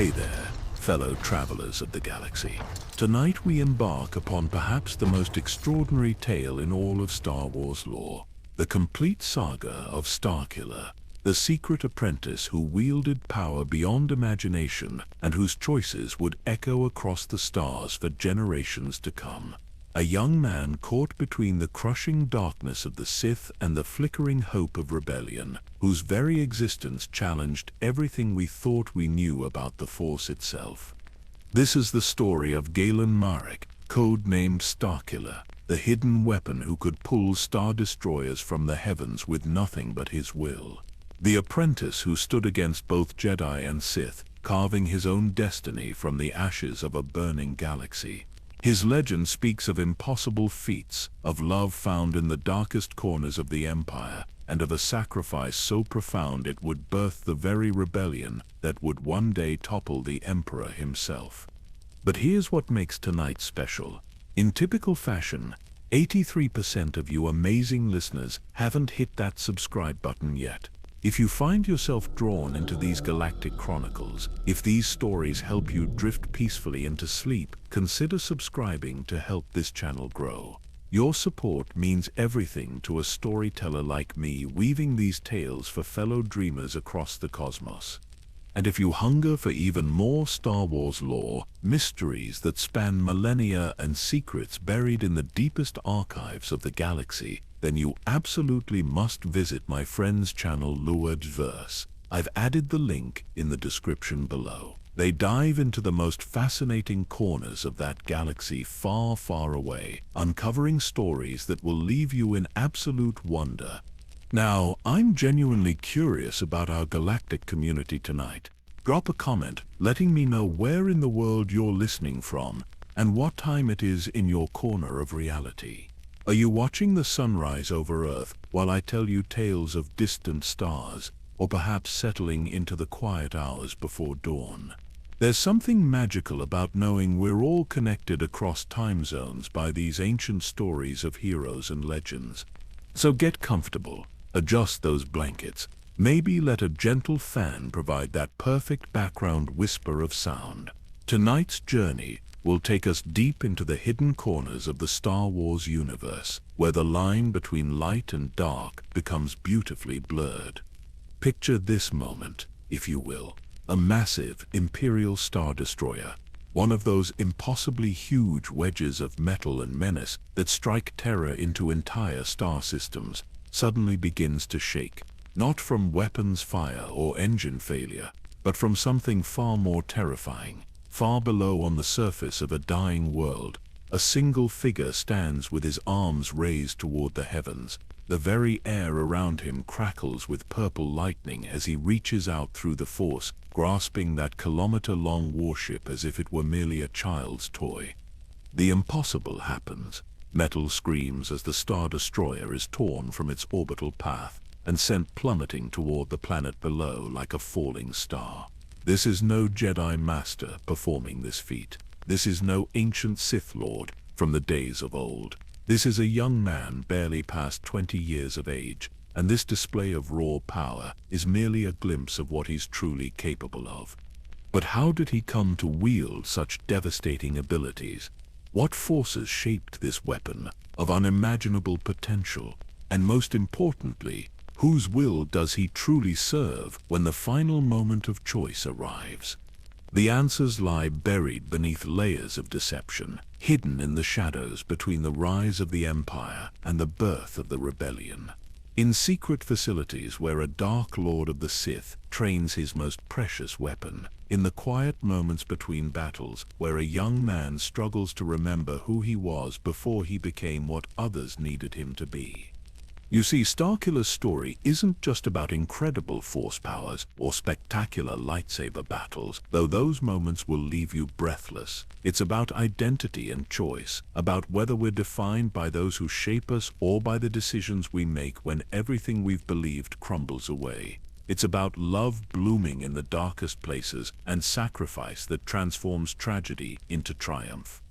Hey there, fellow travelers of the galaxy. Tonight we embark upon perhaps the most extraordinary tale in all of Star Wars lore. The complete saga of Starkiller, the secret apprentice who wielded power beyond imagination and whose choices would echo across the stars for generations to come. A young man caught between the crushing darkness of the Sith and the flickering hope of rebellion, whose very existence challenged everything we thought we knew about the Force itself. This is the story of Galen Marek, code-named Starkiller, the hidden weapon who could pull star destroyers from the heavens with nothing but his will. The apprentice who stood against both Jedi and Sith, carving his own destiny from the ashes of a burning galaxy. His legend speaks of impossible feats, of love found in the darkest corners of the Empire, and of a sacrifice so profound it would birth the very rebellion that would one day topple the Emperor himself. But here's what makes tonight special. In typical fashion, 83% of you amazing listeners haven't hit that subscribe button yet. If you find yourself drawn into these galactic chronicles, if these stories help you drift peacefully into sleep, consider subscribing to help this channel grow. Your support means everything to a storyteller like me weaving these tales for fellow dreamers across the cosmos. And if you hunger for even more Star Wars lore, mysteries that span millennia and secrets buried in the deepest archives of the galaxy, then you absolutely must visit my friend's channel Lured Verse. I've added the link in the description below. They dive into the most fascinating corners of that galaxy far, far away, uncovering stories that will leave you in absolute wonder. Now, I'm genuinely curious about our galactic community tonight. Drop a comment letting me know where in the world you're listening from and what time it is in your corner of reality. Are you watching the sunrise over Earth while I tell you tales of distant stars, or perhaps settling into the quiet hours before dawn? There's something magical about knowing we're all connected across time zones by these ancient stories of heroes and legends. So get comfortable, adjust those blankets, maybe let a gentle fan provide that perfect background whisper of sound. Tonight's journey will take us deep into the hidden corners of the Star Wars universe, where the line between light and dark becomes beautifully blurred. Picture this moment, if you will, a massive Imperial Star Destroyer, one of those impossibly huge wedges of metal and menace that strike terror into entire star systems, suddenly begins to shake, not from weapons fire or engine failure, but from something far more terrifying. Far below on the surface of a dying world, a single figure stands with his arms raised toward the heavens. The very air around him crackles with purple lightning as he reaches out through the Force, grasping that kilometer-long warship as if it were merely a child's toy. The impossible happens. Metal screams as the Star Destroyer is torn from its orbital path and sent plummeting toward the planet below like a falling star. This is no Jedi Master performing this feat. This is no ancient Sith Lord from the days of old. This is a young man barely past 20 years of age, and this display of raw power is merely a glimpse of what he's truly capable of. But how did he come to wield such devastating abilities? What forces shaped this weapon of unimaginable potential? And most importantly, whose will does he truly serve when the final moment of choice arrives? The answers lie buried beneath layers of deception, hidden in the shadows between the rise of the Empire and the birth of the rebellion. In secret facilities where a Dark Lord of the Sith trains his most precious weapon, in the quiet moments between battles where a young man struggles to remember who he was before he became what others needed him to be. You see, Starkiller's story isn't just about incredible force powers or spectacular lightsaber battles, though those moments will leave you breathless. It's about identity and choice, about whether we're defined by those who shape us or by the decisions we make when everything we've believed crumbles away. It's about love blooming in the darkest places and sacrifice that transforms tragedy into triumph.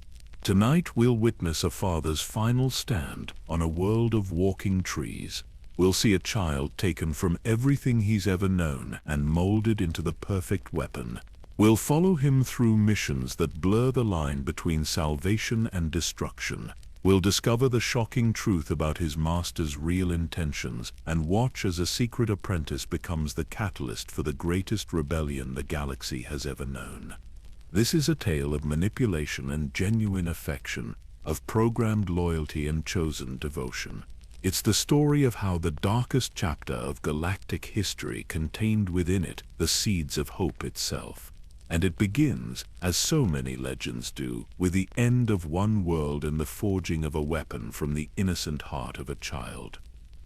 Tonight we'll witness a father's final stand on a world of walking trees. We'll see a child taken from everything he's ever known and molded into the perfect weapon. We'll follow him through missions that blur the line between salvation and destruction. We'll discover the shocking truth about his master's real intentions and watch as a secret apprentice becomes the catalyst for the greatest rebellion the galaxy has ever known. This is a tale of manipulation and genuine affection, of programmed loyalty and chosen devotion. It's the story of how the darkest chapter of galactic history contained within it the seeds of hope itself. And it begins, as so many legends do, with the end of one world and the forging of a weapon from the innocent heart of a child.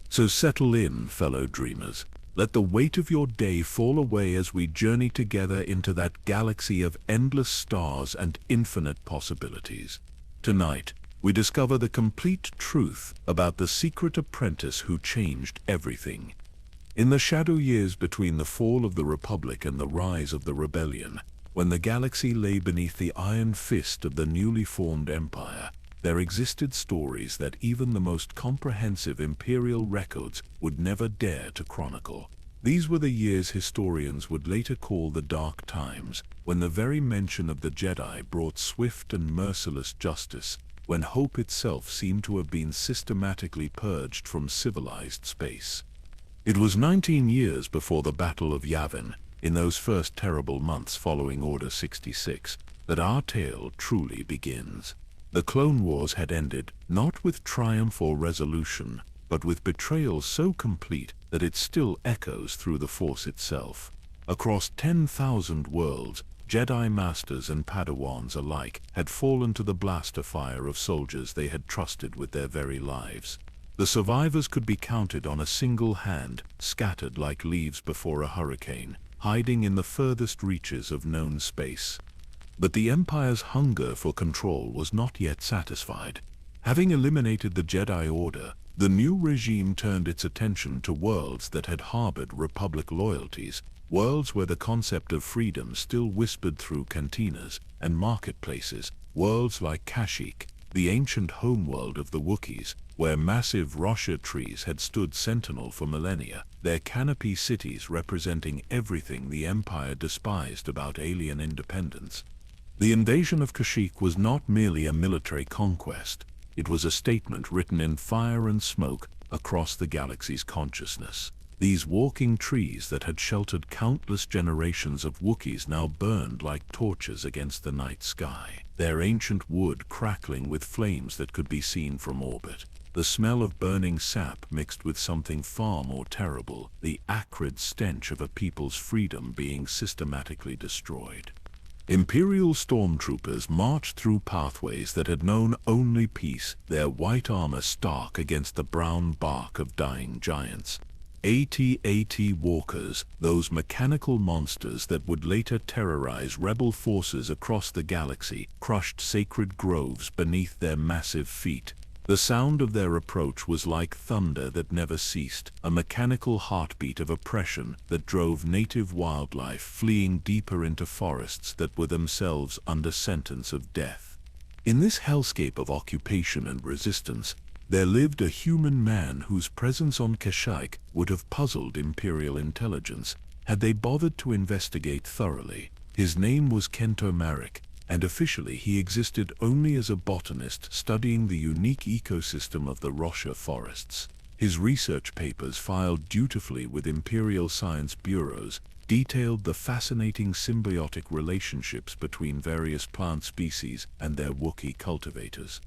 So settle in, fellow dreamers. Let the weight of your day fall away as we journey together into that galaxy of endless stars and infinite possibilities. Tonight, we discover the complete truth about the secret apprentice who changed everything. In the shadow years between the fall of the Republic and the rise of the Rebellion, when the galaxy lay beneath the iron fist of the newly formed Empire, there existed stories that even the most comprehensive Imperial records would never dare to chronicle. These were the years historians would later call the Dark Times, when the very mention of the Jedi brought swift and merciless justice, when hope itself seemed to have been systematically purged from civilized space. It was 19 years before the Battle of Yavin, in those first terrible months following Order 66, that our tale truly begins. The Clone Wars had ended, not with triumph or resolution, but with betrayal so complete that it still echoes through the Force itself. Across 10,000 worlds, Jedi Masters and Padawans alike had fallen to the blaster fire of soldiers they had trusted with their very lives. The survivors could be counted on a single hand, scattered like leaves before a hurricane, hiding in the furthest reaches of known space. But the Empire's hunger for control was not yet satisfied. Having eliminated the Jedi Order, the new regime turned its attention to worlds that had harbored Republic loyalties, worlds where the concept of freedom still whispered through cantinas and marketplaces, worlds like Kashyyyk, the ancient homeworld of the Wookiees, where massive Rosha trees had stood sentinel for millennia, their canopy cities representing everything the Empire despised about alien independence. The invasion of Kashyyyk was not merely a military conquest. It was a statement written in fire and smoke across the galaxy's consciousness. These walking trees that had sheltered countless generations of Wookiees now burned like torches against the night sky, their ancient wood crackling with flames that could be seen from orbit. The smell of burning sap mixed with something far more terrible, the acrid stench of a people's freedom being systematically destroyed. Imperial stormtroopers marched through pathways that had known only peace, their white armor stark against the brown bark of dying giants. AT-AT walkers, those mechanical monsters that would later terrorize rebel forces across the galaxy, crushed sacred groves beneath their massive feet. The sound of their approach was like thunder that never ceased, a mechanical heartbeat of oppression that drove native wildlife fleeing deeper into forests that were themselves under sentence of death. In this hellscape of occupation and resistance, there lived a human man whose presence on Kashyyyk would have puzzled Imperial intelligence had they bothered to investigate thoroughly. His name was Galen Marek, and officially he existed only as a botanist studying the unique ecosystem of the Rosha forests. His research papers, filed dutifully with Imperial science bureaus, detailed the fascinating symbiotic relationships between various plant species and their Wookiee cultivators.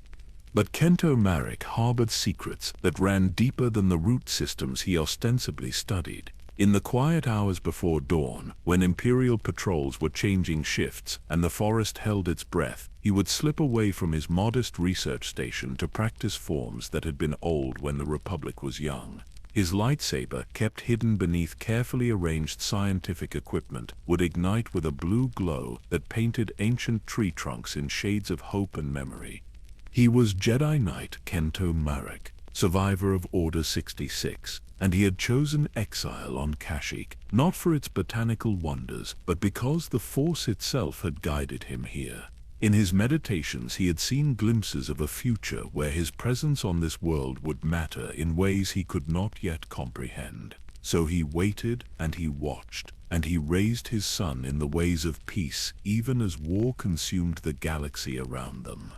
But Galen Marek harbored secrets that ran deeper than the root systems he ostensibly studied. In the quiet hours before dawn, when Imperial patrols were changing shifts and the forest held its breath, he would slip away from his modest research station to practice forms that had been old when the Republic was young. His lightsaber, kept hidden beneath carefully arranged scientific equipment, would ignite with a blue glow that painted ancient tree trunks in shades of hope and memory. He was Jedi Knight Galen Marek, survivor of Order 66, and he had chosen exile on Kashyyyk, not for its botanical wonders, but because the Force itself had guided him here. In his meditations he had seen glimpses of a future where his presence on this world would matter in ways he could not yet comprehend. So he waited and he watched, and he raised his son in the ways of peace even as war consumed the galaxy around them.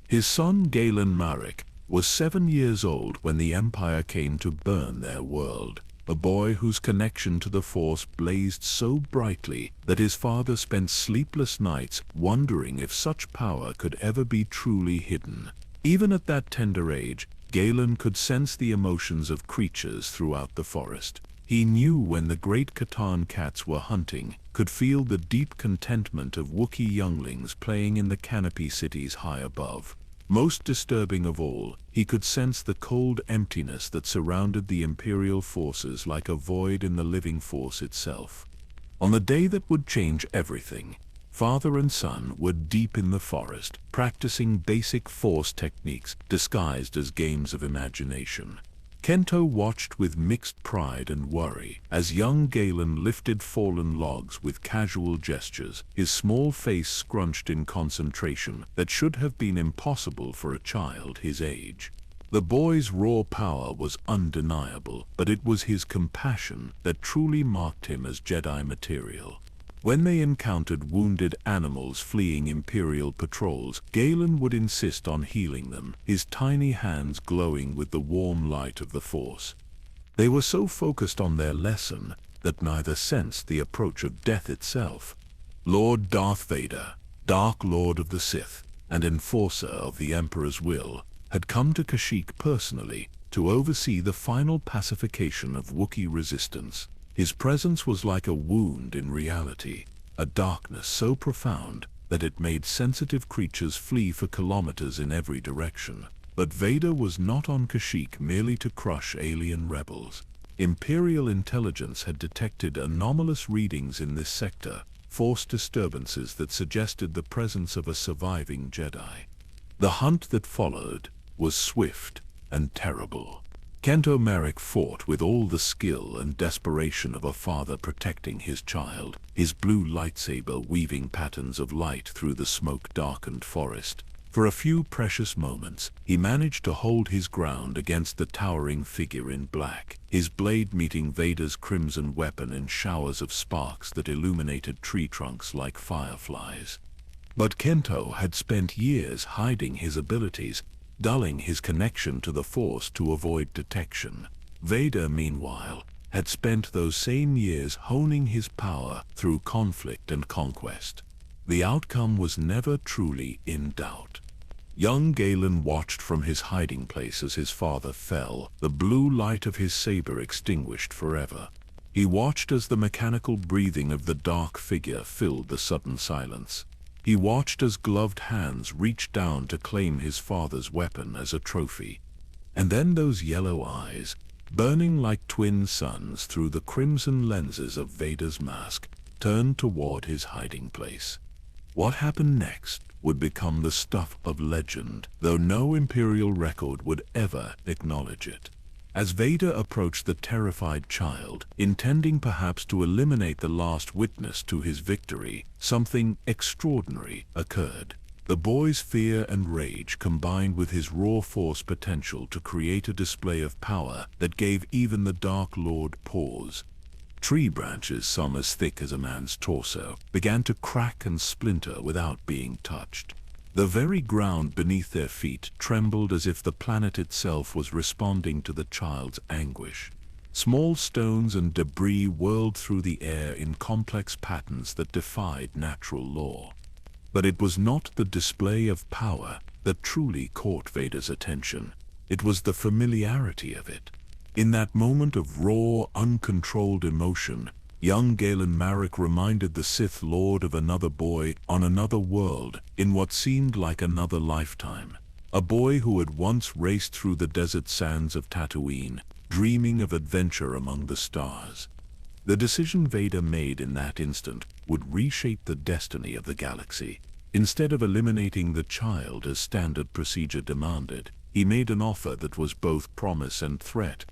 His son Galen Marek was 7 years old when the Empire came to burn their world, a boy whose connection to the Force blazed so brightly that his father spent sleepless nights wondering if such power could ever be truly hidden. Even at that tender age, Galen could sense the emotions of creatures throughout the forest. He knew when the great Catan cats were hunting, could feel the deep contentment of Wookiee younglings playing in the canopy cities high above. Most disturbing of all, he could sense the cold emptiness that surrounded the Imperial forces like a void in the living Force itself. On the day that would change everything, father and son were deep in the forest, practicing basic Force techniques disguised as games of imagination. Kento watched with mixed pride and worry as young Galen lifted fallen logs with casual gestures, his small face scrunched in concentration that should have been impossible for a child his age. The boy's raw power was undeniable, but it was his compassion that truly marked him as Jedi material. When they encountered wounded animals fleeing Imperial patrols, Galen would insist on healing them, his tiny hands glowing with the warm light of the Force. They were so focused on their lesson that neither sensed the approach of death itself. Lord Darth Vader, Dark Lord of the Sith, and enforcer of the Emperor's will, had come to Kashyyyk personally to oversee the final pacification of Wookiee resistance. His presence was like a wound in reality, a darkness so profound that it made sensitive creatures flee for kilometers in every direction. But Vader was not on Kashyyyk merely to crush alien rebels. Imperial intelligence had detected anomalous readings in this sector, Force disturbances that suggested the presence of a surviving Jedi. The hunt that followed was swift and terrible. Galen Marek fought with all the skill and desperation of a father protecting his child, his blue lightsaber weaving patterns of light through the smoke-darkened forest. For a few precious moments, he managed to hold his ground against the towering figure in black, his blade meeting Vader's crimson weapon in showers of sparks that illuminated tree trunks like fireflies. But Kento had spent years hiding his abilities, dulling his connection to the Force to avoid detection. Vader, meanwhile, had spent those same years honing his power through conflict and conquest. The outcome was never truly in doubt. Young Galen watched from his hiding place as his father fell, the blue light of his saber extinguished forever. He watched as the mechanical breathing of the dark figure filled the sudden silence. He watched as gloved hands reached down to claim his father's weapon as a trophy. And then those yellow eyes, burning like twin suns through the crimson lenses of Vader's mask, turned toward his hiding place. What happened next would become the stuff of legend, though no Imperial record would ever acknowledge it. As Vader approached the terrified child, intending perhaps to eliminate the last witness to his victory, something extraordinary occurred. The boy's fear and rage combined with his raw Force potential to create a display of power that gave even the Dark Lord pause. Tree branches, some as thick as a man's torso, began to crack and splinter without being touched. The very ground beneath their feet trembled as if the planet itself was responding to the child's anguish. Small stones and debris whirled through the air in complex patterns that defied natural law. But it was not the display of power that truly caught Vader's attention. It was the familiarity of it. In that moment of raw, uncontrolled emotion, young Galen Marek reminded the Sith Lord of another boy on another world in what seemed like another lifetime. A boy who had once raced through the desert sands of Tatooine, dreaming of adventure among the stars. The decision Vader made in that instant would reshape the destiny of the galaxy. Instead of eliminating the child as standard procedure demanded, he made an offer that was both promise and threat.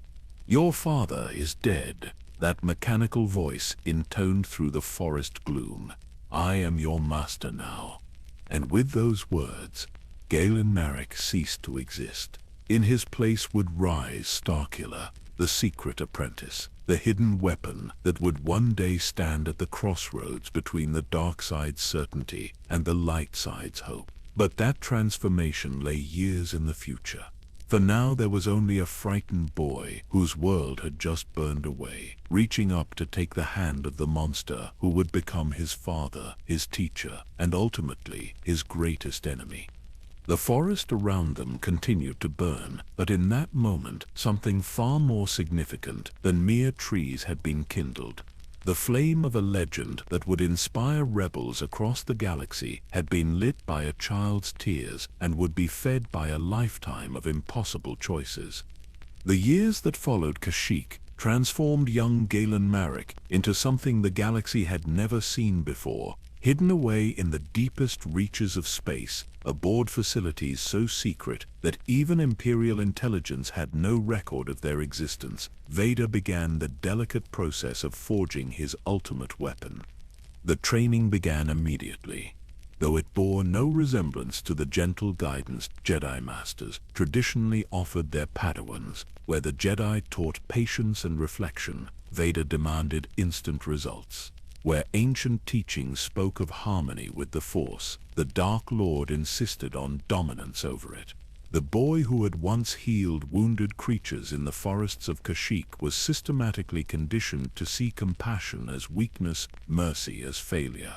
"Your father is dead," that mechanical voice intoned through the forest gloom. "I am your master now." And with those words, Galen Marek ceased to exist. In his place would rise Starkiller, the secret apprentice, the hidden weapon that would one day stand at the crossroads between the dark side's certainty and the light side's hope. But that transformation lay years in the future. For now there was only a frightened boy whose world had just burned away, reaching up to take the hand of the monster who would become his father, his teacher, and ultimately his greatest enemy. The forest around them continued to burn, but in that moment something far more significant than mere trees had been kindled. The flame of a legend that would inspire rebels across the galaxy had been lit by a child's tears and would be fed by a lifetime of impossible choices. The years that followed Kashyyyk transformed young Galen Marek into something the galaxy had never seen before. Hidden away in the deepest reaches of space, aboard facilities so secret that even Imperial intelligence had no record of their existence, Vader began the delicate process of forging his ultimate weapon. The training began immediately. Though it bore no resemblance to the gentle guidance Jedi Masters traditionally offered their Padawans, where the Jedi taught patience and reflection, Vader demanded instant results. Where ancient teachings spoke of harmony with the Force, the Dark Lord insisted on dominance over it. The boy who had once healed wounded creatures in the forests of Kashyyyk was systematically conditioned to see compassion as weakness, mercy as failure.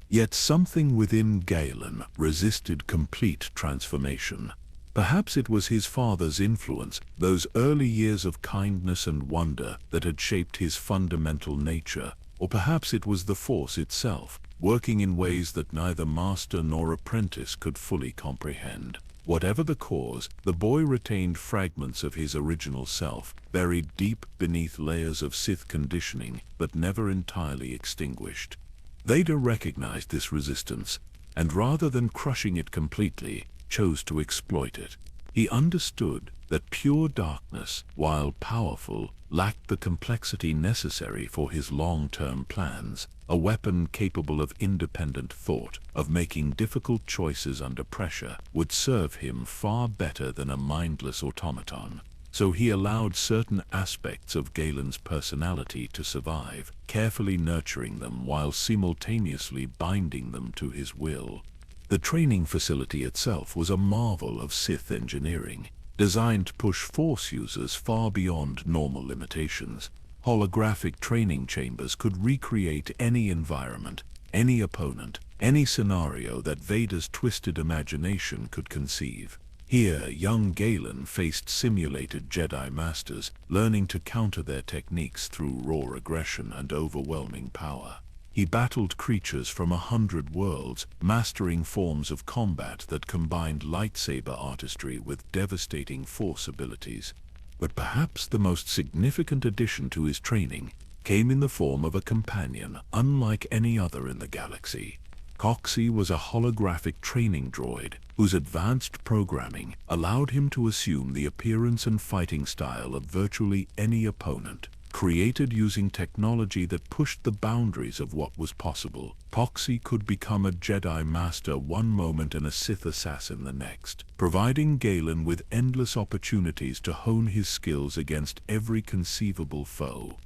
Yet something within Galen resisted complete transformation. Perhaps it was his father's influence, those early years of kindness and wonder that had shaped his fundamental nature. Or perhaps it was the Force itself, working in ways that neither master nor apprentice could fully comprehend. Whatever the cause, the boy retained fragments of his original self, buried deep beneath layers of Sith conditioning, but never entirely extinguished. Vader recognized this resistance, and rather than crushing it completely, chose to exploit it. He understood that pure darkness, while powerful, lacked the complexity necessary for his long-term plans. A weapon capable of independent thought, of making difficult choices under pressure, would serve him far better than a mindless automaton. So he allowed certain aspects of Galen's personality to survive, carefully nurturing them while simultaneously binding them to his will. The training facility itself was a marvel of Sith engineering, designed to push Force users far beyond normal limitations. Holographic training chambers could recreate any environment, any opponent, any scenario that Vader's twisted imagination could conceive. Here, young Galen faced simulated Jedi Masters, learning to counter their techniques through raw aggression and overwhelming power. He battled creatures from 100 worlds, mastering forms of combat that combined lightsaber artistry with devastating Force abilities. But perhaps the most significant addition to his training came in the form of a companion unlike any other in the galaxy. Kashyyyk was a holographic training droid whose advanced programming allowed him to assume the appearance and fighting style of virtually any opponent. Created using technology that pushed the boundaries of what was possible, Kashyyyk could become a Jedi Master one moment and a Sith assassin the next, providing Galen with endless opportunities to hone his skills against every conceivable foe.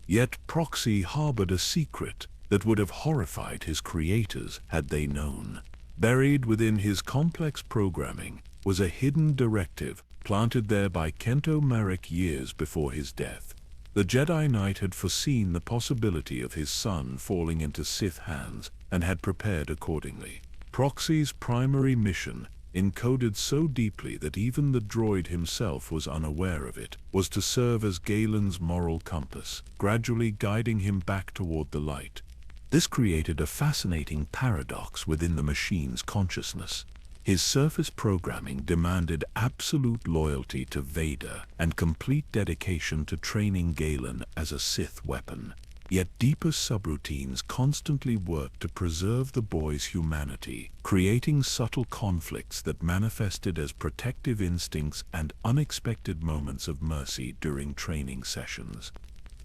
Yet Kashyyyk harbored a secret that would have horrified his creators had they known. Buried within his complex programming was a hidden directive planted there by Galen Marek years before his death. The Jedi Knight had foreseen the possibility of his son falling into Sith hands and had prepared accordingly. Kashyyy's primary mission, encoded so deeply that even the droid himself was unaware of it, was to serve as Galen's moral compass, gradually guiding him back toward the light. This created a fascinating paradox within the machine's consciousness. His surface programming demanded absolute loyalty to Vader and complete dedication to training Galen as a Sith weapon. Yet deeper subroutines constantly worked to preserve the boy's humanity, creating subtle conflicts that manifested as protective instincts and unexpected moments of mercy during training sessions.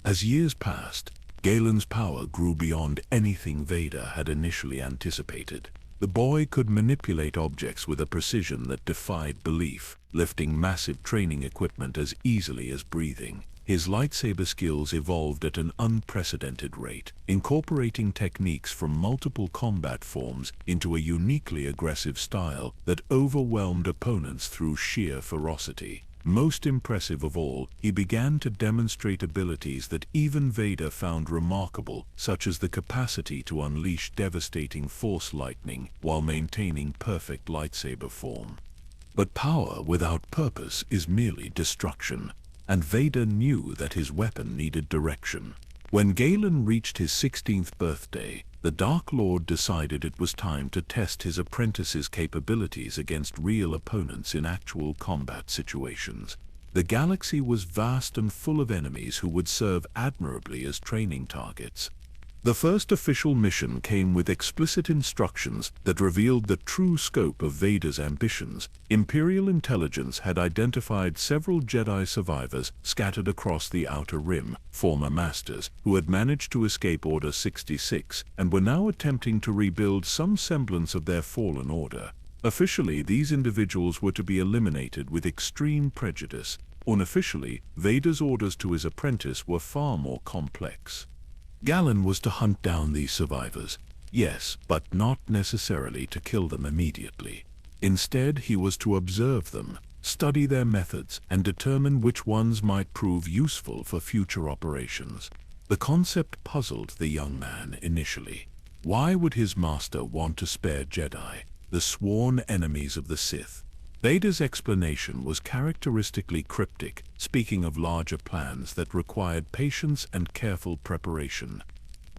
As years passed, Galen's power grew beyond anything Vader had initially anticipated. The boy could manipulate objects with a precision that defied belief, lifting massive training equipment as easily as breathing. His lightsaber skills evolved at an unprecedented rate, incorporating techniques from multiple combat forms into a uniquely aggressive style that overwhelmed opponents through sheer ferocity. Most impressive of all, he began to demonstrate abilities that even Vader found remarkable, such as the capacity to unleash devastating force lightning while maintaining perfect lightsaber form. But power without purpose is merely destruction, and Vader knew that his weapon needed direction. When Galen reached his 16th birthday, the Dark Lord decided it was time to test his apprentice's capabilities against real opponents in actual combat situations. The galaxy was vast and full of enemies who would serve admirably as training targets. The first official mission came with explicit instructions that revealed the true scope of Vader's ambitions. Imperial intelligence had identified several Jedi survivors scattered across the Outer Rim, former masters, who had managed to escape Order 66 and were now attempting to rebuild some semblance of their fallen order. Officially, these individuals were to be eliminated with extreme prejudice. Unofficially, Vader's orders to his apprentice were far more complex. Galen was to hunt down these survivors, yes, but not necessarily to kill them immediately. Instead, he was to observe them, study their methods, and determine which ones might prove useful for future operations. The concept puzzled the young man initially. Why would his master want to spare Jedi, the sworn enemies of the Sith? Vader's explanation was characteristically cryptic, speaking of larger plans that required patience and careful preparation.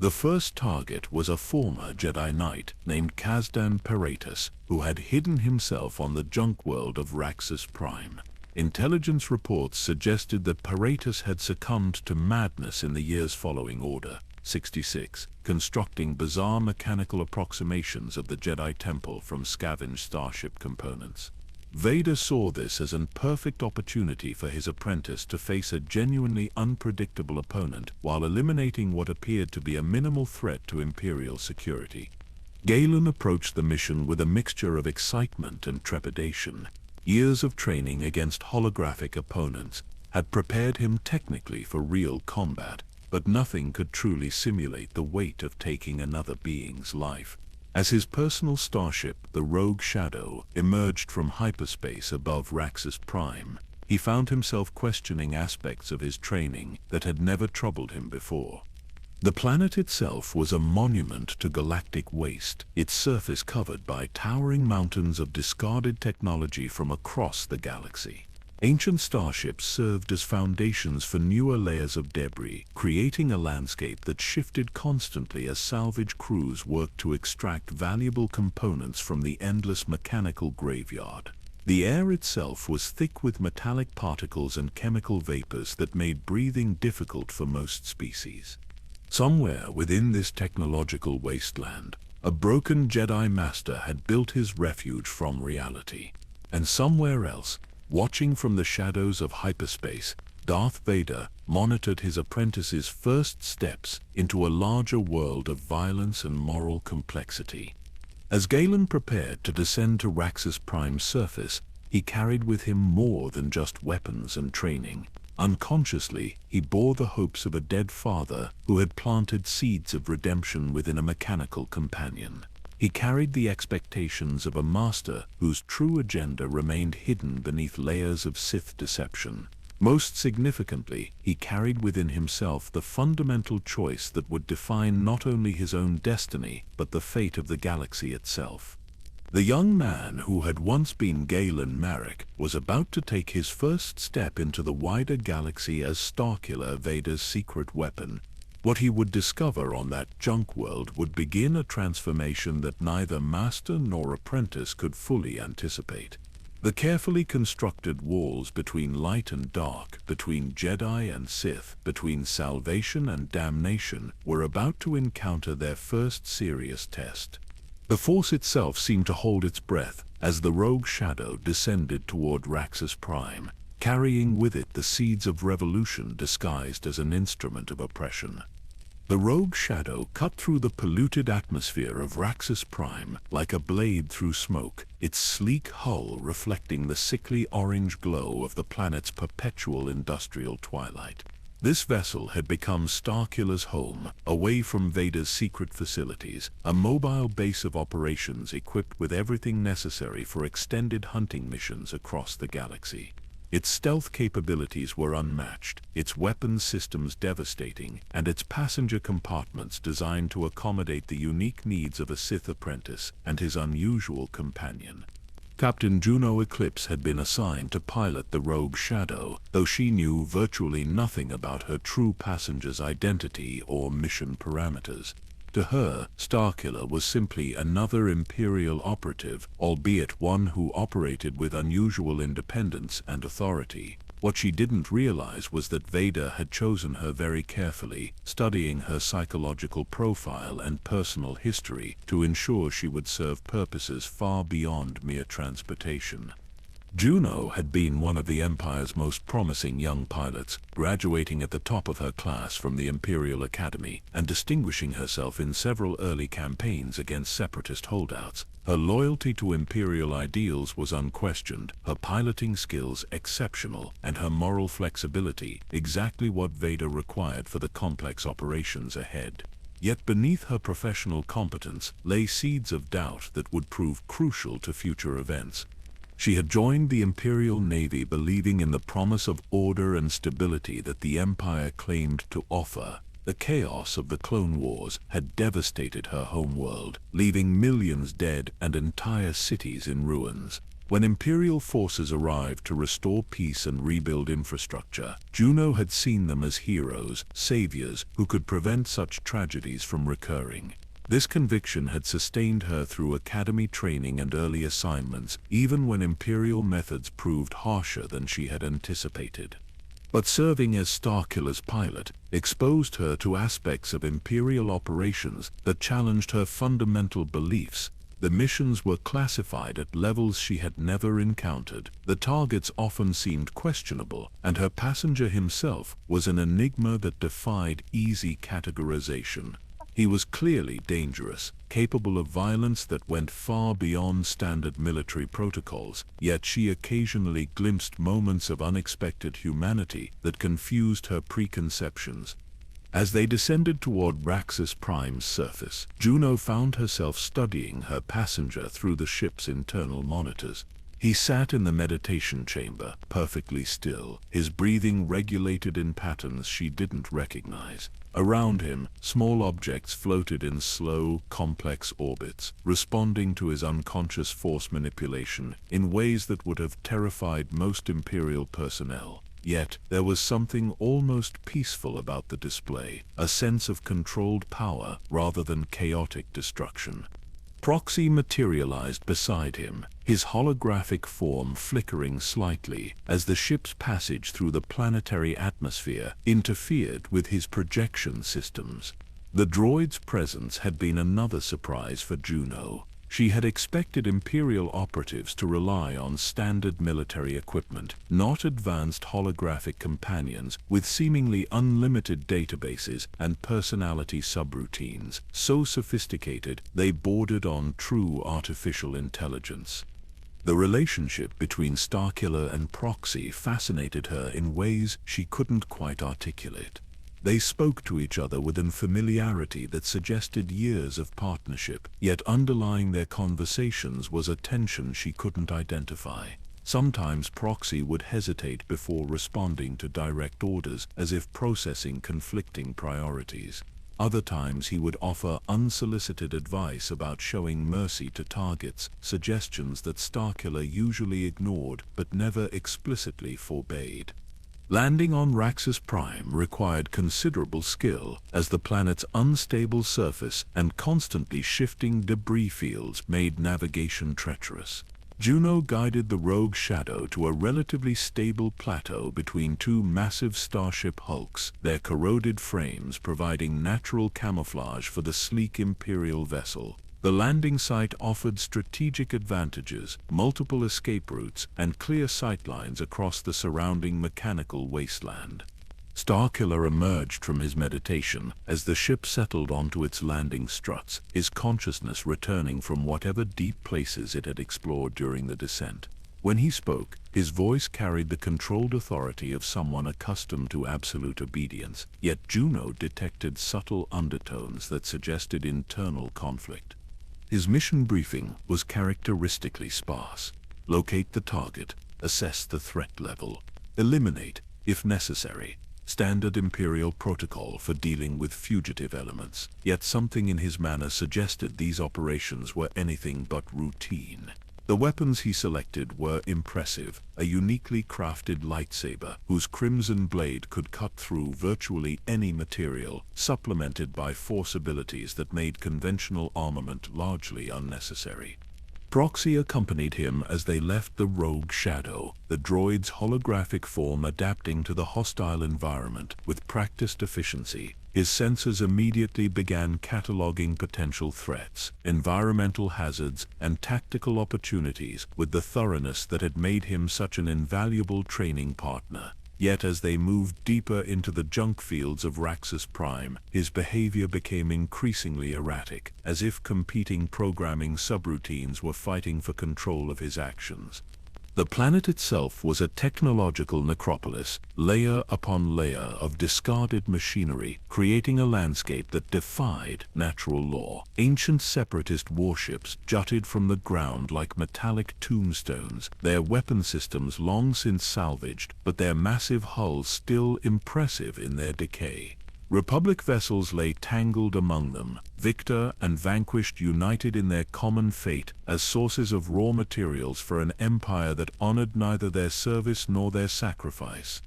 The first target was a former Jedi Knight named Kasdan Paratus, who had hidden himself on the junk world of Raxus Prime. Intelligence reports suggested that Paratus had succumbed to madness in the years following Order 66, constructing bizarre mechanical approximations of the Jedi Temple from scavenged starship components. Vader saw this as an perfect opportunity for his apprentice to face a genuinely unpredictable opponent while eliminating what appeared to be a minimal threat to Imperial security. Galen approached the mission with a mixture of excitement and trepidation. Years of training against holographic opponents had prepared him technically for real combat, but nothing could truly simulate the weight of taking another being's life. As his personal starship, the Rogue Shadow, emerged from hyperspace above Raxus Prime, he found himself questioning aspects of his training that had never troubled him before. The planet itself was a monument to galactic waste, its surface covered by towering mountains of discarded technology from across the galaxy. Ancient starships served as foundations for newer layers of debris, creating a landscape that shifted constantly as salvage crews worked to extract valuable components from the endless mechanical graveyard. The air itself was thick with metallic particles and chemical vapors that made breathing difficult for most species. Somewhere within this technological wasteland, a broken Jedi Master had built his refuge from reality. And somewhere else, watching from the shadows of hyperspace, Darth Vader monitored his apprentice's first steps into a larger world of violence and moral complexity. As Galen prepared to descend to Raxus Prime's surface, he carried with him more than just weapons and training. Unconsciously, he bore the hopes of a dead father who had planted seeds of redemption within a mechanical companion. He carried the expectations of a master whose true agenda remained hidden beneath layers of Sith deception. Most significantly, he carried within himself the fundamental choice that would define not only his own destiny, but the fate of the galaxy itself. The young man who had once been Galen Marek was about to take his first step into the wider galaxy as Starkiller, Vader's secret weapon. What he would discover on that junk world would begin a transformation that neither master nor apprentice could fully anticipate. The carefully constructed walls between light and dark, between Jedi and Sith, between salvation and damnation, were about to encounter their first serious test. The Force itself seemed to hold its breath as the Rogue Shadow descended toward Raxus Prime, carrying with it the seeds of revolution disguised as an instrument of oppression. The rogue shadow cut through the polluted atmosphere of Raxus Prime like a blade through smoke, its sleek hull reflecting the sickly orange glow of the planet's perpetual industrial twilight. This vessel had become Starkiller's home, away from Vader's secret facilities, a mobile base of operations equipped with everything necessary for extended hunting missions across the galaxy. Its stealth capabilities were unmatched, its weapons systems devastating, and its passenger compartments designed to accommodate the unique needs of a Sith apprentice and his unusual companion. Captain Juno Eclipse had been assigned to pilot the rogue shadow, though she knew virtually nothing about her true passenger's identity or mission parameters. To her, Starkiller was simply another Imperial operative, albeit one who operated with unusual independence and authority. What she didn't realize was that Vader had chosen her very carefully, studying her psychological profile and personal history to ensure she would serve purposes far beyond mere transportation. Juno had been one of the Empire's most promising young pilots, graduating at the top of her class from the Imperial Academy and distinguishing herself in several early campaigns against separatist holdouts. Her loyalty to Imperial ideals was unquestioned, her piloting skills exceptional, and her moral flexibility exactly what Vader required for the complex operations ahead. Yet beneath her professional competence lay seeds of doubt that would prove crucial to future events. She had joined the Imperial Navy believing in the promise of order and stability that the Empire claimed to offer. The chaos of the Clone Wars had devastated her homeworld, leaving millions dead and entire cities in ruins. When Imperial forces arrived to restore peace and rebuild infrastructure, Juno had seen them as heroes, saviors who could prevent such tragedies from recurring. This conviction had sustained her through academy training and early assignments, even when Imperial methods proved harsher than she had anticipated. But serving as Starkiller's pilot exposed her to aspects of Imperial operations that challenged her fundamental beliefs. The missions were classified at levels she had never encountered. The targets often seemed questionable, and her passenger himself was an enigma that defied easy categorization. He was clearly dangerous, capable of violence that went far beyond standard military protocols, yet she occasionally glimpsed moments of unexpected humanity that confused her preconceptions. As they descended toward Raxus Prime's surface, Juno found herself studying her passenger through the ship's internal monitors. He sat in the meditation chamber, perfectly still, his breathing regulated in patterns she didn't recognize. Around him, small objects floated in slow, complex orbits, responding to his unconscious force manipulation in ways that would have terrified most Imperial personnel. Yet, there was something almost peaceful about the display, a sense of controlled power rather than chaotic destruction. Proxy materialized beside him, his holographic form flickering slightly as the ship's passage through the planetary atmosphere interfered with his projection systems. The droid's presence had been another surprise for Juno. She had expected Imperial operatives to rely on standard military equipment, not advanced holographic companions with seemingly unlimited databases and personality subroutines, so sophisticated they bordered on true artificial intelligence. The relationship between Starkiller and Proxy fascinated her in ways she couldn't quite articulate. They spoke to each other with a familiarity that suggested years of partnership, yet underlying their conversations was a tension she couldn't identify. Sometimes Proxy would hesitate before responding to direct orders, as if processing conflicting priorities. Other times he would offer unsolicited advice about showing mercy to targets, suggestions that Starkiller usually ignored but never explicitly forbade. Landing on Raxus Prime required considerable skill, as the planet's unstable surface and constantly shifting debris fields made navigation treacherous. Juno guided the rogue shadow to a relatively stable plateau between two massive starship hulks, their corroded frames providing natural camouflage for the sleek Imperial vessel. The landing site offered strategic advantages, multiple escape routes, and clear sightlines across the surrounding mechanical wasteland. Starkiller emerged from his meditation as the ship settled onto its landing struts, his consciousness returning from whatever deep places it had explored during the descent. When he spoke, his voice carried the controlled authority of someone accustomed to absolute obedience, yet Juno detected subtle undertones that suggested internal conflict. His mission briefing was characteristically sparse. Locate the target, assess the threat level, eliminate, if necessary. Standard Imperial protocol for dealing with fugitive elements, yet something in his manner suggested these operations were anything but routine. The weapons he selected were impressive, a uniquely crafted lightsaber whose crimson blade could cut through virtually any material, supplemented by force abilities that made conventional armament largely unnecessary. Proxy accompanied him as they left the rogue Shadow, the droid's holographic form adapting to the hostile environment with practiced efficiency. His sensors immediately began cataloging potential threats, environmental hazards, and tactical opportunities with the thoroughness that had made him such an invaluable training partner. Yet as they moved deeper into the junk fields of Raxus Prime, his behavior became increasingly erratic, as if competing programming subroutines were fighting for control of his actions. The planet itself was a technological necropolis, layer upon layer of discarded machinery, creating a landscape that defied natural law. Ancient separatist warships jutted from the ground like metallic tombstones, their weapon systems long since salvaged, but their massive hulls still impressive in their decay. Republic vessels lay tangled among them, victor and vanquished united in their common fate as sources of raw materials for an empire that honored neither their service nor their sacrifice.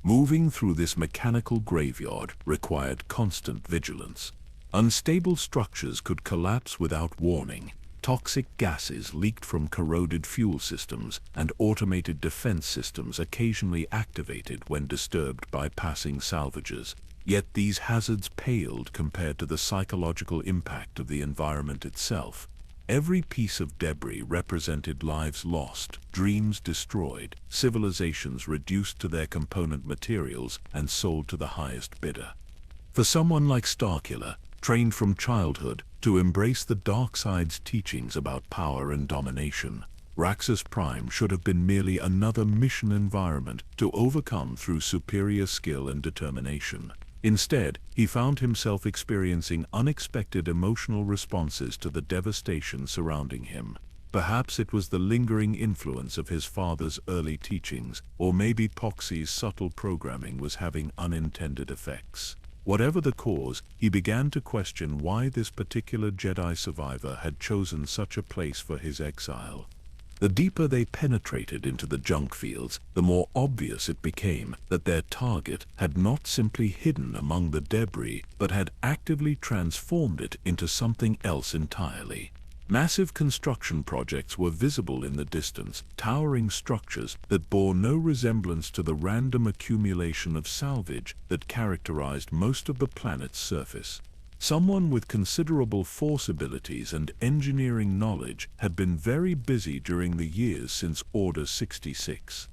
Moving through this mechanical graveyard required constant vigilance. Unstable structures could collapse without warning. Toxic gases leaked from corroded fuel systems, and automated defense systems occasionally activated when disturbed by passing salvagers. Yet these hazards paled compared to the psychological impact of the environment itself. Every piece of debris represented lives lost, dreams destroyed, civilizations reduced to their component materials and sold to the highest bidder. For someone like Starkiller, trained from childhood to embrace the dark side's teachings about power and domination, Raxus Prime should have been merely another mission environment to overcome through superior skill and determination. Instead, he found himself experiencing unexpected emotional responses to the devastation surrounding him. Perhaps it was the lingering influence of his father's early teachings, or maybe Poxy's subtle programming was having unintended effects. Whatever the cause, he began to question why this particular Jedi survivor had chosen such a place for his exile. The deeper they penetrated into the junk fields, the more obvious it became that their target had not simply hidden among the debris, but had actively transformed it into something else entirely. Massive construction projects were visible in the distance, towering structures that bore no resemblance to the random accumulation of salvage that characterized most of the planet's surface. Someone with considerable force abilities and engineering knowledge had been very busy during the years since Order 66.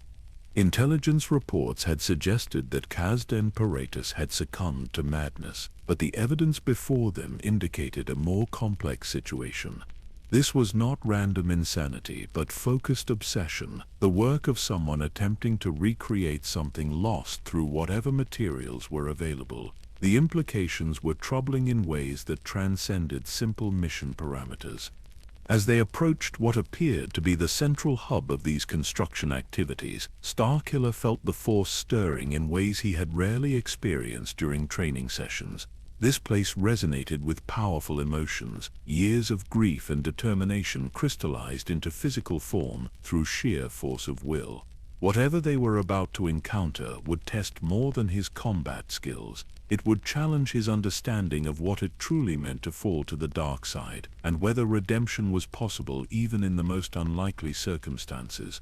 Intelligence reports had suggested that Kasden Paratus had succumbed to madness, but the evidence before them indicated a more complex situation. This was not random insanity, but focused obsession, the work of someone attempting to recreate something lost through whatever materials were available. The implications were troubling in ways that transcended simple mission parameters. As they approached what appeared to be the central hub of these construction activities, Starkiller felt the force stirring in ways he had rarely experienced during training sessions. This place resonated with powerful emotions. Years of grief and determination crystallized into physical form through sheer force of will. Whatever they were about to encounter would test more than his combat skills. It would challenge his understanding of what it truly meant to fall to the dark side, and whether redemption was possible even in the most unlikely circumstances.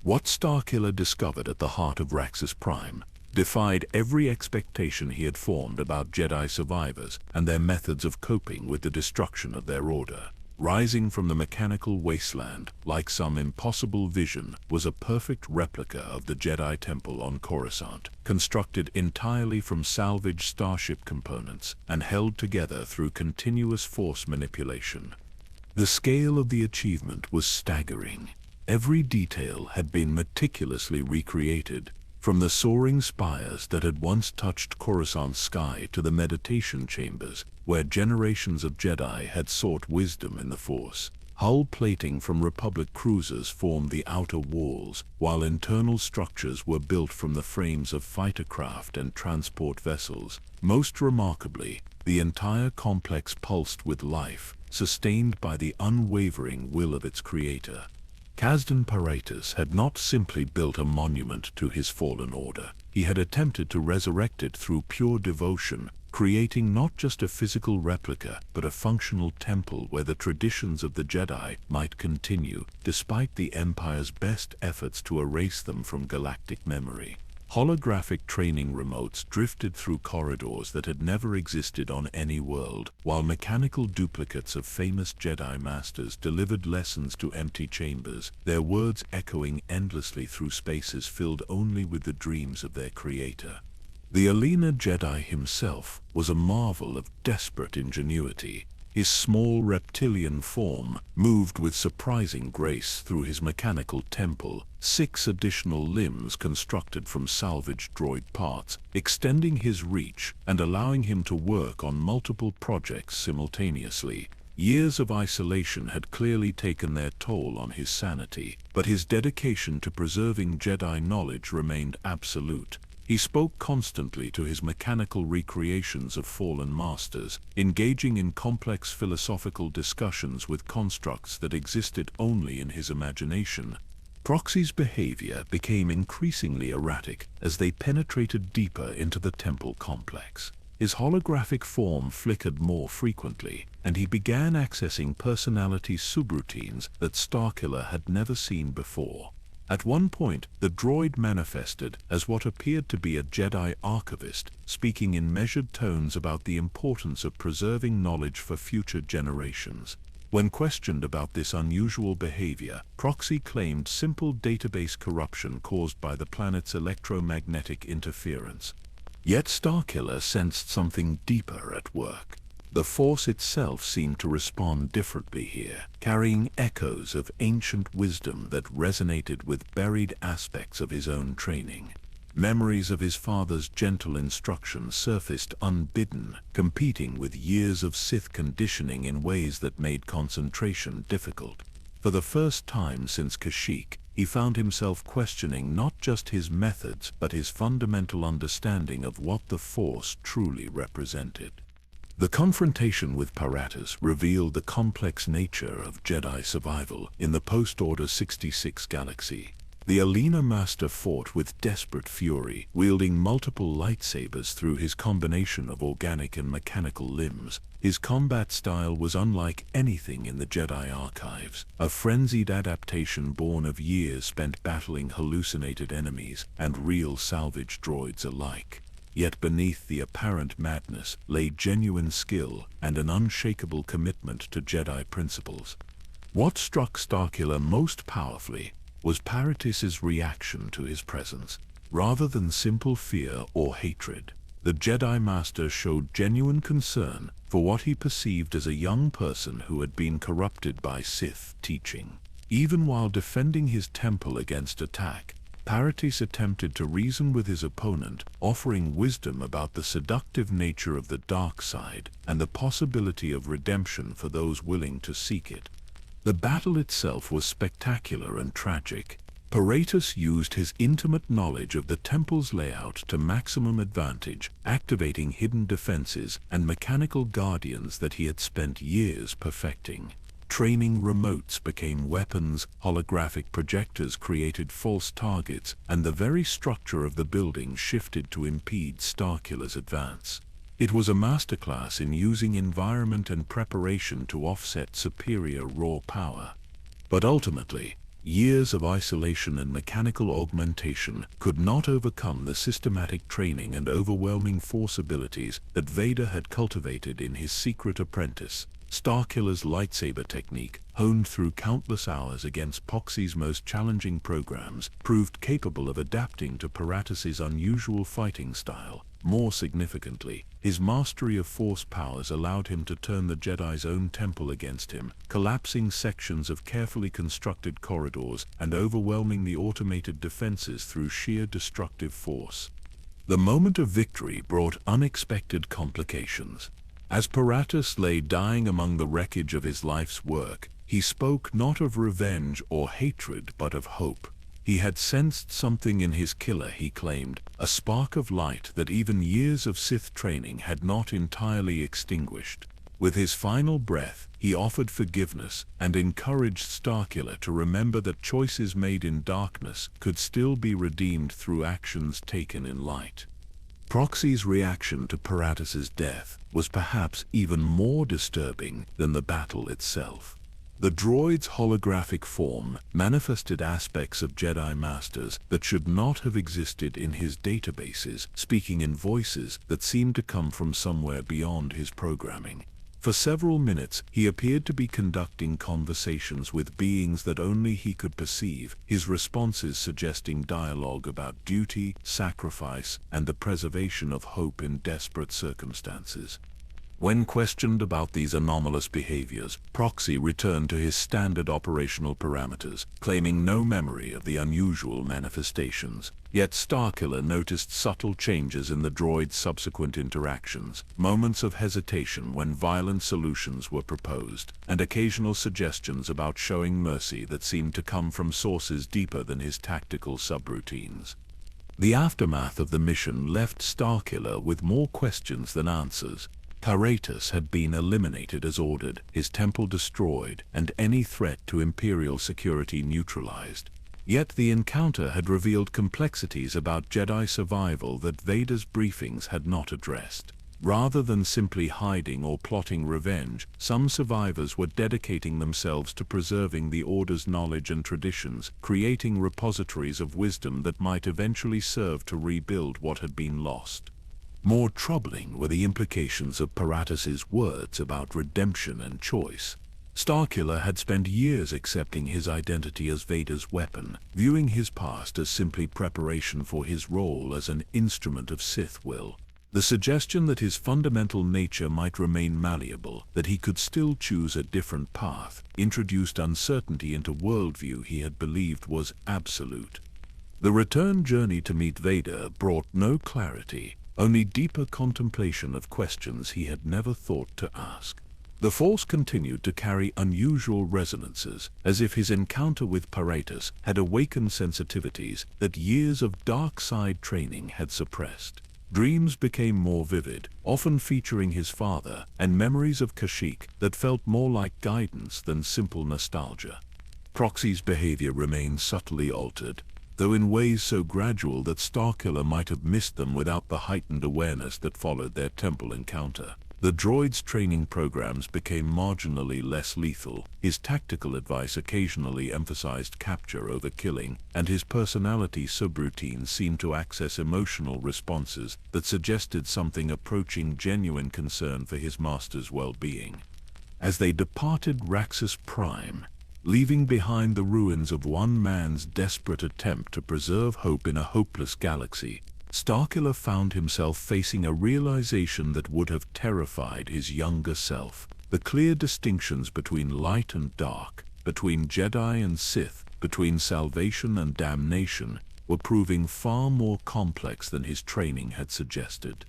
What Starkiller discovered at the heart of Raxus Prime defied every expectation he had formed about Jedi survivors and their methods of coping with the destruction of their order. Rising from the mechanical wasteland, like some impossible vision, was a perfect replica of the Jedi Temple on Coruscant, constructed entirely from salvaged starship components and held together through continuous force manipulation. The scale of the achievement was staggering. Every detail had been meticulously recreated, from the soaring spires that had once touched Coruscant's sky to the meditation chambers where generations of Jedi had sought wisdom in the Force. Hull plating from Republic cruisers formed the outer walls, while internal structures were built from the frames of fighter craft and transport vessels. Most remarkably, the entire complex pulsed with life, sustained by the unwavering will of its creator. Kasdan Paratus had not simply built a monument to his fallen order. He had attempted to resurrect it through pure devotion, creating not just a physical replica, but a functional temple where the traditions of the Jedi might continue, despite the Empire's best efforts to erase them from galactic memory. Holographic training remotes drifted through corridors that had never existed on any world, while mechanical duplicates of famous Jedi Masters delivered lessons to empty chambers, their words echoing endlessly through spaces filled only with the dreams of their creator. The Alina Jedi himself was a marvel of desperate ingenuity. His small reptilian form moved with surprising grace through his mechanical temple, 6 additional limbs constructed from salvaged droid parts, extending his reach and allowing him to work on multiple projects simultaneously. Years of isolation had clearly taken their toll on his sanity, but his dedication to preserving Jedi knowledge remained absolute. He spoke constantly to his mechanical recreations of fallen masters, engaging in complex philosophical discussions with constructs that existed only in his imagination. Proxy's behavior became increasingly erratic as they penetrated deeper into the temple complex. His holographic form flickered more frequently, and he began accessing personality subroutines that Starkiller had never seen before. At one point, the droid manifested as what appeared to be a Jedi archivist, speaking in measured tones about the importance of preserving knowledge for future generations. When questioned about this unusual behavior, Proxy claimed simple database corruption caused by the planet's electromagnetic interference. Yet Starkiller sensed something deeper at work. The Force itself seemed to respond differently here, carrying echoes of ancient wisdom that resonated with buried aspects of his own training. Memories of his father's gentle instruction surfaced unbidden, competing with years of Sith conditioning in ways that made concentration difficult. For the first time since Kashyyyk, he found himself questioning not just his methods but his fundamental understanding of what the Force truly represented. The confrontation with Paratus revealed the complex nature of Jedi survival in the post-Order 66 galaxy. The Alina Master fought with desperate fury, wielding multiple lightsabers through his combination of organic and mechanical limbs. His combat style was unlike anything in the Jedi archives, a frenzied adaptation born of years spent battling hallucinated enemies and real salvage droids alike. Yet beneath the apparent madness lay genuine skill and an unshakable commitment to Jedi principles. What struck Starkiller most powerfully was Paratus's reaction to his presence. Rather than simple fear or hatred, the Jedi Master showed genuine concern for what he perceived as a young person who had been corrupted by Sith teaching. Even while defending his temple against attack, Paratus attempted to reason with his opponent, offering wisdom about the seductive nature of the dark side and the possibility of redemption for those willing to seek it. The battle itself was spectacular and tragic. Paratus used his intimate knowledge of the temple's layout to maximum advantage, activating hidden defenses and mechanical guardians that he had spent years perfecting. Training remotes became weapons, holographic projectors created false targets, and the very structure of the building shifted to impede Starkiller's advance. It was a masterclass in using environment and preparation to offset superior raw power. But ultimately, years of isolation and mechanical augmentation could not overcome the systematic training and overwhelming force abilities that Vader had cultivated in his secret apprentice. Starkiller's lightsaber technique, honed through countless hours against Proxy's most challenging programs, proved capable of adapting to Paratus's unusual fighting style. More significantly, his mastery of force powers allowed him to turn the Jedi's own temple against him, collapsing sections of carefully constructed corridors and overwhelming the automated defenses through sheer destructive force. The moment of victory brought unexpected complications. As Paratus lay dying among the wreckage of his life's work, he spoke not of revenge or hatred but of hope. He had sensed something in his killer, he claimed, a spark of light that even years of Sith training had not entirely extinguished. With his final breath, he offered forgiveness and encouraged Starkiller to remember that choices made in darkness could still be redeemed through actions taken in light. Proxy's reaction to Paratus's death was perhaps even more disturbing than the battle itself. The droid's holographic form manifested aspects of Jedi Masters that should not have existed in his databases, speaking in voices that seemed to come from somewhere beyond his programming. For several minutes, he appeared to be conducting conversations with beings that only he could perceive, his responses suggesting dialogue about duty, sacrifice, and the preservation of hope in desperate circumstances. When questioned about these anomalous behaviors, Proxy returned to his standard operational parameters, claiming no memory of the unusual manifestations. Yet Starkiller noticed subtle changes in the droid's subsequent interactions, moments of hesitation when violent solutions were proposed, and occasional suggestions about showing mercy that seemed to come from sources deeper than his tactical subroutines. The aftermath of the mission left Starkiller with more questions than answers. Paratus had been eliminated as ordered, his temple destroyed, and any threat to Imperial security neutralized. Yet the encounter had revealed complexities about Jedi survival that Vader's briefings had not addressed. Rather than simply hiding or plotting revenge, some survivors were dedicating themselves to preserving the Order's knowledge and traditions, creating repositories of wisdom that might eventually serve to rebuild what had been lost. More troubling were the implications of Paratus's words about redemption and choice. Starkiller had spent years accepting his identity as Vader's weapon, viewing his past as simply preparation for his role as an instrument of Sith will. The suggestion that his fundamental nature might remain malleable, that he could still choose a different path, introduced uncertainty into worldview he had believed was absolute. The return journey to meet Vader brought no clarity, only deeper contemplation of questions he had never thought to ask. The Force continued to carry unusual resonances, as if his encounter with Paratus had awakened sensitivities that years of dark side training had suppressed. Dreams became more vivid, often featuring his father, and memories of Kashyyyk that felt more like guidance than simple nostalgia. Proxy's behavior remained subtly altered, though in ways so gradual that Starkiller might have missed them without the heightened awareness that followed their temple encounter. The droid's training programs became marginally less lethal, his tactical advice occasionally emphasized capture over killing, and his personality subroutines seemed to access emotional responses that suggested something approaching genuine concern for his master's well-being. As they departed Raxus Prime, leaving behind the ruins of one man's desperate attempt to preserve hope in a hopeless galaxy, Starkiller found himself facing a realization that would have terrified his younger self. The clear distinctions between light and dark, between Jedi and Sith, between salvation and damnation, were proving far more complex than his training had suggested.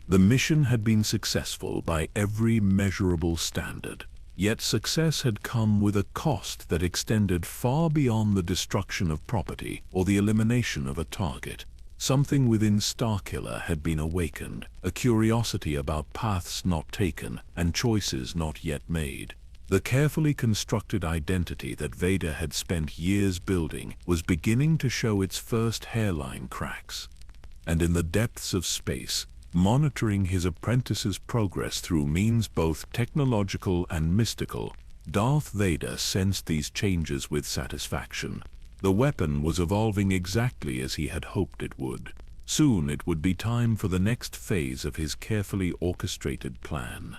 The mission had been successful by every measurable standard. Yet success had come with a cost that extended far beyond the destruction of property or the elimination of a target. Something within Starkiller had been awakened, a curiosity about paths not taken and choices not yet made. The carefully constructed identity that Vader had spent years building was beginning to show its first hairline cracks. And in the depths of space, monitoring his apprentice's progress through means both technological and mystical, Darth Vader sensed these changes with satisfaction. The weapon was evolving exactly as he had hoped it would. Soon it would be time for the next phase of his carefully orchestrated plan.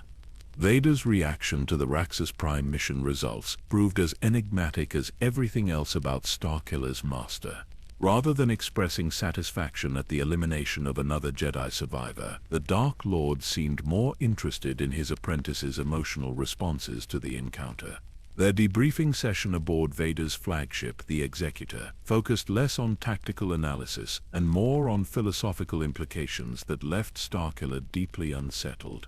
Vader's reaction to the Raxus Prime mission results proved as enigmatic as everything else about Starkiller's master. Rather than expressing satisfaction at the elimination of another Jedi survivor, the Dark Lord seemed more interested in his apprentice's emotional responses to the encounter. Their debriefing session aboard Vader's flagship, the Executor, focused less on tactical analysis and more on philosophical implications that left Starkiller deeply unsettled.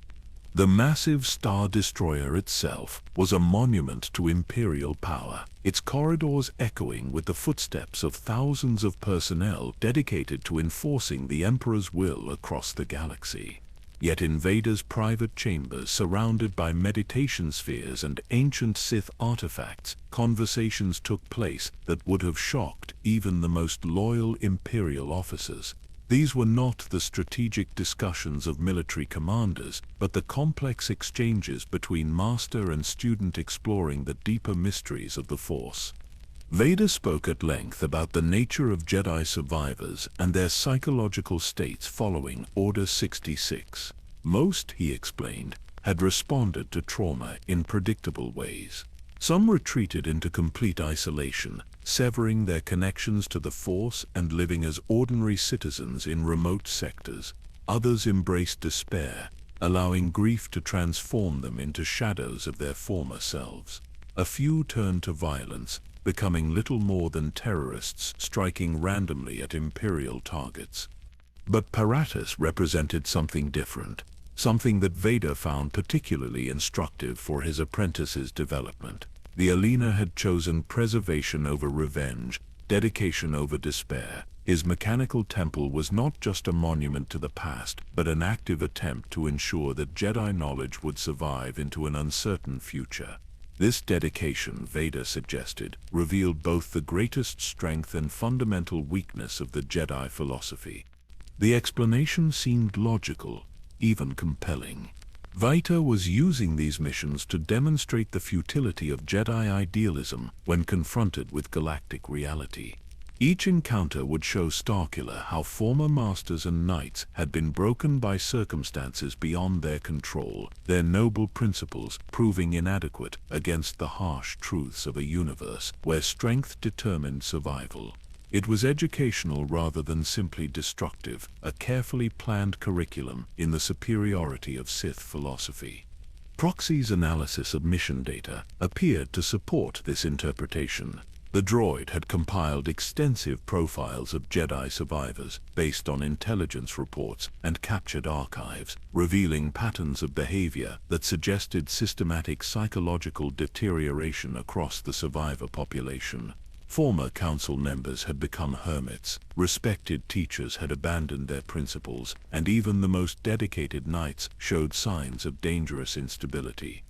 The massive Star Destroyer itself was a monument to Imperial power, its corridors echoing with the footsteps of thousands of personnel dedicated to enforcing the Emperor's will across the galaxy. Yet in Vader's private chambers, surrounded by meditation spheres and ancient Sith artifacts, conversations took place that would have shocked even the most loyal Imperial officers. These were not the strategic discussions of military commanders, but the complex exchanges between master and student exploring the deeper mysteries of the Force. Vader spoke at length about the nature of Jedi survivors and their psychological states following Order 66. Most, he explained, had responded to trauma in predictable ways. Some retreated into complete isolation, severing their connections to the Force and living as ordinary citizens in remote sectors. Others embraced despair, allowing grief to transform them into shadows of their former selves. A few turned to violence, becoming little more than terrorists striking randomly at Imperial targets. But Paratus represented something different, something that Vader found particularly instructive for his apprentice's development. The Alina had chosen preservation over revenge, dedication over despair. His mechanical temple was not just a monument to the past, but an active attempt to ensure that Jedi knowledge would survive into an uncertain future. This dedication, Vader suggested, revealed both the greatest strength and fundamental weakness of the Jedi philosophy. The explanation seemed logical, even compelling. Vader was using these missions to demonstrate the futility of Jedi idealism when confronted with galactic reality. Each encounter would show Starkiller how former masters and knights had been broken by circumstances beyond their control, their noble principles proving inadequate against the harsh truths of a universe where strength determined survival. It was educational rather than simply destructive, a carefully planned curriculum in the superiority of Sith philosophy. Proxy's analysis of mission data appeared to support this interpretation. The droid had compiled extensive profiles of Jedi survivors based on intelligence reports and captured archives, revealing patterns of behavior that suggested systematic psychological deterioration across the survivor population. Former council members had become hermits, respected teachers had abandoned their principles, and even the most dedicated knights showed signs of dangerous instability.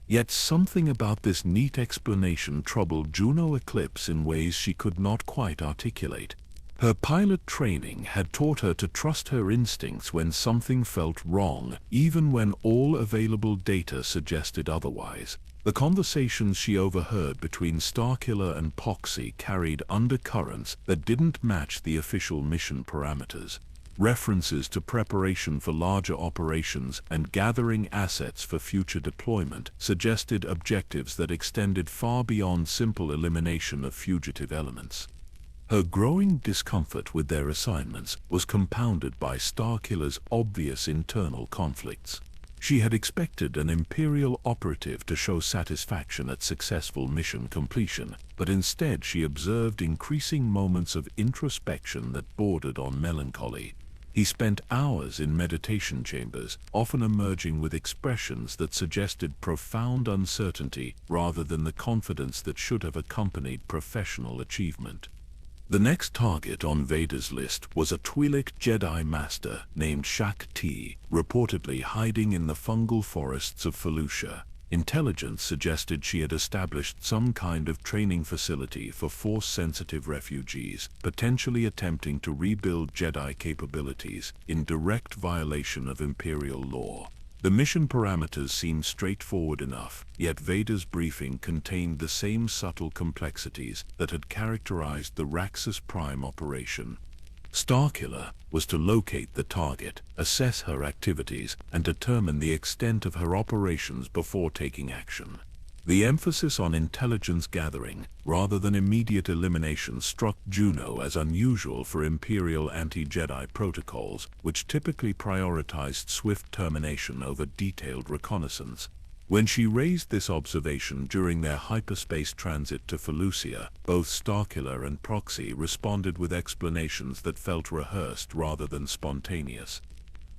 Yet something about this neat explanation troubled Juno Eclipse in ways she could not quite articulate. Her pilot training had taught her to trust her instincts when something felt wrong, even when all available data suggested otherwise. The conversations she overheard between Starkiller and Proxy carried undercurrents that didn't match the official mission parameters. References to preparation for larger operations and gathering assets for future deployment suggested objectives that extended far beyond simple elimination of fugitive elements. Her growing discomfort with their assignments was compounded by Starkiller's obvious internal conflicts. She had expected an Imperial operative to show satisfaction at successful mission completion, but instead she observed increasing moments of introspection that bordered on melancholy. He spent hours in meditation chambers, often emerging with expressions that suggested profound uncertainty rather than the confidence that should have accompanied professional achievement. The next target on Vader's list was a Twi'lek Jedi Master named Shak Ti, reportedly hiding in the fungal forests of Felucia. Intelligence suggested she had established some kind of training facility for Force-sensitive refugees, potentially attempting to rebuild Jedi capabilities in direct violation of Imperial law. The mission parameters seemed straightforward enough, yet Vader's briefing contained the same subtle complexities that had characterized the Raxus Prime operation. Starkiller was to locate the target, assess her activities, and determine the extent of her operations before taking action. The emphasis on intelligence gathering, rather than immediate elimination, struck Juno as unusual for Imperial anti-Jedi protocols, which typically prioritized swift termination over detailed reconnaissance. When she raised this observation during their hyperspace transit to Felucia, both Starkiller and Proxy responded with explanations that felt rehearsed rather than spontaneous.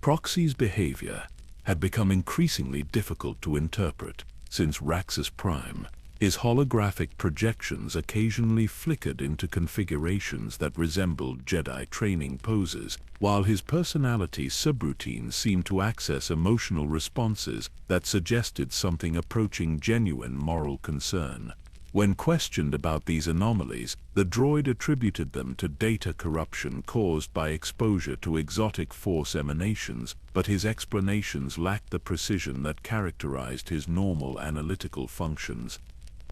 Proxy's behavior had become increasingly difficult to interpret. Since Raxus Prime, his holographic projections occasionally flickered into configurations that resembled Jedi training poses, while his personality's subroutines seemed to access emotional responses that suggested something approaching genuine moral concern. When questioned about these anomalies, the droid attributed them to data corruption caused by exposure to exotic force emanations, but his explanations lacked the precision that characterized his normal analytical functions.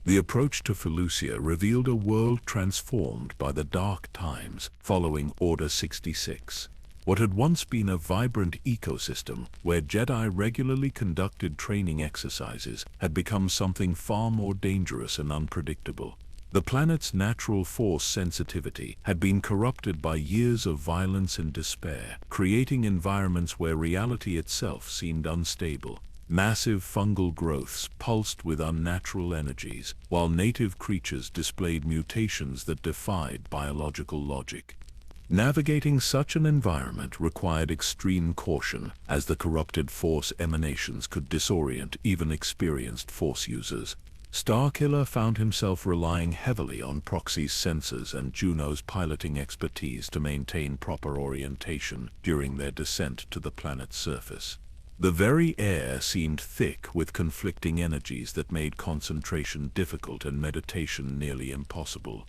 The approach to Felucia revealed a world transformed by the dark times following Order 66. What had once been a vibrant ecosystem where Jedi regularly conducted training exercises had become something far more dangerous and unpredictable. The planet's natural force sensitivity had been corrupted by years of violence and despair, creating environments where reality itself seemed unstable. Massive fungal growths pulsed with unnatural energies, while native creatures displayed mutations that defied biological logic. Navigating such an environment required extreme caution, as the corrupted force emanations could disorient even experienced force users. Starkiller found himself relying heavily on Proxy's sensors and Juno's piloting expertise to maintain proper orientation during their descent to the planet's surface. The very air seemed thick with conflicting energies that made concentration difficult and meditation nearly impossible.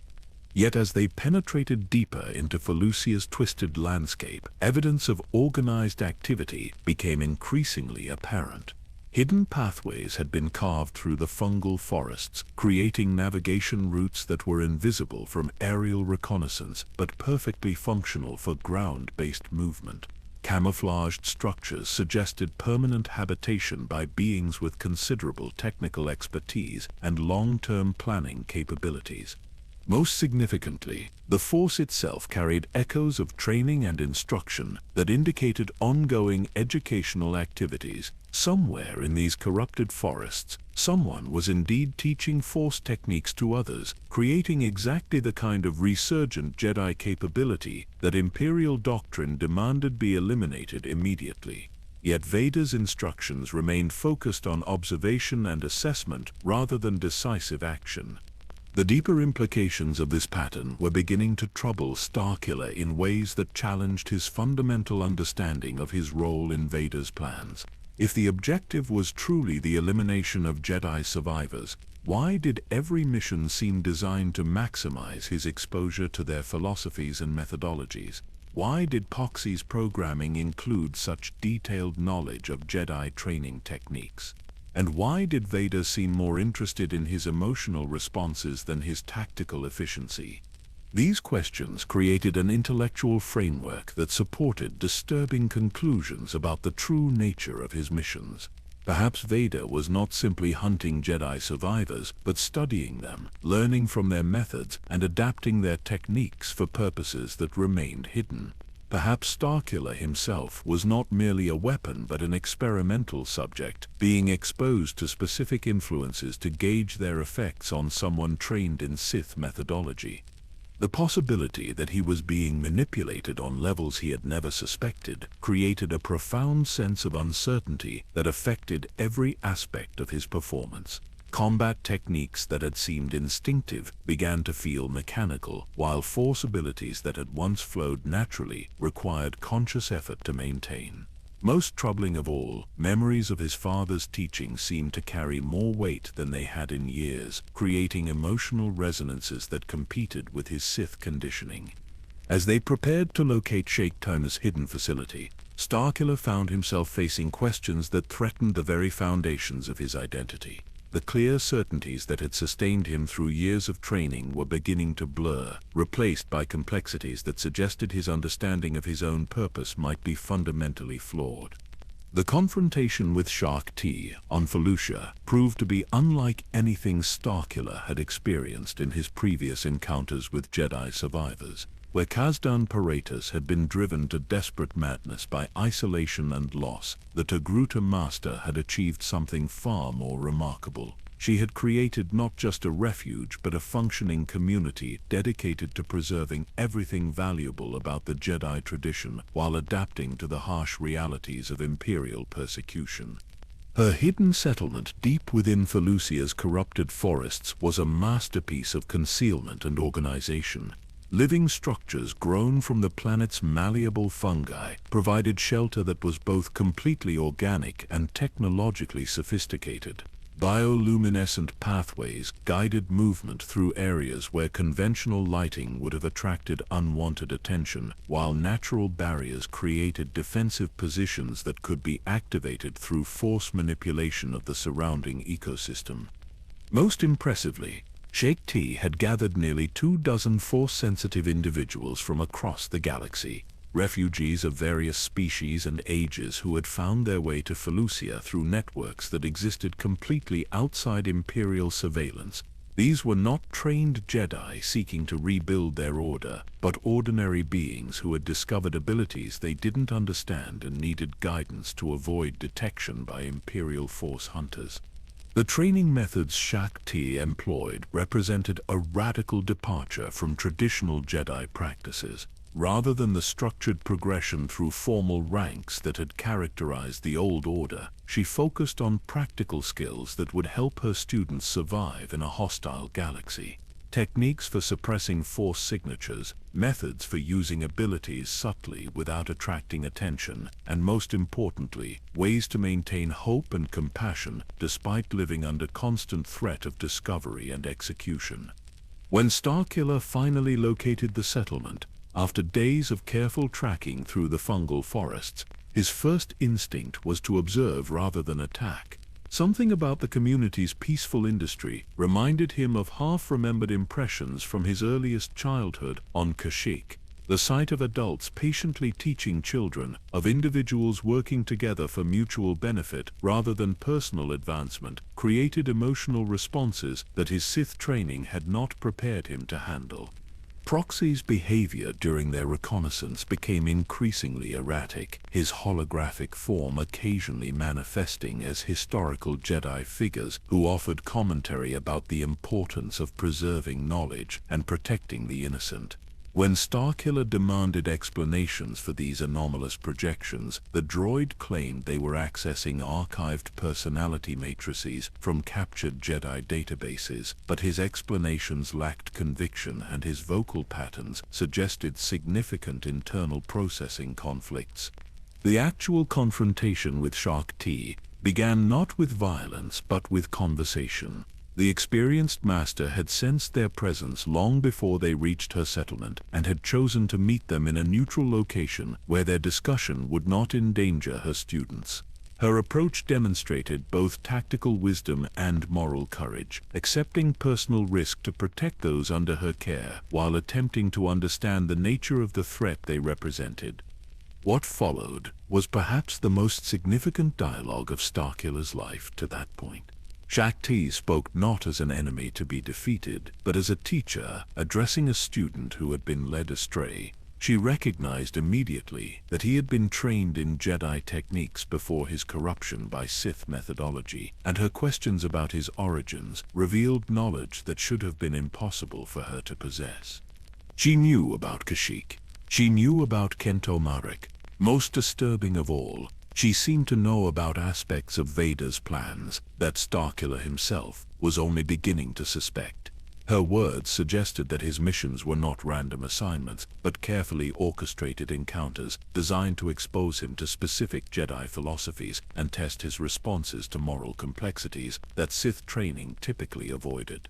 Yet as they penetrated deeper into Felucia's twisted landscape, evidence of organized activity became increasingly apparent. Hidden pathways had been carved through the fungal forests, creating navigation routes that were invisible from aerial reconnaissance but perfectly functional for ground-based movement. Camouflaged structures suggested permanent habitation by beings with considerable technical expertise and long-term planning capabilities. Most significantly, the Force itself carried echoes of training and instruction that indicated ongoing educational activities. Somewhere in these corrupted forests, someone was indeed teaching Force techniques to others, creating exactly the kind of resurgent Jedi capability that Imperial doctrine demanded be eliminated immediately. Yet Vader's instructions remained focused on observation and assessment rather than decisive action. The deeper implications of this pattern were beginning to trouble Starkiller in ways that challenged his fundamental understanding of his role in Vader's plans. If the objective was truly the elimination of Jedi survivors, why did every mission seem designed to maximize his exposure to their philosophies and methodologies? Why did Proxy's programming include such detailed knowledge of Jedi training techniques? And why did Vader seem more interested in his emotional responses than his tactical efficiency? These questions created an intellectual framework that supported disturbing conclusions about the true nature of his missions. Perhaps Vader was not simply hunting Jedi survivors, but studying them, learning from their methods, and adapting their techniques for purposes that remained hidden. Perhaps Starkiller himself was not merely a weapon but an experimental subject, being exposed to specific influences to gauge their effects on someone trained in Sith methodology. The possibility that he was being manipulated on levels he had never suspected created a profound sense of uncertainty that affected every aspect of his performance. Combat techniques that had seemed instinctive began to feel mechanical, while Force abilities that had once flowed naturally required conscious effort to maintain. Most troubling of all, memories of his father's teaching seemed to carry more weight than they had in years, creating emotional resonances that competed with his Sith conditioning. As they prepared to locate Kashyyyk hidden facility, Starkiller found himself facing questions that threatened the very foundations of his identity. The clear certainties that had sustained him through years of training were beginning to blur, replaced by complexities that suggested his understanding of his own purpose might be fundamentally flawed. The confrontation with Kashyyyk T on Felucia proved to be unlike anything Starkiller had experienced in his previous encounters with Jedi survivors, where apprentice had been driven to desperate madness by isolation and loss. The Togruta master had achieved something far more remarkable. She had created not just a refuge but a functioning community dedicated to preserving everything valuable about the Jedi tradition while adapting to the harsh realities of Imperial persecution. Her hidden settlement deep within Felucia's corrupted forests was a masterpiece of concealment and organization. Living structures grown from the planet's malleable fungi provided shelter that was both completely organic and technologically sophisticated. Bioluminescent pathways guided movement through areas where conventional lighting would have attracted unwanted attention, while natural barriers created defensive positions that could be activated through force manipulation of the surrounding ecosystem. Most impressively, Kashyyyk T had gathered nearly 24 force-sensitive individuals from across the galaxy, refugees of various species and ages who had found their way to Felucia through networks that existed completely outside Imperial surveillance. These were not trained Jedi seeking to rebuild their order, but ordinary beings who had discovered abilities they didn't understand and needed guidance to avoid detection by Imperial force hunters. The training methods Kashyyyk T employed represented a radical departure from traditional Jedi practices. Rather than the structured progression through formal ranks that had characterized the old order, she focused on practical skills that would help her students survive in a hostile galaxy. Techniques for suppressing force signatures, methods for using abilities subtly without attracting attention, and most importantly, ways to maintain hope and compassion despite living under constant threat of discovery and execution. When Starkiller finally located the settlement, after days of careful tracking through the fungal forests, his first instinct was to observe rather than attack. Something about the community's peaceful industry reminded him of half-remembered impressions from his earliest childhood on Kashyyyk. The sight of adults patiently teaching children, of individuals working together for mutual benefit rather than personal advancement, created emotional responses that his Sith training had not prepared him to handle. Proxy's behavior during their reconnaissance became increasingly erratic, his holographic form occasionally manifesting as historical Jedi figures who offered commentary about the importance of preserving knowledge and protecting the innocent. When Starkiller demanded explanations for these anomalous projections, the droid claimed they were accessing archived personality matrices from captured Jedi databases, but his explanations lacked conviction and his vocal patterns suggested significant internal processing conflicts. The actual confrontation with Kashyyyk T began not with violence but with conversation. The experienced master had sensed their presence long before they reached her settlement and had chosen to meet them in a neutral location where their discussion would not endanger her students. Her approach demonstrated both tactical wisdom and moral courage, accepting personal risk to protect those under her care while attempting to understand the nature of the threat they represented. What followed was perhaps the most significant dialogue of Starkiller's life to that point. Kashyyyk T spoke not as an enemy to be defeated, but as a teacher addressing a student who had been led astray. She recognized immediately that he had been trained in Jedi techniques before his corruption by Sith methodology, and her questions about his origins revealed knowledge that should have been impossible for her to possess. She knew about Kashyyyk. She knew about Galen Marek. Most disturbing of all, she seemed to know about aspects of Vader's plans that Starkiller himself was only beginning to suspect. Her words suggested that his missions were not random assignments, but carefully orchestrated encounters designed to expose him to specific Jedi philosophies and test his responses to moral complexities that Sith training typically avoided.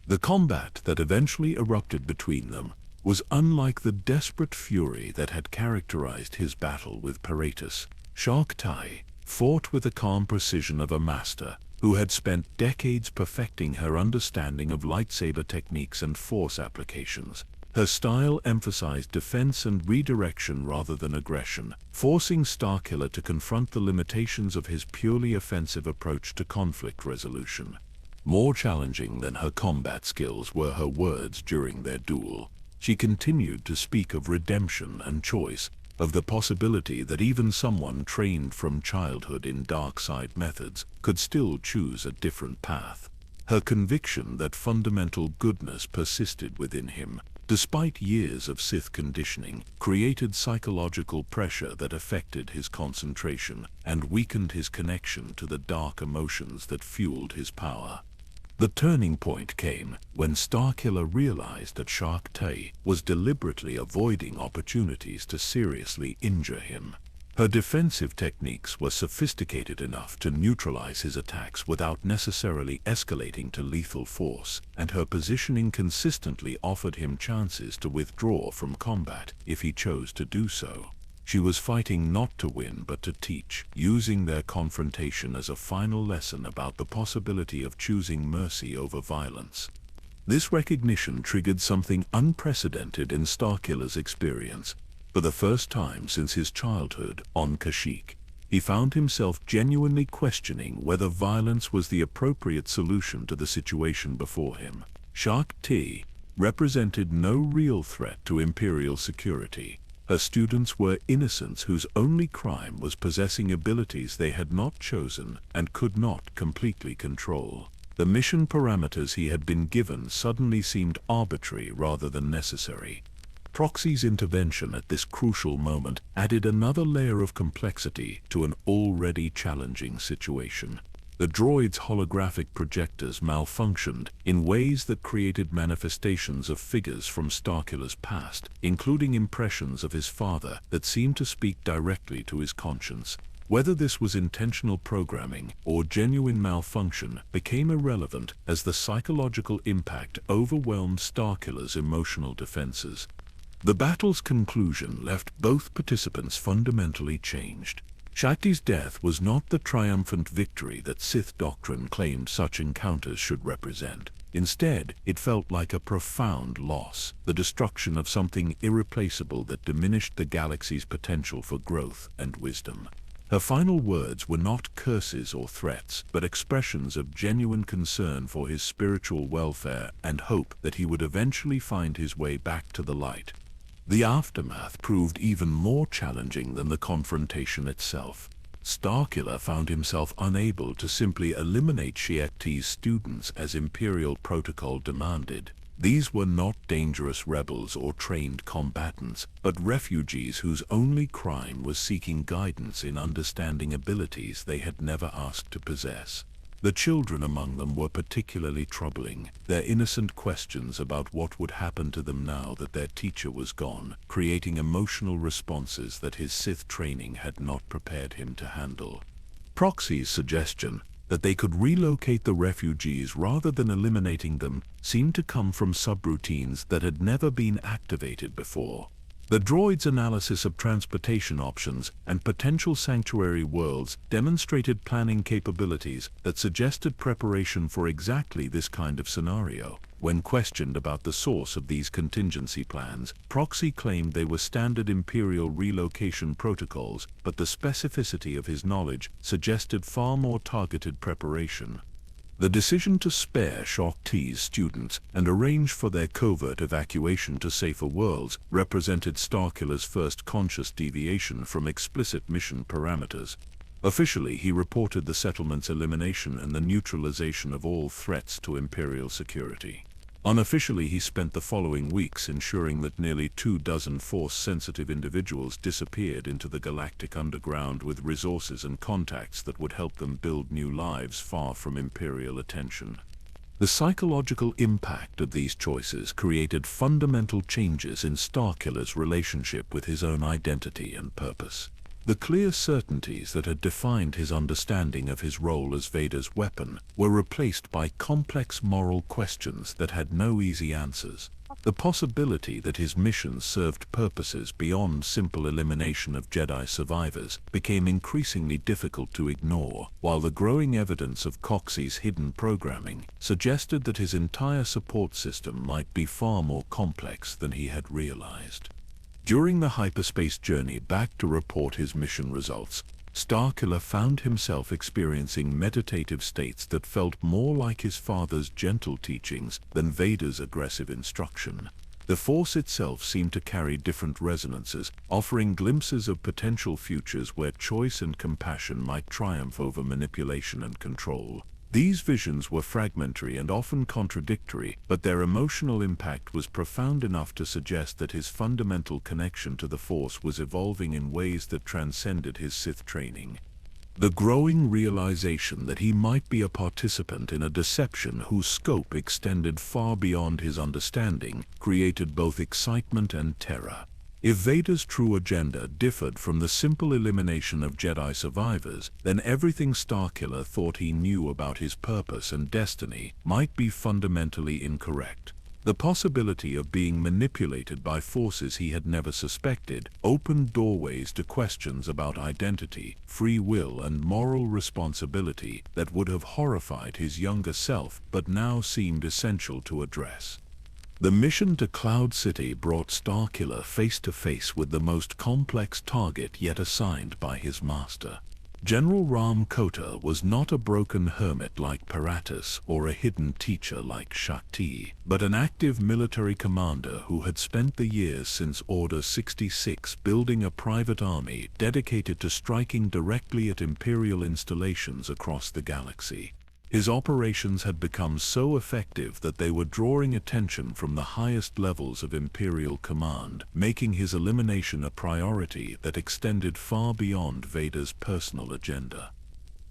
The combat that eventually erupted between them was unlike the desperate fury that had characterized his battle with Apprentice. Kashyyyk T fought with the calm precision of a master, who had spent decades perfecting her understanding of lightsaber techniques and force applications. Her style emphasized defense and redirection rather than aggression, forcing Starkiller to confront the limitations of his purely offensive approach to conflict resolution. More challenging than her combat skills were her words during their duel. She continued to speak of redemption and choice, of the possibility that even someone trained from childhood in dark side methods could still choose a different path. Her conviction that fundamental goodness persisted within him, despite years of Sith conditioning, created psychological pressure that affected his concentration and weakened his connection to the dark emotions that fueled his power. The turning point came when Starkiller realized that Kashyyyk was deliberately avoiding opportunities to seriously injure him. Her defensive techniques were sophisticated enough to neutralize his attacks without necessarily escalating to lethal force, and her positioning consistently offered him chances to withdraw from combat if he chose to do so. She was fighting not to win but to teach, using their confrontation as a final lesson about the possibility of choosing mercy over violence. This recognition triggered something unprecedented in Starkiller's experience. For the first time since his childhood on Kashyyyk, he found himself genuinely questioning whether violence was the appropriate solution to the situation before him. Kashyyyk represented no real threat to Imperial security. Her students were innocents whose only crime was possessing abilities they had not chosen and could not completely control. The mission parameters he had been given suddenly seemed arbitrary rather than necessary. Proxy's intervention at this crucial moment added another layer of complexity to an already challenging situation. The droid's holographic projectors malfunctioned in ways that created manifestations of figures from Starkiller's past, including impressions of his father that seemed to speak directly to his conscience. Whether this was intentional programming or genuine malfunction became irrelevant as the psychological impact overwhelmed Starkiller's emotional defenses. The battle's conclusion left both participants fundamentally changed. Kashyyyk's death was not the triumphant victory that Sith doctrine claimed such encounters should represent. Instead, it felt like a profound loss, the destruction of something irreplaceable that diminished the galaxy's potential for growth and wisdom. Her final words were not curses or threats, but expressions of genuine concern for his spiritual welfare and hope that he would eventually find his way back to the light. The aftermath proved even more challenging than the confrontation itself. Starkiller found himself unable to simply eliminate Kashyyyk's students as Imperial protocol demanded. These were not dangerous rebels or trained combatants, but refugees whose only crime was seeking guidance in understanding abilities they had never asked to possess. The children among them were particularly troubling. Their innocent questions about what would happen to them now that their teacher was gone, creating emotional responses that his Sith training had not prepared him to handle. Proxy's suggestion that they could relocate the refugees rather than eliminating them seemed to come from subroutines that had never been activated before. The droid's analysis of transportation options and potential sanctuary worlds demonstrated planning capabilities that suggested preparation for exactly this kind of scenario. When questioned about the source of these contingency plans, Proxy claimed they were standard Imperial relocation protocols, but the specificity of his knowledge suggested far more targeted preparation. The decision to spare Kashyyyk's students and arrange for their covert evacuation to safer worlds represented Starkiller's first conscious deviation from explicit mission parameters. Officially, he reported the settlement's elimination and the neutralization of all threats to Imperial security. Unofficially, he spent the following weeks ensuring that nearly 24 Force-sensitive individuals disappeared into the galactic underground with resources and contacts that would help them build new lives far from Imperial attention. The psychological impact of these choices created fundamental changes in Starkiller's relationship with his own identity and purpose. The clear certainties that had defined his understanding of his role as Vader's weapon were replaced by complex moral questions that had no easy answers. The possibility that his mission served purposes beyond simple elimination of Jedi survivors became increasingly difficult to ignore, while the growing evidence of Coxey's hidden programming suggested that his entire support system might be far more complex than he had realized. During the hyperspace journey back to report his mission results, Starkiller found himself experiencing meditative states that felt more like his father's gentle teachings than Vader's aggressive instruction. The Force itself seemed to carry different resonances, offering glimpses of potential futures where choice and compassion might triumph over manipulation and control. These visions were fragmentary and often contradictory, but their emotional impact was profound enough to suggest that his fundamental connection to the Force was evolving in ways that transcended his Sith training. The growing realization that he might be a participant in a deception whose scope extended far beyond his understanding created both excitement and terror. If Vader's true agenda differed from the simple elimination of Jedi survivors, then everything Starkiller thought he knew about his purpose and destiny might be fundamentally incorrect. The possibility of being manipulated by forces he had never suspected opened doorways to questions about identity, free will, and moral responsibility that would have horrified his younger self but now seemed essential to address. The mission to Cloud City brought Starkiller face to face with the most complex target yet assigned by his master. General Ram Kota was not a broken hermit like Paratus or a hidden teacher like Shakti, but an active military commander who had spent the years since Order 66 building a private army dedicated to striking directly at Imperial installations across the galaxy. His operations had become so effective that they were drawing attention from the highest levels of Imperial command, making his elimination a priority that extended far beyond Vader's personal agenda.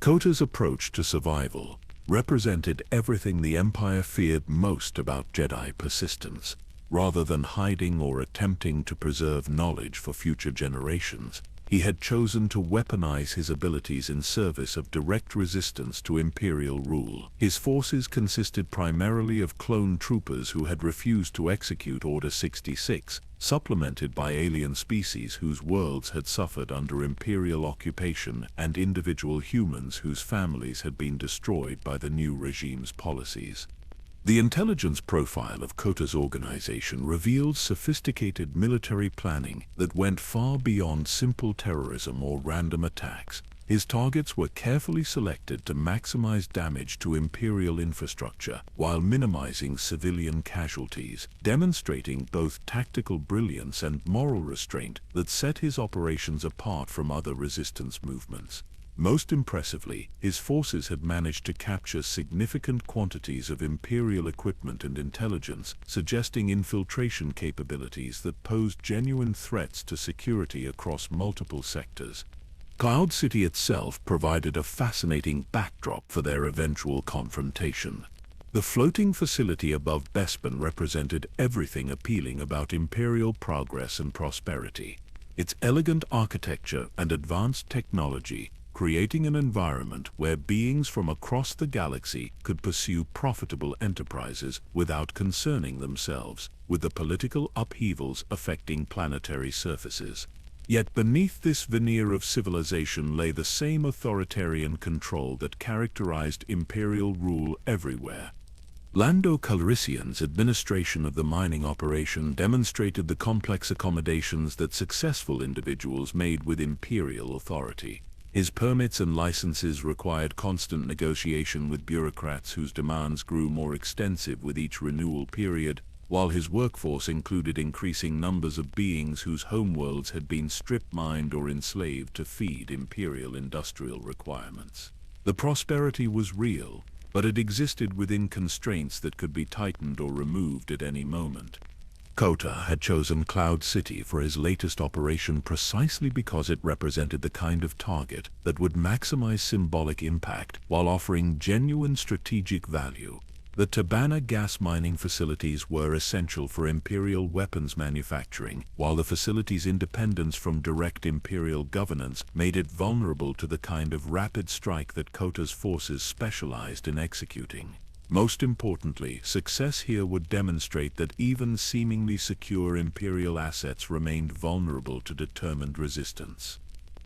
Kota's approach to survival represented everything the Empire feared most about Jedi persistence. Rather than hiding or attempting to preserve knowledge for future generations, he had chosen to weaponize his abilities in service of direct resistance to Imperial rule. His forces consisted primarily of clone troopers who had refused to execute Order 66, supplemented by alien species whose worlds had suffered under Imperial occupation and individual humans whose families had been destroyed by the new regime's policies. The intelligence profile of Kota's organization revealed sophisticated military planning that went far beyond simple terrorism or random attacks. His targets were carefully selected to maximize damage to Imperial infrastructure while minimizing civilian casualties, demonstrating both tactical brilliance and moral restraint that set his operations apart from other resistance movements. Most impressively, his forces had managed to capture significant quantities of Imperial equipment and intelligence, suggesting infiltration capabilities that posed genuine threats to security across multiple sectors. Cloud City itself provided a fascinating backdrop for their eventual confrontation. The floating facility above Bespin represented everything appealing about Imperial progress and prosperity. Its elegant architecture and advanced technology creating an environment where beings from across the galaxy could pursue profitable enterprises without concerning themselves with the political upheavals affecting planetary surfaces. Yet beneath this veneer of civilization lay the same authoritarian control that characterized Imperial rule everywhere. Lando Calrissian's administration of the mining operation demonstrated the complex accommodations that successful individuals made with Imperial authority. His permits and licenses required constant negotiation with bureaucrats whose demands grew more extensive with each renewal period, while his workforce included increasing numbers of beings whose homeworlds had been strip-mined or enslaved to feed Imperial industrial requirements. The prosperity was real, but it existed within constraints that could be tightened or removed at any moment. Kota had chosen Cloud City for his latest operation precisely because it represented the kind of target that would maximize symbolic impact while offering genuine strategic value. The Tabana gas mining facilities were essential for Imperial weapons manufacturing, while the facility's independence from direct Imperial governance made it vulnerable to the kind of rapid strike that Kota's forces specialized in executing. Most importantly, success here would demonstrate that even seemingly secure Imperial assets remained vulnerable to determined resistance.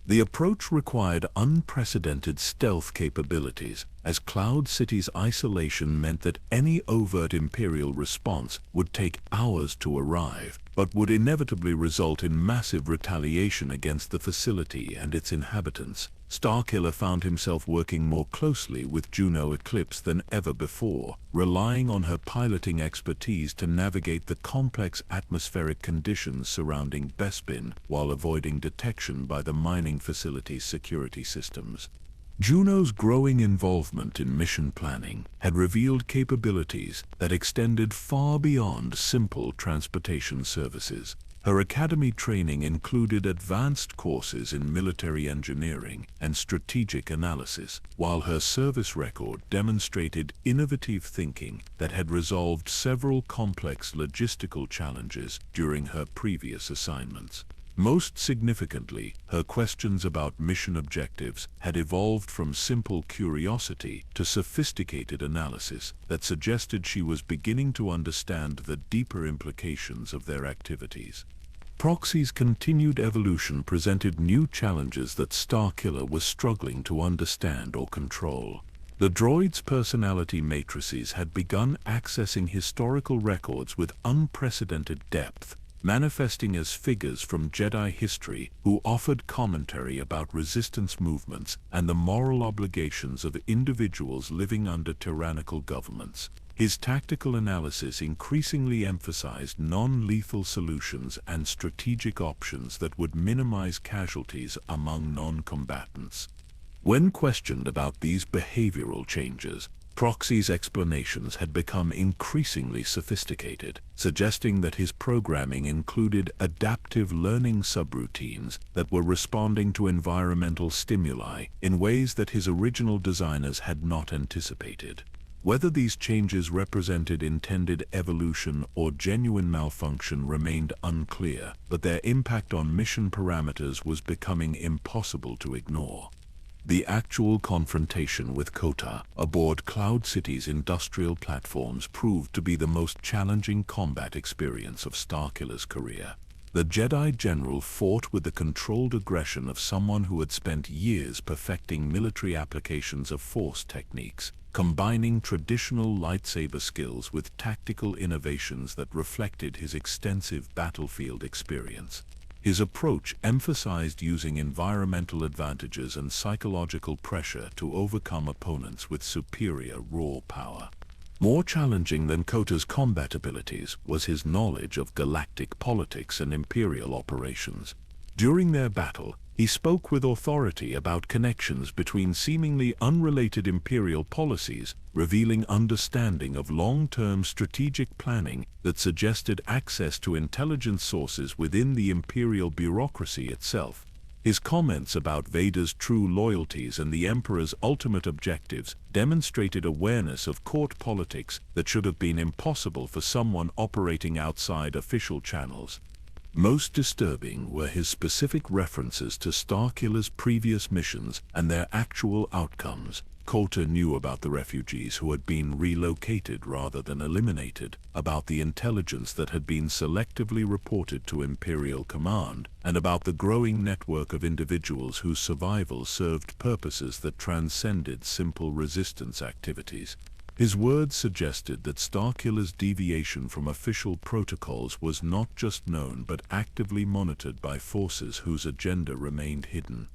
The approach required unprecedented stealth capabilities, as Cloud City's isolation meant that any overt Imperial response would take hours to arrive, but would inevitably result in massive retaliation against the facility and its inhabitants. Starkiller found himself working more closely with Juno Eclipse than ever before, relying on her piloting expertise to navigate the complex atmospheric conditions surrounding Bespin while avoiding detection by the mining facility's security systems. Juno's growing involvement in mission planning had revealed capabilities that extended far beyond simple transportation services. Her academy training included advanced courses in military engineering and strategic analysis, while her service record demonstrated innovative thinking that had resolved several complex logistical challenges during her previous assignments. Most significantly, her questions about mission objectives had evolved from simple curiosity to sophisticated analysis that suggested she was beginning to understand the deeper implications of their activities. Proxy's continued evolution presented new challenges that Starkiller was struggling to understand or control. The droid's personality matrices had begun accessing historical records with unprecedented depth, manifesting as figures from Jedi history who offered commentary about resistance movements and the moral obligations of individuals living under tyrannical governments. His tactical analysis increasingly emphasized non-lethal solutions and strategic options that would minimize casualties among non-combatants. When questioned about these behavioral changes, Proxy's explanations had become increasingly sophisticated, suggesting that his programming included adaptive learning subroutines that were responding to environmental stimuli in ways that his original designers had not anticipated. Whether these changes represented intended evolution or genuine malfunction remained unclear, but their impact on mission parameters was becoming impossible to ignore. The actual confrontation with Kota aboard Cloud City's industrial platforms proved to be the most challenging combat experience of Starkiller's career. The Jedi General fought with the controlled aggression of someone who had spent years perfecting military applications of Force techniques, combining traditional lightsaber skills with tactical innovations that reflected his extensive battlefield experience. His approach emphasized using environmental advantages and psychological pressure to overcome opponents with superior raw power. More challenging than Kota's combat abilities was his knowledge of galactic politics and Imperial operations. During their battle, he spoke with authority about connections between seemingly unrelated Imperial policies, revealing understanding of long-term strategic planning that suggested access to intelligence sources within the Imperial bureaucracy itself. His comments about Vader's true loyalties and the Emperor's ultimate objectives demonstrated awareness of court politics that should have been impossible for someone operating outside official channels. Most disturbing were his specific references to Starkiller's previous missions and their actual outcomes. Kota knew about the refugees who had been relocated rather than eliminated, about the intelligence that had been selectively reported to Imperial Command, and about the growing network of individuals whose survival served purposes that transcended simple resistance activities. His words suggested that Starkiller's deviation from official protocols was not just known but actively monitored by forces whose agenda remained hidden.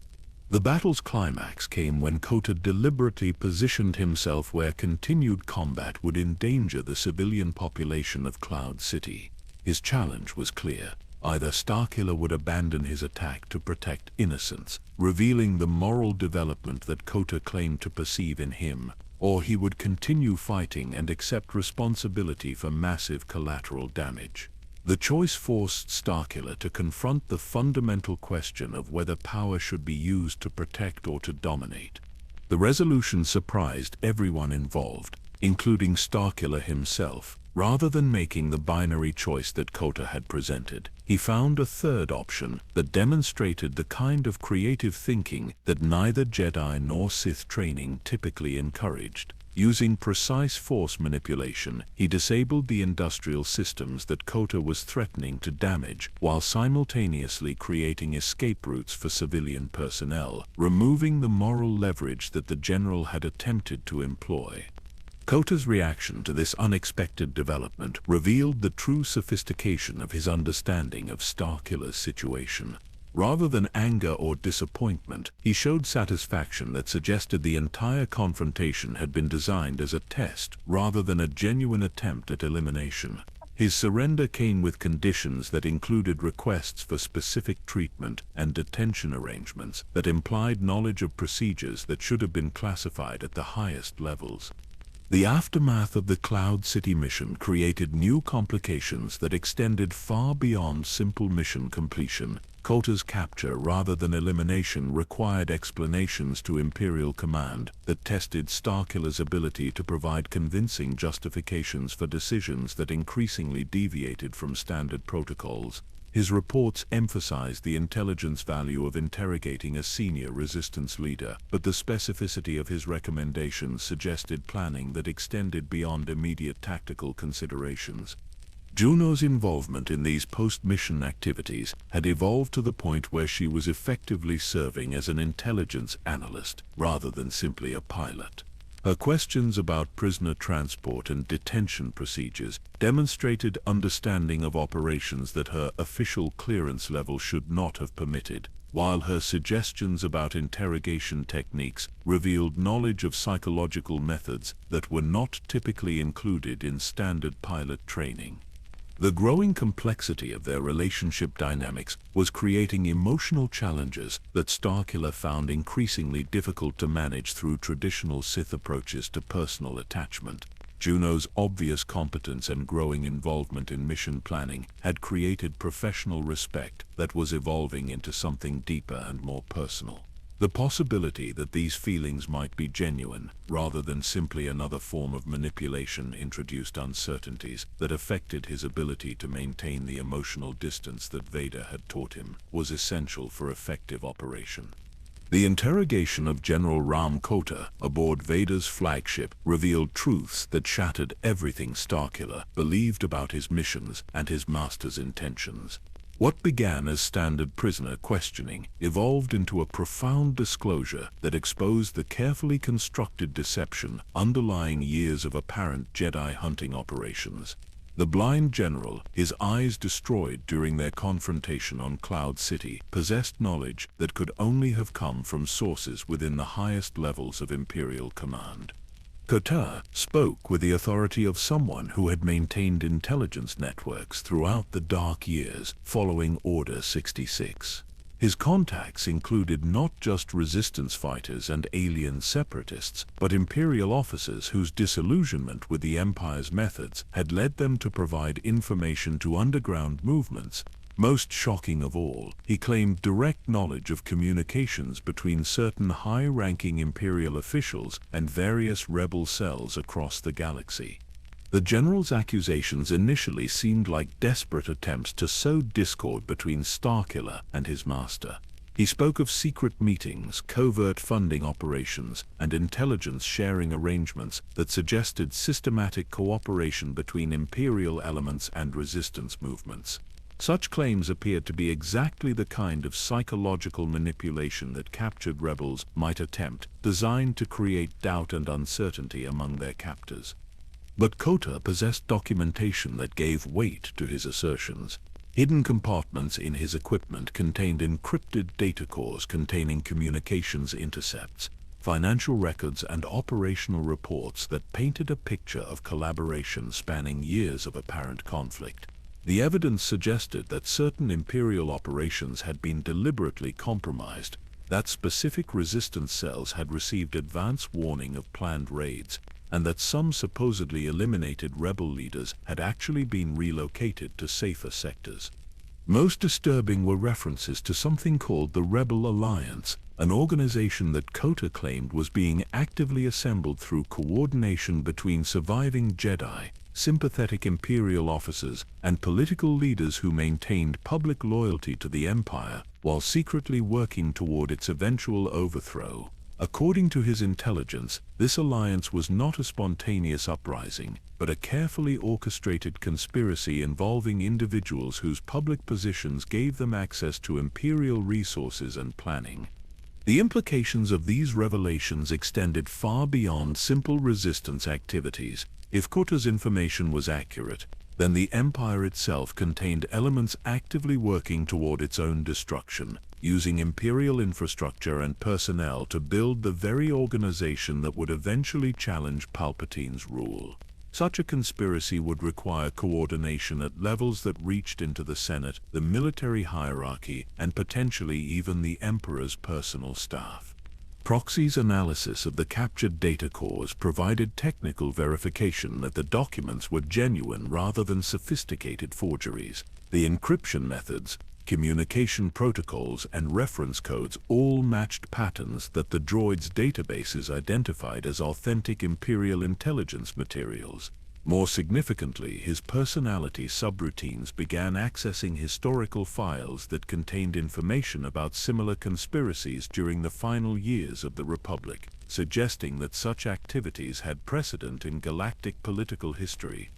The battle's climax came when Kota deliberately positioned himself where continued combat would endanger the civilian population of Cloud City. His challenge was clear. Either Starkiller would abandon his attack to protect innocents, revealing the moral development that Kota claimed to perceive in him, or he would continue fighting and accept responsibility for massive collateral damage. The choice forced Starkiller to confront the fundamental question of whether power should be used to protect or to dominate. The resolution surprised everyone involved, including Starkiller himself. Rather than making the binary choice that Kota had presented, he found a third option that demonstrated the kind of creative thinking that neither Jedi nor Sith training typically encouraged. Using precise force manipulation, he disabled the industrial systems that Kota was threatening to damage, while simultaneously creating escape routes for civilian personnel, removing the moral leverage that the general had attempted to employ. Kota's reaction to this unexpected development revealed the true sophistication of his understanding of Starkiller's situation. Rather than anger or disappointment, he showed satisfaction that suggested the entire confrontation had been designed as a test rather than a genuine attempt at elimination. His surrender came with conditions that included requests for specific treatment and detention arrangements that implied knowledge of procedures that should have been classified at the highest levels. The aftermath of the Cloud City mission created new complications that extended far beyond simple mission completion. Kota's capture rather than elimination required explanations to Imperial Command that tested Starkiller's ability to provide convincing justifications for decisions that increasingly deviated from standard protocols. His reports emphasized the intelligence value of interrogating a senior resistance leader, but the specificity of his recommendations suggested planning that extended beyond immediate tactical considerations. Juno's involvement in these post-mission activities had evolved to the point where she was effectively serving as an intelligence analyst rather than simply a pilot. Her questions about prisoner transport and detention procedures demonstrated understanding of operations that her official clearance level should not have permitted, while her suggestions about interrogation techniques revealed knowledge of psychological methods that were not typically included in standard pilot training. The growing complexity of their relationship dynamics was creating emotional challenges that Starkiller found increasingly difficult to manage through traditional Sith approaches to personal attachment. Juno's obvious competence and growing involvement in mission planning had created professional respect that was evolving into something deeper and more personal. The possibility that these feelings might be genuine, rather than simply another form of manipulation, introduced uncertainties that affected his ability to maintain the emotional distance that Vader had taught him was essential for effective operation. The interrogation of General Ram Kota aboard Vader's flagship revealed truths that shattered everything Starkiller believed about his missions and his master's intentions. What began as standard prisoner questioning evolved into a profound disclosure that exposed the carefully constructed deception underlying years of apparent Jedi hunting operations. The blind general, his eyes destroyed during their confrontation on Cloud City, possessed knowledge that could only have come from sources within the highest levels of Imperial Command. Kota spoke with the authority of someone who had maintained intelligence networks throughout the dark years following Order 66. His contacts included not just resistance fighters and alien separatists, but Imperial officers whose disillusionment with the Empire's methods had led them to provide information to underground movements. Most shocking of all, he claimed direct knowledge of communications between certain high-ranking Imperial officials and various rebel cells across the galaxy. The general's accusations initially seemed like desperate attempts to sow discord between Starkiller and his master. He spoke of secret meetings, covert funding operations, and intelligence sharing arrangements that suggested systematic cooperation between Imperial elements and resistance movements. Such claims appeared to be exactly the kind of psychological manipulation that captured rebels might attempt, designed to create doubt and uncertainty among their captors. But Kota possessed documentation that gave weight to his assertions. Hidden compartments in his equipment contained encrypted data cores containing communications intercepts, financial records, and operational reports that painted a picture of collaboration spanning years of apparent conflict. The evidence suggested that certain Imperial operations had been deliberately compromised, that specific resistance cells had received advance warning of planned raids, and that some supposedly eliminated rebel leaders had actually been relocated to safer sectors. Most disturbing were references to something called the Rebel Alliance, an organization that Kota claimed was being actively assembled through coordination between surviving Jedi, sympathetic Imperial officers, and political leaders who maintained public loyalty to the Empire while secretly working toward its eventual overthrow. According to his intelligence, this alliance was not a spontaneous uprising, but a carefully orchestrated conspiracy involving individuals whose public positions gave them access to Imperial resources and planning. The implications of these revelations extended far beyond simple resistance activities. If Kota's information was accurate, then the Empire itself contained elements actively working toward its own destruction, using Imperial infrastructure and personnel to build the very organization that would eventually challenge Palpatine's rule. Such a conspiracy would require coordination at levels that reached into the Senate, the military hierarchy, and potentially even the Emperor's personal staff. Proxy's analysis of the captured data cores provided technical verification that the documents were genuine rather than sophisticated forgeries. The encryption methods, communication protocols, and reference codes all matched patterns that the droid's databases identified as authentic Imperial intelligence materials. More significantly, his personality subroutines began accessing historical files that contained information about similar conspiracies during the final years of the Republic, suggesting that such activities had precedent in galactic political history.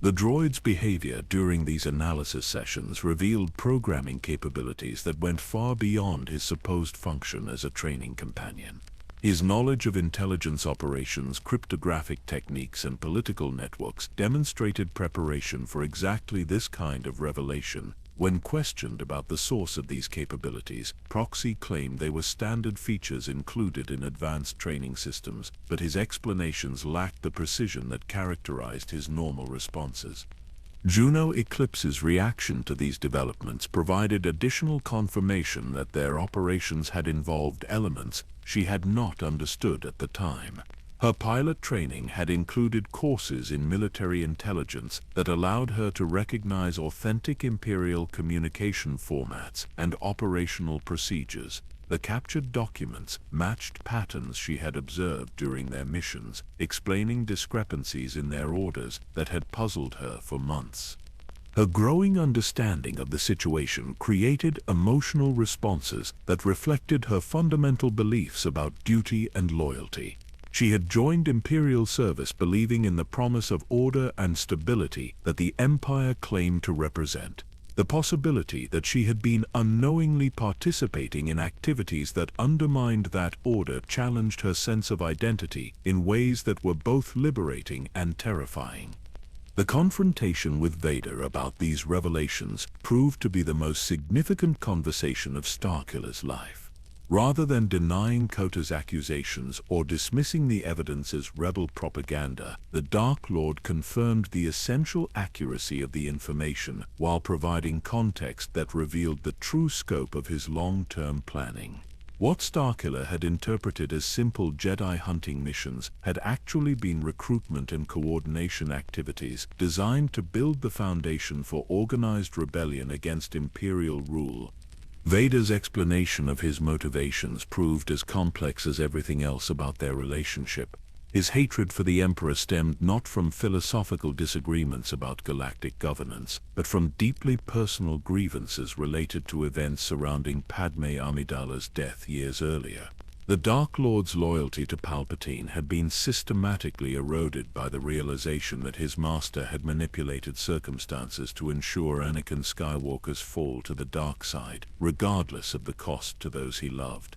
The droid's behavior during these analysis sessions revealed programming capabilities that went far beyond his supposed function as a training companion. His knowledge of intelligence operations, cryptographic techniques, and political networks demonstrated preparation for exactly this kind of revelation. When questioned about the source of these capabilities, Proxy claimed they were standard features included in advanced training systems, but his explanations lacked the precision that characterized his normal responses. Juno Eclipse's reaction to these developments provided additional confirmation that their operations had involved elements she had not understood at the time. Her pilot training had included courses in military intelligence that allowed her to recognize authentic Imperial communication formats and operational procedures. The captured documents matched patterns she had observed during their missions, explaining discrepancies in their orders that had puzzled her for months. Her growing understanding of the situation created emotional responses that reflected her fundamental beliefs about duty and loyalty. She had joined Imperial service believing in the promise of order and stability that the Empire claimed to represent. The possibility that she had been unknowingly participating in activities that undermined that order challenged her sense of identity in ways that were both liberating and terrifying. The confrontation with Vader about these revelations proved to be the most significant conversation of Starkiller's life. Rather than denying Kota's accusations or dismissing the evidence as rebel propaganda, the Dark Lord confirmed the essential accuracy of the information while providing context that revealed the true scope of his long-term planning. What Starkiller had interpreted as simple Jedi hunting missions had actually been recruitment and coordination activities designed to build the foundation for organized rebellion against Imperial rule. Vader's explanation of his motivations proved as complex as everything else about their relationship. His hatred for the Emperor stemmed not from philosophical disagreements about galactic governance, but from deeply personal grievances related to events surrounding Padme Amidala's death years earlier. The Dark Lord's loyalty to Palpatine had been systematically eroded by the realization that his master had manipulated circumstances to ensure Anakin Skywalker's fall to the dark side, regardless of the cost to those he loved.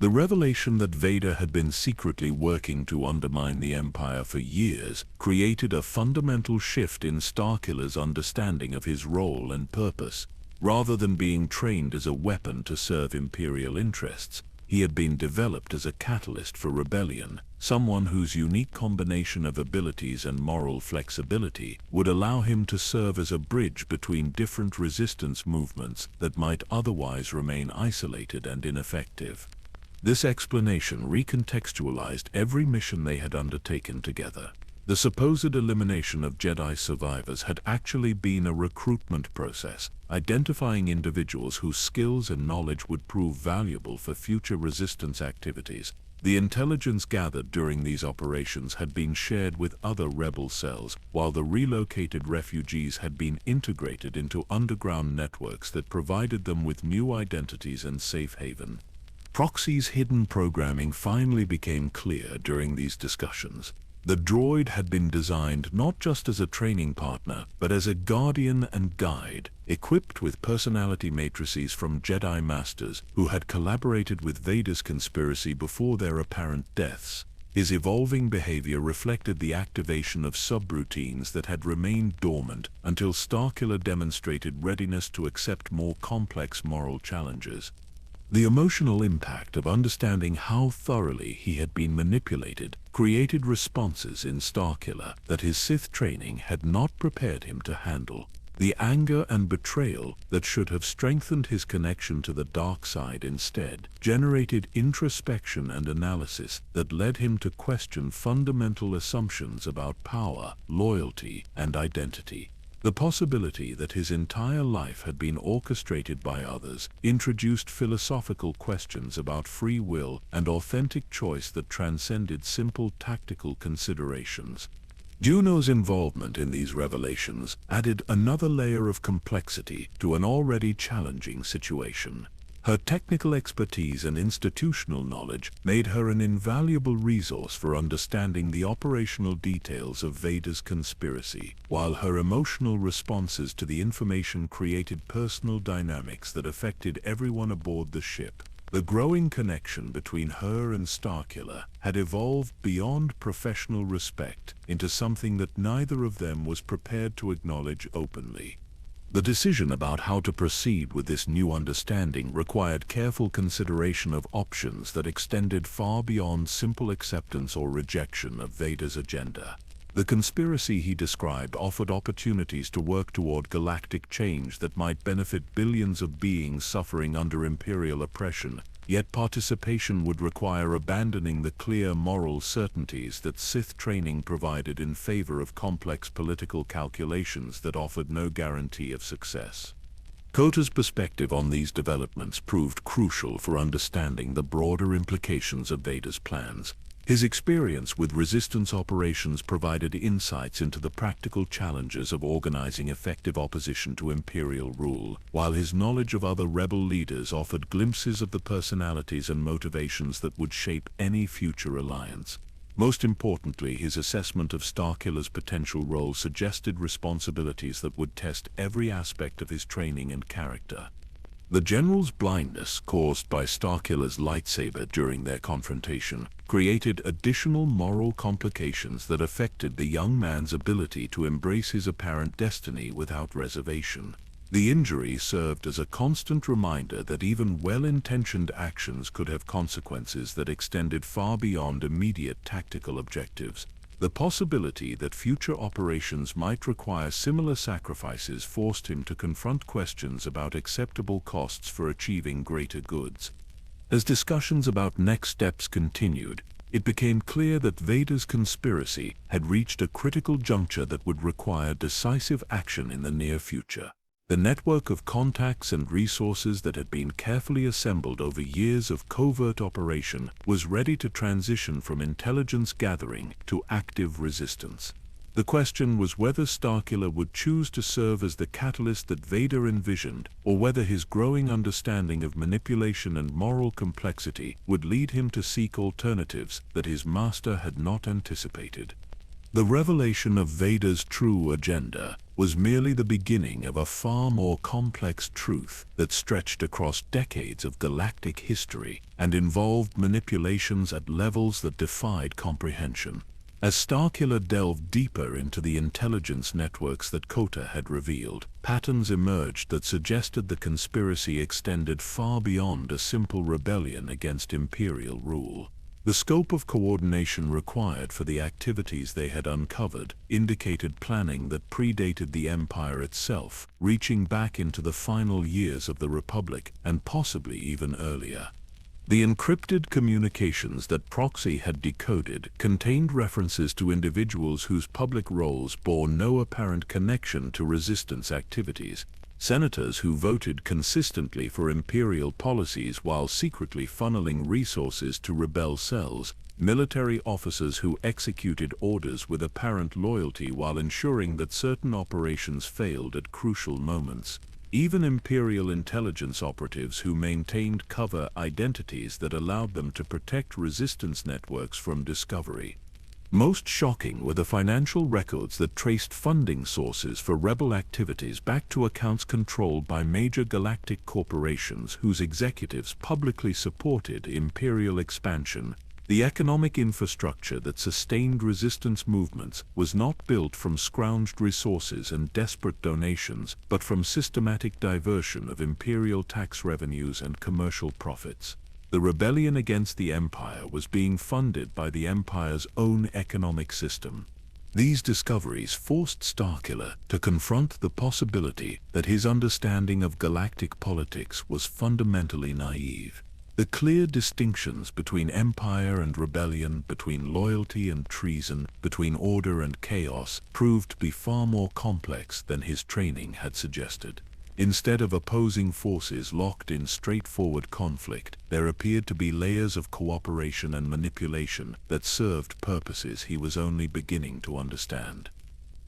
The revelation that Vader had been secretly working to undermine the Empire for years created a fundamental shift in Starkiller's understanding of his role and purpose. Rather than being trained as a weapon to serve Imperial interests, he had been developed as a catalyst for rebellion, someone whose unique combination of abilities and moral flexibility would allow him to serve as a bridge between different resistance movements that might otherwise remain isolated and ineffective. This explanation recontextualized every mission they had undertaken together. The supposed elimination of Jedi survivors had actually been a recruitment process, identifying individuals whose skills and knowledge would prove valuable for future resistance activities. The intelligence gathered during these operations had been shared with other rebel cells, while the relocated refugees had been integrated into underground networks that provided them with new identities and safe haven. Proxy's hidden programming finally became clear during these discussions. The droid had been designed not just as a training partner, but as a guardian and guide, equipped with personality matrices from Jedi Masters who had collaborated with Vader's conspiracy before their apparent deaths. His evolving behavior reflected the activation of subroutines that had remained dormant until Starkiller demonstrated readiness to accept more complex moral challenges. The emotional impact of understanding how thoroughly he had been manipulated created responses in Starkiller that his Sith training had not prepared him to handle. The anger and betrayal that should have strengthened his connection to the dark side instead generated introspection and analysis that led him to question fundamental assumptions about power, loyalty, and identity. The possibility that his entire life had been orchestrated by others introduced philosophical questions about free will and authentic choice that transcended simple tactical considerations. Juno's involvement in these revelations added another layer of complexity to an already challenging situation. Her technical expertise and institutional knowledge made her an invaluable resource for understanding the operational details of Vader's conspiracy, while her emotional responses to the information created personal dynamics that affected everyone aboard the ship. The growing connection between her and Starkiller had evolved beyond professional respect into something that neither of them was prepared to acknowledge openly. The decision about how to proceed with this new understanding required careful consideration of options that extended far beyond simple acceptance or rejection of Vader's agenda. The conspiracy he described offered opportunities to work toward galactic change that might benefit billions of beings suffering under Imperial oppression, yet participation would require abandoning the clear moral certainties that Sith training provided in favor of complex political calculations that offered no guarantee of success. Kota's perspective on these developments proved crucial for understanding the broader implications of Vader's plans. His experience with resistance operations provided insights into the practical challenges of organizing effective opposition to Imperial rule, while his knowledge of other rebel leaders offered glimpses of the personalities and motivations that would shape any future alliance. Most importantly, his assessment of Starkiller's potential role suggested responsibilities that would test every aspect of his training and character. The General's blindness caused by Starkiller's lightsaber during their confrontation created additional moral complications that affected the young man's ability to embrace his apparent destiny without reservation. The injury served as a constant reminder that even well-intentioned actions could have consequences that extended far beyond immediate tactical objectives. The possibility that future operations might require similar sacrifices forced him to confront questions about acceptable costs for achieving greater goods. As discussions about next steps continued, it became clear that Vader's conspiracy had reached a critical juncture that would require decisive action in the near future. The network of contacts and resources that had been carefully assembled over years of covert operation was ready to transition from intelligence gathering to active resistance. The question was whether Starkiller would choose to serve as the catalyst that Vader envisioned, or whether his growing understanding of manipulation and moral complexity would lead him to seek alternatives that his master had not anticipated. The revelation of Vader's true agenda was merely the beginning of a far more complex truth that stretched across decades of galactic history and involved manipulations at levels that defied comprehension. As Starkiller delved deeper into the intelligence networks that Kota had revealed, patterns emerged that suggested the conspiracy extended far beyond a simple rebellion against Imperial rule. The scope of coordination required for the activities they had uncovered indicated planning that predated the Empire itself, reaching back into the final years of the Republic and possibly even earlier. The encrypted communications that Proxy had decoded contained references to individuals whose public roles bore no apparent connection to resistance activities. Senators who voted consistently for Imperial policies while secretly funneling resources to rebel cells, military officers who executed orders with apparent loyalty while ensuring that certain operations failed at crucial moments. Even Imperial intelligence operatives who maintained cover identities that allowed them to protect resistance networks from discovery. Most shocking were the financial records that traced funding sources for rebel activities back to accounts controlled by major galactic corporations whose executives publicly supported Imperial expansion. The economic infrastructure that sustained resistance movements was not built from scrounged resources and desperate donations, but from systematic diversion of Imperial tax revenues and commercial profits. The rebellion against the Empire was being funded by the Empire's own economic system. These discoveries forced Starkiller to confront the possibility that his understanding of galactic politics was fundamentally naive. The clear distinctions between empire and rebellion, between loyalty and treason, between order and chaos, proved to be far more complex than his training had suggested. Instead of opposing forces locked in straightforward conflict, there appeared to be layers of cooperation and manipulation that served purposes he was only beginning to understand.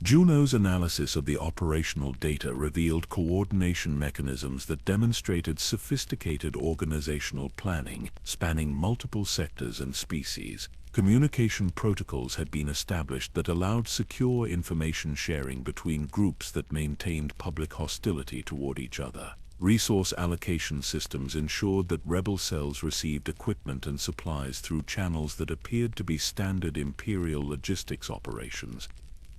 Juno's analysis of the operational data revealed coordination mechanisms that demonstrated sophisticated organizational planning spanning multiple sectors and species. Communication protocols had been established that allowed secure information sharing between groups that maintained public hostility toward each other. Resource allocation systems ensured that rebel cells received equipment and supplies through channels that appeared to be standard Imperial logistics operations.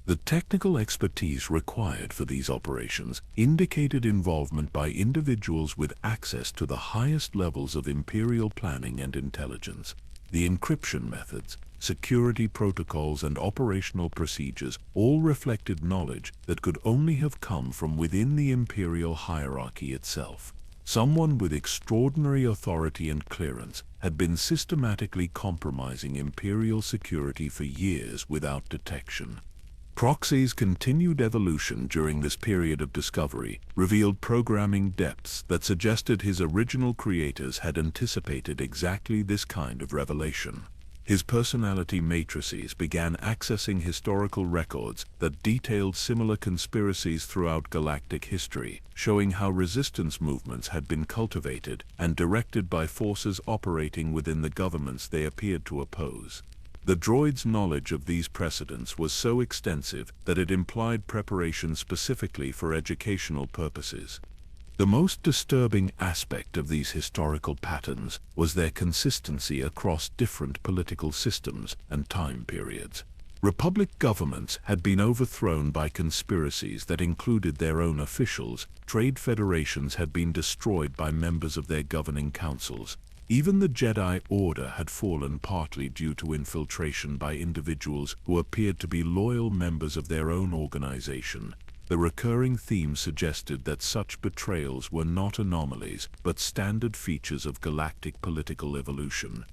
The technical expertise required for these operations indicated involvement by individuals with access to the highest levels of Imperial planning and intelligence. The encryption methods, security protocols, and operational procedures all reflected knowledge that could only have come from within the Imperial hierarchy itself. Someone with extraordinary authority and clearance had been systematically compromising Imperial security for years without detection. Proxy's continued evolution during this period of discovery revealed programming depths that suggested his original creators had anticipated exactly this kind of revelation. His personality matrices began accessing historical records that detailed similar conspiracies throughout galactic history, showing how resistance movements had been cultivated and directed by forces operating within the governments they appeared to oppose. The droid's knowledge of these precedents was so extensive that it implied preparation specifically for educational purposes. The most disturbing aspect of these historical patterns was their consistency across different political systems and time periods. Republic governments had been overthrown by conspiracies that included their own officials, trade federations had been destroyed by members of their governing councils. Even the Jedi Order had fallen partly due to infiltration by individuals who appeared to be loyal members of their own organization. The recurring theme suggested that such betrayals were not anomalies, but standard features of galactic political evolution.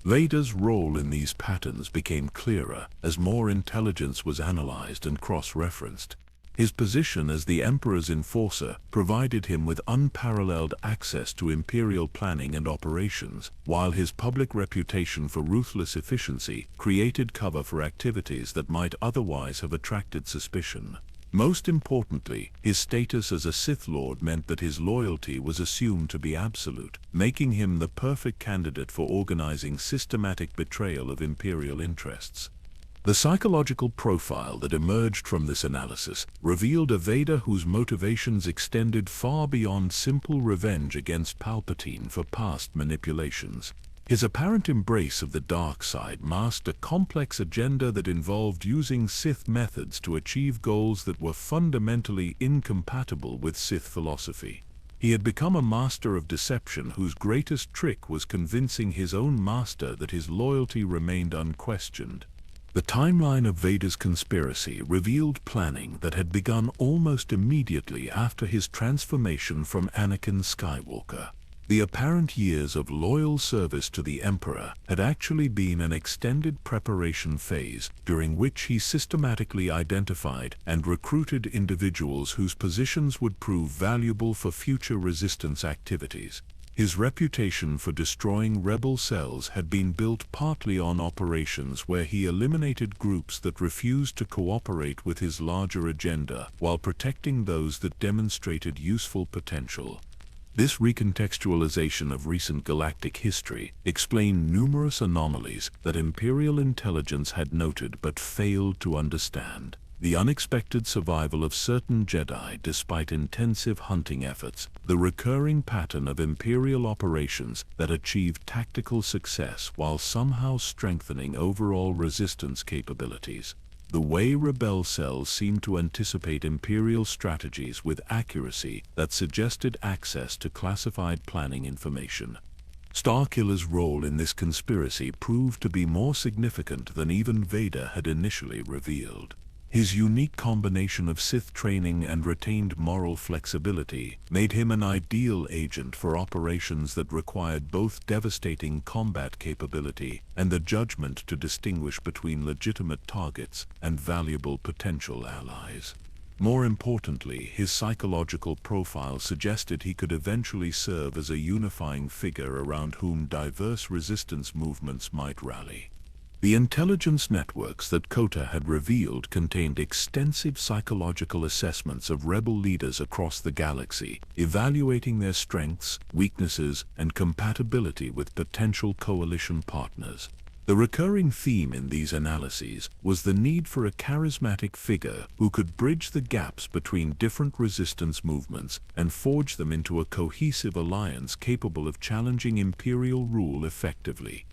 Vader's role in these patterns became clearer as more intelligence was analyzed and cross-referenced. His position as the Emperor's enforcer provided him with unparalleled access to Imperial planning and operations, while his public reputation for ruthless efficiency created cover for activities that might otherwise have attracted suspicion. Most importantly, his status as a Sith Lord meant that his loyalty was assumed to be absolute, making him the perfect candidate for organizing systematic betrayal of Imperial interests. The psychological profile that emerged from this analysis revealed a Vader whose motivations extended far beyond simple revenge against Palpatine for past manipulations. His apparent embrace of the dark side masked a complex agenda that involved using Sith methods to achieve goals that were fundamentally incompatible with Sith philosophy. He had become a master of deception whose greatest trick was convincing his own master that his loyalty remained unquestioned. The timeline of Vader's conspiracy revealed planning that had begun almost immediately after his transformation from Anakin Skywalker. The apparent years of loyal service to the Emperor had actually been an extended preparation phase during which he systematically identified and recruited individuals whose positions would prove valuable for future resistance activities. His reputation for destroying rebel cells had been built partly on operations where he eliminated groups that refused to cooperate with his larger agenda while protecting those that demonstrated useful potential. This recontextualization of recent galactic history explained numerous anomalies that Imperial intelligence had noted but failed to understand. The unexpected survival of certain Jedi despite intensive hunting efforts, the recurring pattern of Imperial operations that achieved tactical success while somehow strengthening overall resistance capabilities. The way rebel cells seemed to anticipate Imperial strategies with accuracy that suggested access to classified planning information. Starkiller's role in this conspiracy proved to be more significant than even Vader had initially revealed. His unique combination of Sith training and retained moral flexibility made him an ideal agent for operations that required both devastating combat capability and the judgment to distinguish between legitimate targets and valuable potential allies. More importantly, his psychological profile suggested he could eventually serve as a unifying figure around whom diverse resistance movements might rally. The intelligence networks that Kota had revealed contained extensive psychological assessments of rebel leaders across the galaxy, evaluating their strengths, weaknesses, and compatibility with potential coalition partners. The recurring theme in these analyses was the need for a charismatic figure who could bridge the gaps between different resistance movements and forge them into a cohesive alliance capable of challenging Imperial rule effectively.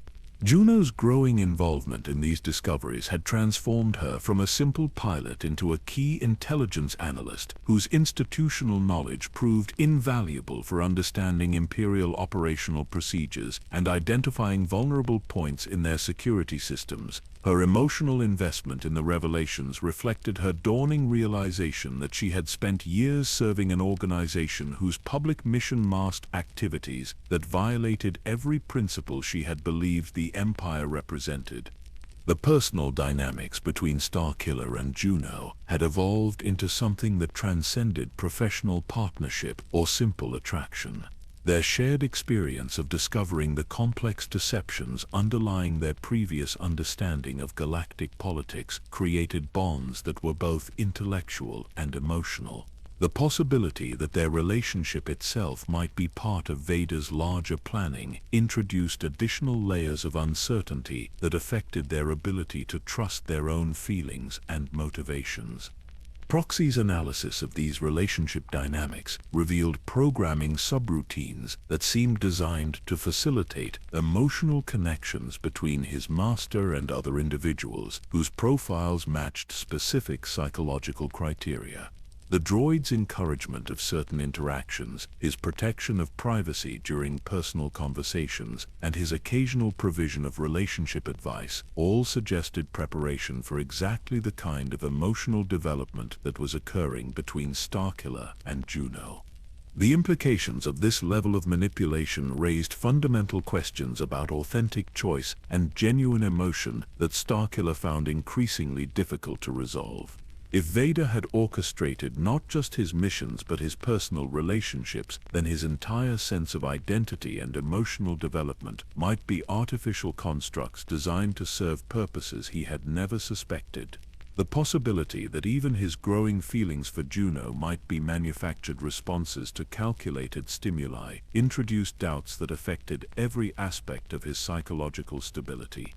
Juno's growing involvement in these discoveries had transformed her from a simple pilot into a key intelligence analyst whose institutional knowledge proved invaluable for understanding Imperial operational procedures and identifying vulnerable points in their security systems. Her emotional investment in the revelations reflected her dawning realization that she had spent years serving an organization whose public mission masked activities that violated every principle she had believed the Empire represented. The personal dynamics between Starkiller and Juno had evolved into something that transcended professional partnership or simple attraction. Their shared experience of discovering the complex deceptions underlying their previous understanding of galactic politics created bonds that were both intellectual and emotional. The possibility that their relationship itself might be part of Vader's larger planning introduced additional layers of uncertainty that affected their ability to trust their own feelings and motivations. Proxy's analysis of these relationship dynamics revealed programming subroutines that seemed designed to facilitate emotional connections between his master and other individuals whose profiles matched specific psychological criteria. The droid's encouragement of certain interactions, his protection of privacy during personal conversations, and his occasional provision of relationship advice all suggested preparation for exactly the kind of emotional development that was occurring between Starkiller and Juno. The implications of this level of manipulation raised fundamental questions about authentic choice and genuine emotion that Starkiller found increasingly difficult to resolve. If Vader had orchestrated not just his missions but his personal relationships, then his entire sense of identity and emotional development might be artificial constructs designed to serve purposes he had never suspected. The possibility that even his growing feelings for Juno might be manufactured responses to calculated stimuli introduced doubts that affected every aspect of his psychological stability.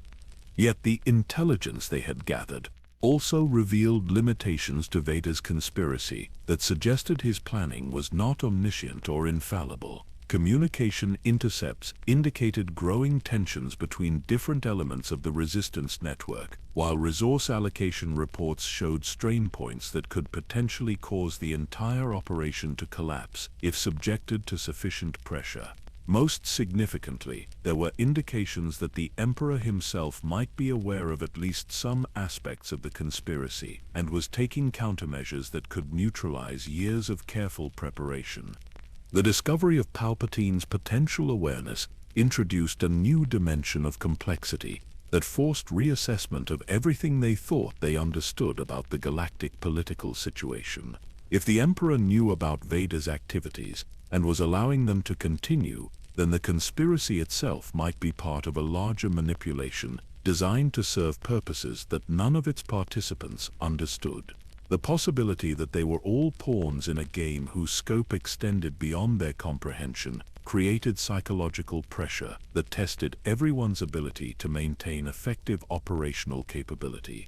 Yet the intelligence they had gathered also revealed limitations to Vader's conspiracy that suggested his planning was not omniscient or infallible. Communication intercepts indicated growing tensions between different elements of the resistance network, while resource allocation reports showed strain points that could potentially cause the entire operation to collapse if subjected to sufficient pressure. Most significantly, there were indications that the Emperor himself might be aware of at least some aspects of the conspiracy and was taking countermeasures that could neutralize years of careful preparation. The discovery of Palpatine's potential awareness introduced a new dimension of complexity that forced reassessment of everything they thought they understood about the galactic political situation. If the Emperor knew about Vader's activities and was allowing them to continue, then the conspiracy itself might be part of a larger manipulation designed to serve purposes that none of its participants understood. The possibility that they were all pawns in a game whose scope extended beyond their comprehension created psychological pressure that tested everyone's ability to maintain effective operational capability.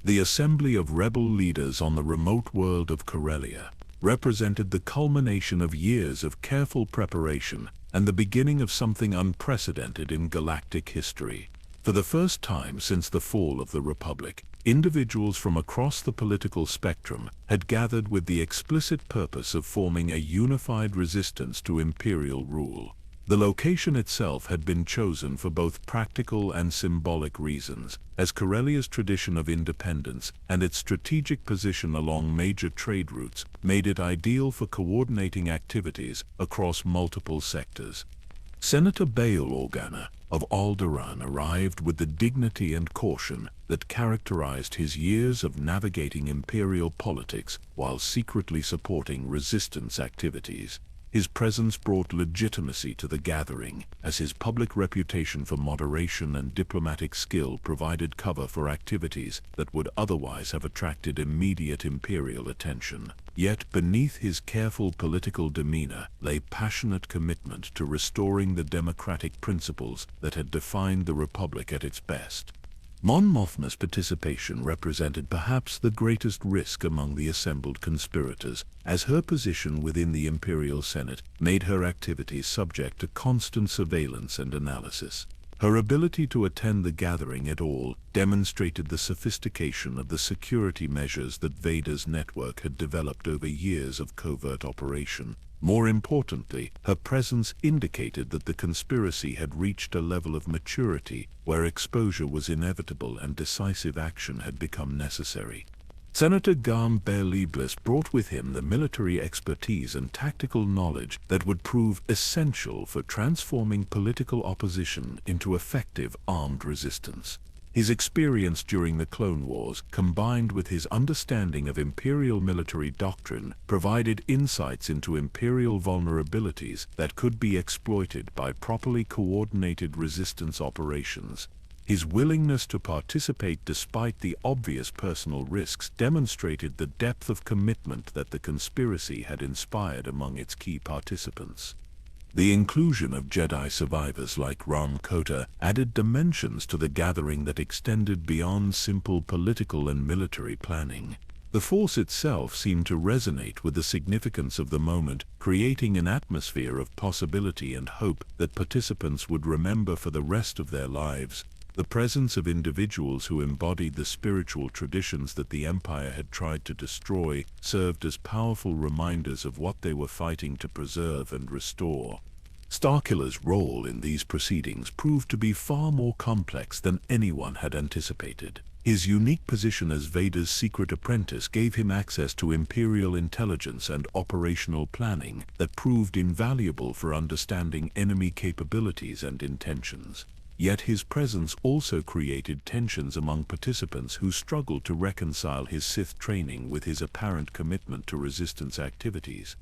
The assembly of rebel leaders on the remote world of Corellia represented the culmination of years of careful preparation and the beginning of something unprecedented in galactic history. For the first time since the fall of the Republic, individuals from across the political spectrum had gathered with the explicit purpose of forming a unified resistance to Imperial rule. The location itself had been chosen for both practical and symbolic reasons, as Corellia's tradition of independence and its strategic position along major trade routes made it ideal for coordinating activities across multiple sectors. Senator Bail Organa of Alderaan arrived with the dignity and caution that characterized his years of navigating Imperial politics while secretly supporting resistance activities. His presence brought legitimacy to the gathering, as his public reputation for moderation and diplomatic skill provided cover for activities that would otherwise have attracted immediate Imperial attention. Yet beneath his careful political demeanor lay passionate commitment to restoring the democratic principles that had defined the Republic at its best. Mon Mothma's participation represented perhaps the greatest risk among the assembled conspirators, as her position within the Imperial Senate made her activities subject to constant surveillance and analysis. Her ability to attend the gathering at all demonstrated the sophistication of the security measures that Vader's network had developed over years of covert operation. More importantly, her presence indicated that the conspiracy had reached a level of maturity where exposure was inevitable and decisive action had become necessary. Senator Garm Bear-Liblis brought with him the military expertise and tactical knowledge that would prove essential for transforming political opposition into effective armed resistance. His experience during the Clone Wars, combined with his understanding of Imperial military doctrine, provided insights into Imperial vulnerabilities that could be exploited by properly coordinated resistance operations. His willingness to participate despite the obvious personal risks demonstrated the depth of commitment that the conspiracy had inspired among its key participants. The inclusion of Jedi survivors like Ram Kota added dimensions to the gathering that extended beyond simple political and military planning. The Force itself seemed to resonate with the significance of the moment, creating an atmosphere of possibility and hope that participants would remember for the rest of their lives. The presence of individuals who embodied the spiritual traditions that the Empire had tried to destroy served as powerful reminders of what they were fighting to preserve and restore. Starkiller's role in these proceedings proved to be far more complex than anyone had anticipated. His unique position as Vader's secret apprentice gave him access to Imperial intelligence and operational planning that proved invaluable for understanding enemy capabilities and intentions. Yet his presence also created tensions among participants who struggled to reconcile his Sith training with his apparent commitment to resistance activities.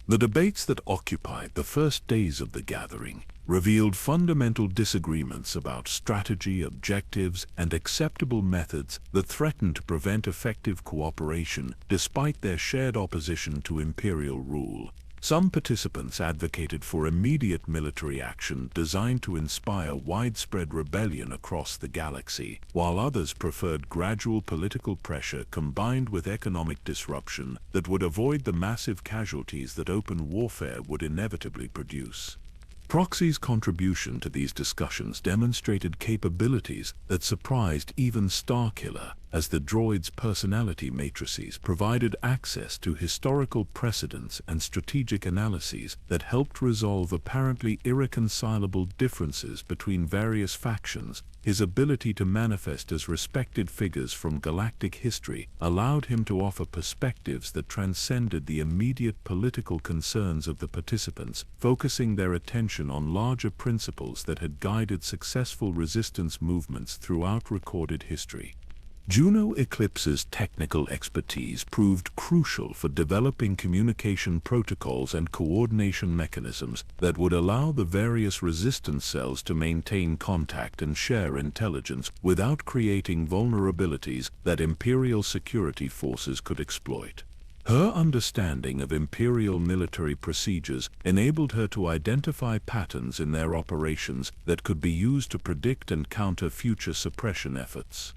The debates that occupied the first days of the gathering revealed fundamental disagreements about strategy, objectives, and acceptable methods that threatened to prevent effective cooperation despite their shared opposition to Imperial rule. Some participants advocated for immediate military action designed to inspire widespread rebellion across the galaxy, while others preferred gradual political pressure combined with economic disruption that would avoid the massive casualties that open warfare would inevitably produce. Proxy's contribution to these discussions demonstrated capabilities that surprised even Starkiller, as the droid's personality matrices provided access to historical precedents and strategic analyses that helped resolve apparently irreconcilable differences between various factions. His ability to manifest as respected figures from galactic history allowed him to offer perspectives that transcended the immediate political concerns of the participants, focusing their attention on larger principles that had guided successful resistance movements throughout recorded history. Juno Eclipse's technical expertise proved crucial for developing communication protocols and coordination mechanisms that would allow the various resistance cells to maintain contact and share intelligence without creating vulnerabilities that Imperial security forces could exploit. Her understanding of Imperial military procedures enabled her to identify patterns in their operations that could be used to predict and counter future suppression efforts.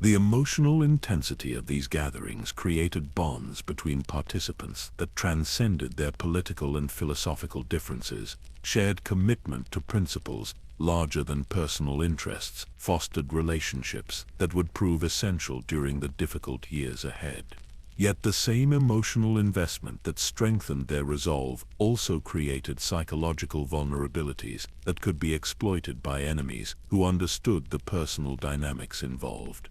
The emotional intensity of these gatherings created bonds between participants that transcended their political and philosophical differences. Shared commitment to principles larger than personal interests fostered relationships that would prove essential during the difficult years ahead. Yet the same emotional investment that strengthened their resolve also created psychological vulnerabilities that could be exploited by enemies who understood the personal dynamics involved.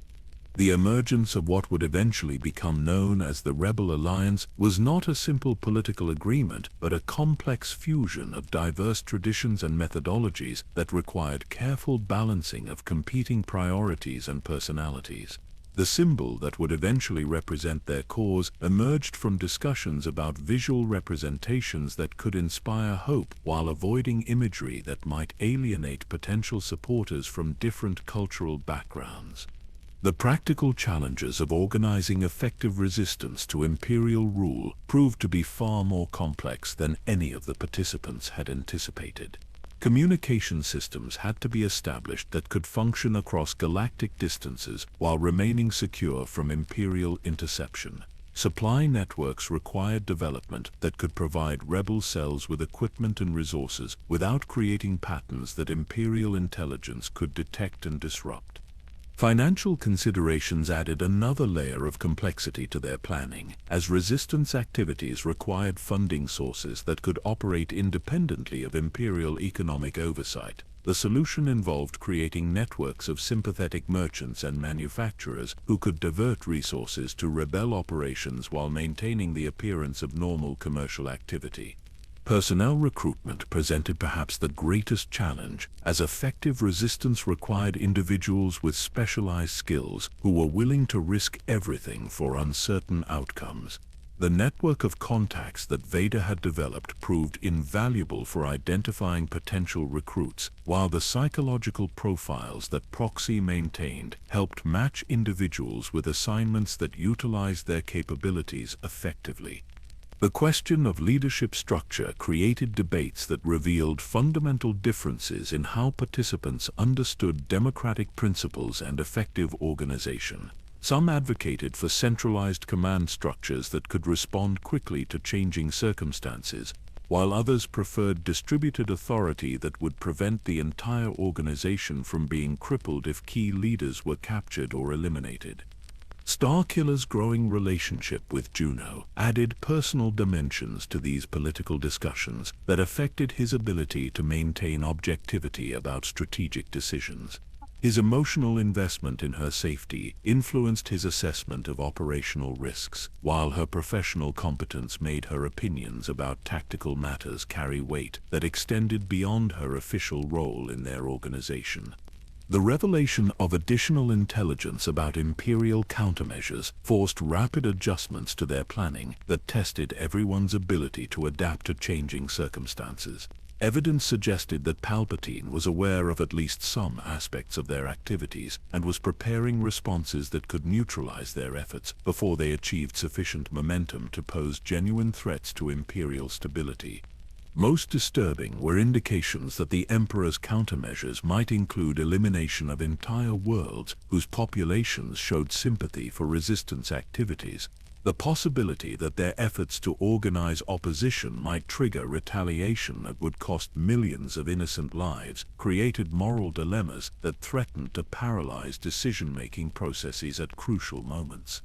The emergence of what would eventually become known as the Rebel Alliance was not a simple political agreement, but a complex fusion of diverse traditions and methodologies that required careful balancing of competing priorities and personalities. The symbol that would eventually represent their cause emerged from discussions about visual representations that could inspire hope while avoiding imagery that might alienate potential supporters from different cultural backgrounds. The practical challenges of organizing effective resistance to Imperial rule proved to be far more complex than any of the participants had anticipated. Communication systems had to be established that could function across galactic distances while remaining secure from Imperial interception. Supply networks required development that could provide rebel cells with equipment and resources without creating patterns that Imperial intelligence could detect and disrupt. Financial considerations added another layer of complexity to their planning, as resistance activities required funding sources that could operate independently of Imperial economic oversight. The solution involved creating networks of sympathetic merchants and manufacturers who could divert resources to rebel operations while maintaining the appearance of normal commercial activity. Personnel recruitment presented perhaps the greatest challenge, as effective resistance required individuals with specialized skills who were willing to risk everything for uncertain outcomes. The network of contacts that Vader had developed proved invaluable for identifying potential recruits, while the psychological profiles that Proxy maintained helped match individuals with assignments that utilized their capabilities effectively. The question of leadership structure created debates that revealed fundamental differences in how participants understood democratic principles and effective organization. Some advocated for centralized command structures that could respond quickly to changing circumstances, while others preferred distributed authority that would prevent the entire organization from being crippled if key leaders were captured or eliminated. Starkiller's growing relationship with Juno added personal dimensions to these political discussions that affected his ability to maintain objectivity about strategic decisions. His emotional investment in her safety influenced his assessment of operational risks, while her professional competence made her opinions about tactical matters carry weight that extended beyond her official role in their organization. The revelation of additional intelligence about Imperial countermeasures forced rapid adjustments to their planning that tested everyone's ability to adapt to changing circumstances. Evidence suggested that Palpatine was aware of at least some aspects of their activities and was preparing responses that could neutralize their efforts before they achieved sufficient momentum to pose genuine threats to Imperial stability. Most disturbing were indications that the Emperor's countermeasures might include elimination of entire worlds whose populations showed sympathy for resistance activities. The possibility that their efforts to organize opposition might trigger retaliation that would cost millions of innocent lives created moral dilemmas that threatened to paralyze decision-making processes at crucial moments.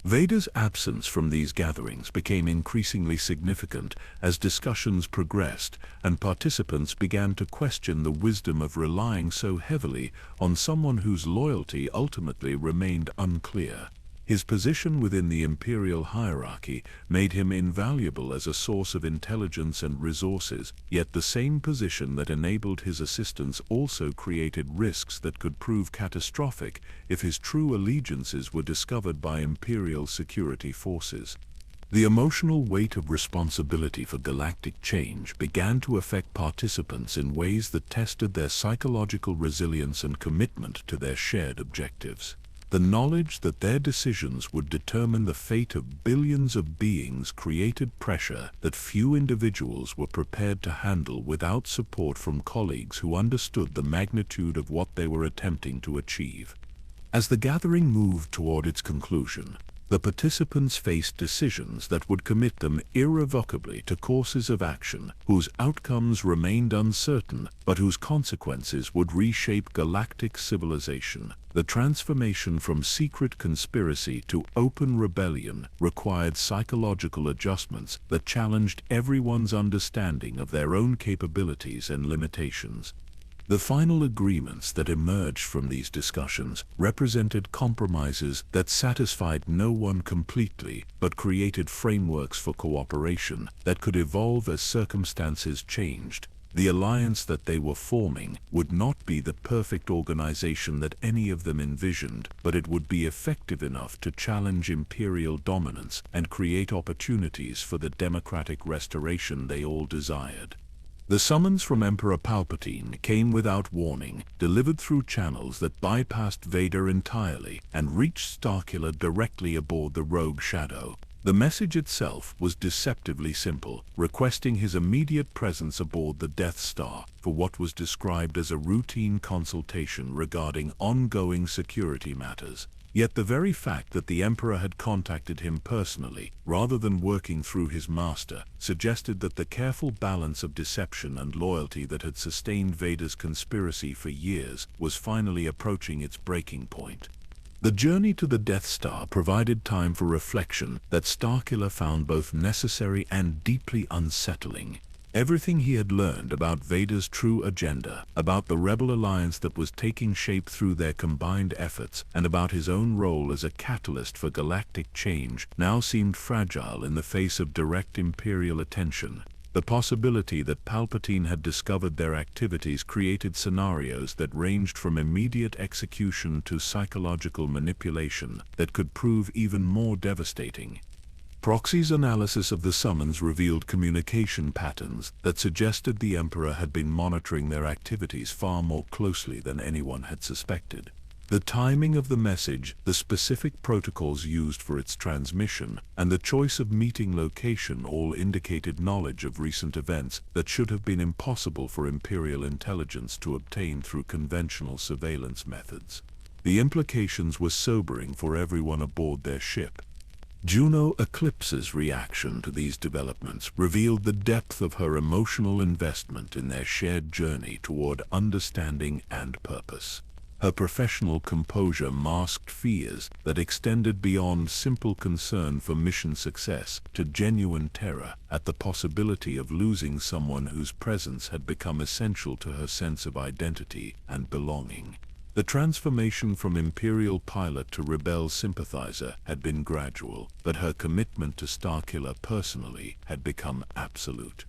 Vader's absence from these gatherings became increasingly significant as discussions progressed and participants began to question the wisdom of relying so heavily on someone whose loyalty ultimately remained unclear. His position within the Imperial hierarchy made him invaluable as a source of intelligence and resources, yet the same position that enabled his assistance also created risks that could prove catastrophic if his true allegiances were discovered by Imperial security forces. The emotional weight of responsibility for galactic change began to affect participants in ways that tested their psychological resilience and commitment to their shared objectives. The knowledge that their decisions would determine the fate of billions of beings created pressure that few individuals were prepared to handle without support from colleagues who understood the magnitude of what they were attempting to achieve. As the gathering moved toward its conclusion, the participants faced decisions that would commit them irrevocably to courses of action whose outcomes remained uncertain but whose consequences would reshape galactic civilization. The transformation from secret conspiracy to open rebellion required psychological adjustments that challenged everyone's understanding of their own capabilities and limitations. The final agreements that emerged from these discussions represented compromises that satisfied no one completely, but created frameworks for cooperation that could evolve as circumstances changed. The alliance that they were forming would not be the perfect organization that any of them envisioned, but it would be effective enough to challenge Imperial dominance and create opportunities for the democratic restoration they all desired. The summons from Emperor Palpatine came without warning, delivered through channels that bypassed Vader entirely and reached Starkiller directly aboard the Rogue Shadow. The message itself was deceptively simple, requesting his immediate presence aboard the Death Star for what was described as a routine consultation regarding ongoing security matters. Yet the very fact that the Emperor had contacted him personally, rather than working through his master, suggested that the careful balance of deception and loyalty that had sustained Vader's conspiracy for years was finally approaching its breaking point. The journey to the Death Star provided time for reflection that Starkiller found both necessary and deeply unsettling. Everything he had learned about Vader's true agenda, about the rebel alliance that was taking shape through their combined efforts, and about his own role as a catalyst for galactic change, now seemed fragile in the face of direct Imperial attention. The possibility that Palpatine had discovered their activities created scenarios that ranged from immediate execution to psychological manipulation that could prove even more devastating. Proxy's analysis of the summons revealed communication patterns that suggested the Emperor had been monitoring their activities far more closely than anyone had suspected. The timing of the message, the specific protocols used for its transmission, and the choice of meeting location all indicated knowledge of recent events that should have been impossible for Imperial intelligence to obtain through conventional surveillance methods. The implications were sobering for everyone aboard their ship. Juno Eclipse's reaction to these developments revealed the depth of her emotional investment in their shared journey toward understanding and purpose. Her professional composure masked fears that extended beyond simple concern for mission success to genuine terror at the possibility of losing someone whose presence had become essential to her sense of identity and belonging. The transformation from Imperial pilot to rebel sympathizer had been gradual, but her commitment to Starkiller personally had become absolute.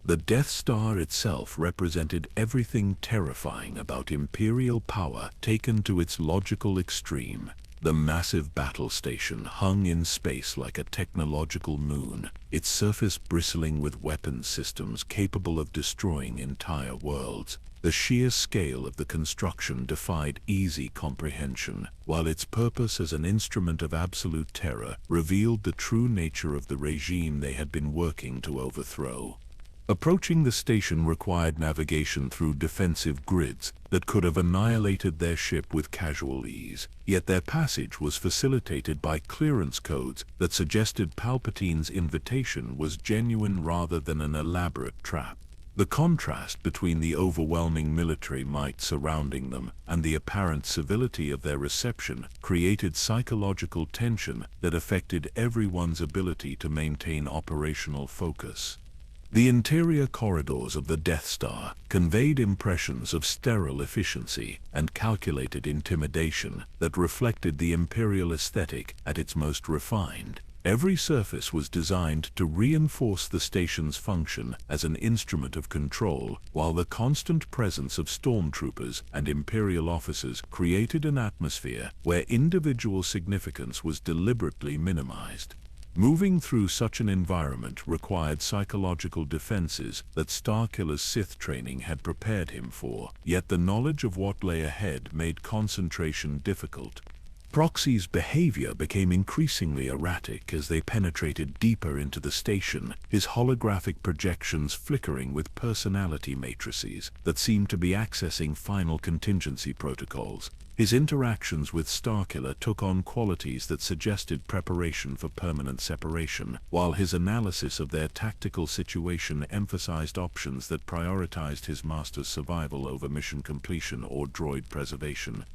The Death Star itself represented everything terrifying about Imperial power taken to its logical extreme. The massive battle station hung in space like a technological moon, its surface bristling with weapons systems capable of destroying entire worlds. The sheer scale of the construction defied easy comprehension, while its purpose as an instrument of absolute terror revealed the true nature of the regime they had been working to overthrow. Approaching the station required navigation through defensive grids that could have annihilated their ship with casual ease, yet their passage was facilitated by clearance codes that suggested Palpatine's invitation was genuine rather than an elaborate trap. The contrast between the overwhelming military might surrounding them and the apparent civility of their reception created psychological tension that affected everyone's ability to maintain operational focus. The interior corridors of the Death Star conveyed impressions of sterile efficiency and calculated intimidation that reflected the Imperial aesthetic at its most refined. Every surface was designed to reinforce the station's function as an instrument of control, while the constant presence of stormtroopers and Imperial officers created an atmosphere where individual significance was deliberately minimized. Moving through such an environment required psychological defenses that Starkiller's Sith training had prepared him for, yet the knowledge of what lay ahead made concentration difficult. Proxy's behavior became increasingly erratic as they penetrated deeper into the station, his holographic projections flickering with personality matrices that seemed to be accessing final contingency protocols. His interactions with Starkiller took on qualities that suggested preparation for permanent separation, while his analysis of their tactical situation emphasized options that prioritized his master's survival over mission completion or droid preservation.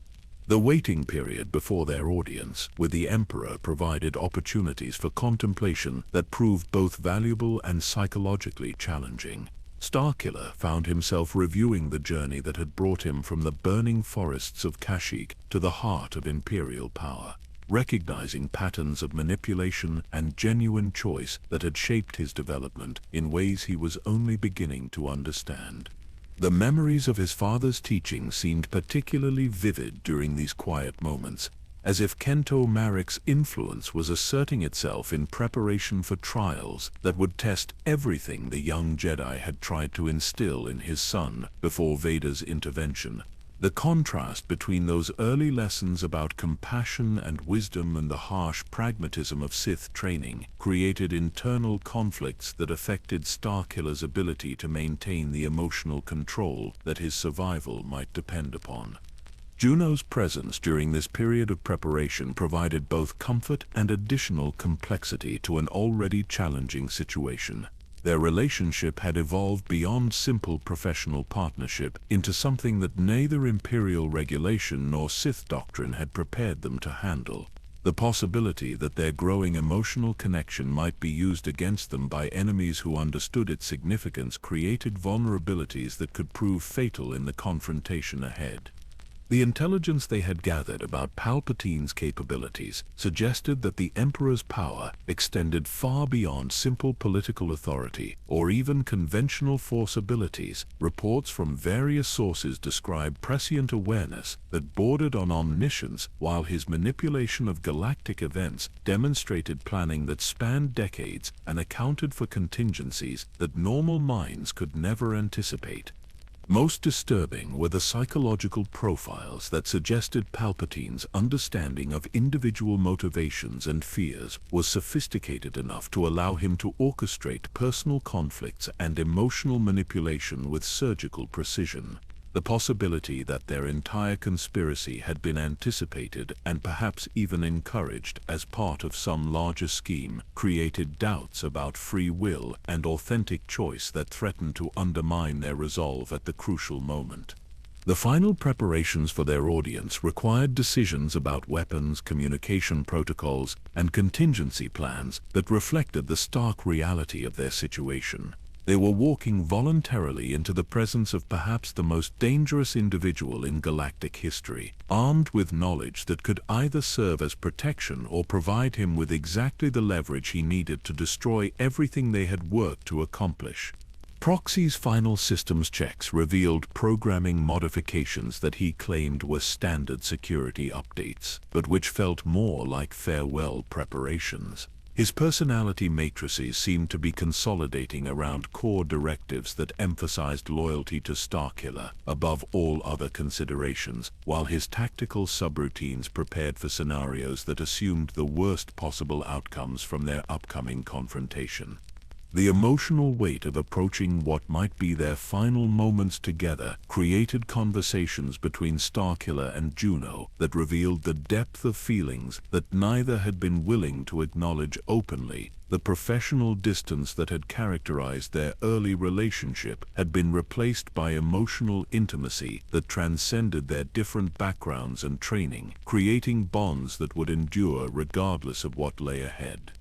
The waiting period before their audience with the Emperor provided opportunities for contemplation that proved both valuable and psychologically challenging. Starkiller found himself reviewing the journey that had brought him from the burning forests of Kashyyyk to the heart of Imperial power, recognizing patterns of manipulation and genuine choice that had shaped his development in ways he was only beginning to understand. The memories of his father's teaching seemed particularly vivid during these quiet moments, as if Galen Marek's influence was asserting itself in preparation for trials that would test everything the young Jedi had tried to instill in his son before Vader's intervention. The contrast between those early lessons about compassion and wisdom and the harsh pragmatism of Sith training created internal conflicts that affected Starkiller's ability to maintain the emotional control that his survival might depend upon. Juno's presence during this period of preparation provided both comfort and additional complexity to an already challenging situation. Their relationship had evolved beyond simple professional partnership into something that neither Imperial regulation nor Sith doctrine had prepared them to handle. The possibility that their growing emotional connection might be used against them by enemies who understood its significance created vulnerabilities that could prove fatal in the confrontation ahead. The intelligence they had gathered about Palpatine's capabilities suggested that the Emperor's power extended far beyond simple political authority or even conventional force abilities. Reports from various sources described prescient awareness that bordered on omniscience, while his manipulation of galactic events demonstrated planning that spanned decades and accounted for contingencies that normal minds could never anticipate. Most disturbing were the psychological profiles that suggested Palpatine's understanding of individual motivations and fears was sophisticated enough to allow him to orchestrate personal conflicts and emotional manipulation with surgical precision. The possibility that their entire conspiracy had been anticipated and perhaps even encouraged as part of some larger scheme created doubts about free will and authentic choice that threatened to undermine their resolve at the crucial moment. The final preparations for their audience required decisions about weapons, communication protocols, and contingency plans that reflected the stark reality of their situation. They were walking voluntarily into the presence of perhaps the most dangerous individual in galactic history, armed with knowledge that could either serve as protection or provide him with exactly the leverage he needed to destroy everything they had worked to accomplish. Proxy's final systems checks revealed programming modifications that he claimed were standard security updates, but which felt more like farewell preparations. His personality matrices seemed to be consolidating around core directives that emphasized loyalty to Starkiller above all other considerations, while his tactical subroutines prepared for scenarios that assumed the worst possible outcomes from their upcoming confrontation. The emotional weight of approaching what might be their final moments together created conversations between Starkiller and Juno that revealed the depth of feelings that neither had been willing to acknowledge openly. The professional distance that had characterized their early relationship had been replaced by emotional intimacy that transcended their different backgrounds and training, creating bonds that would endure regardless of what lay ahead.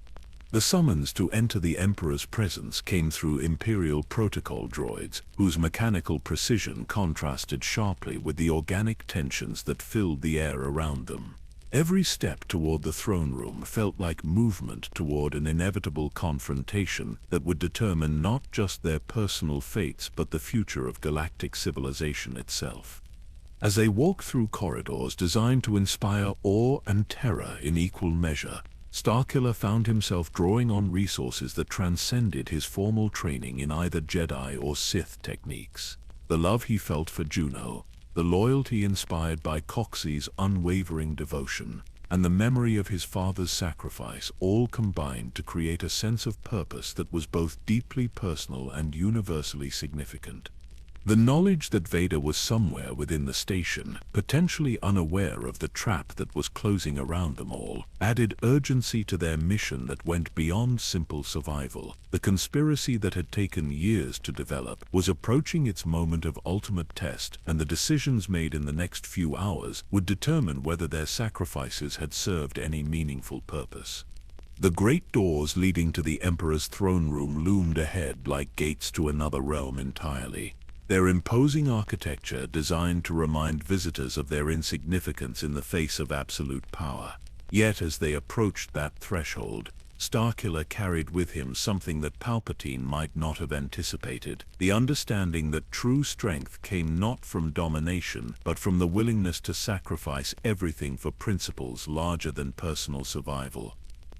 The summons to enter the Emperor's presence came through Imperial protocol droids, whose mechanical precision contrasted sharply with the organic tensions that filled the air around them. Every step toward the throne room felt like movement toward an inevitable confrontation that would determine not just their personal fates but the future of galactic civilization itself. As they walked through corridors designed to inspire awe and terror in equal measure, Starkiller found himself drawing on resources that transcended his formal training in either Jedi or Sith techniques. The love he felt for Juno, the loyalty inspired by Coxey's unwavering devotion, and the memory of his father's sacrifice all combined to create a sense of purpose that was both deeply personal and universally significant. The knowledge that Vader was somewhere within the station, potentially unaware of the trap that was closing around them all, added urgency to their mission that went beyond simple survival. The conspiracy that had taken years to develop was approaching its moment of ultimate test, and the decisions made in the next few hours would determine whether their sacrifices had served any meaningful purpose. The great doors leading to the Emperor's throne room loomed ahead like gates to another realm entirely. Their imposing architecture designed to remind visitors of their insignificance in the face of absolute power. Yet as they approached that threshold, Starkiller carried with him something that Palpatine might not have anticipated, the understanding that true strength came not from domination, but from the willingness to sacrifice everything for principles larger than personal survival.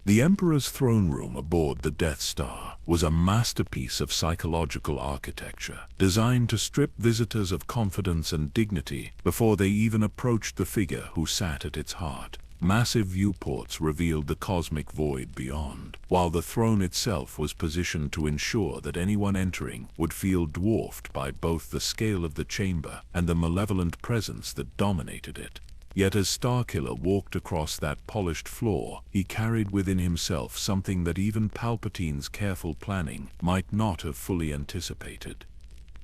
The Emperor's throne room aboard the Death Star was a masterpiece of psychological architecture, designed to strip visitors of confidence and dignity before they even approached the figure who sat at its heart. Massive viewports revealed the cosmic void beyond, while the throne itself was positioned to ensure that anyone entering would feel dwarfed by both the scale of the chamber and the malevolent presence that dominated it. Yet as Starkiller walked across that polished floor, he carried within himself something that even Palpatine's careful planning might not have fully anticipated.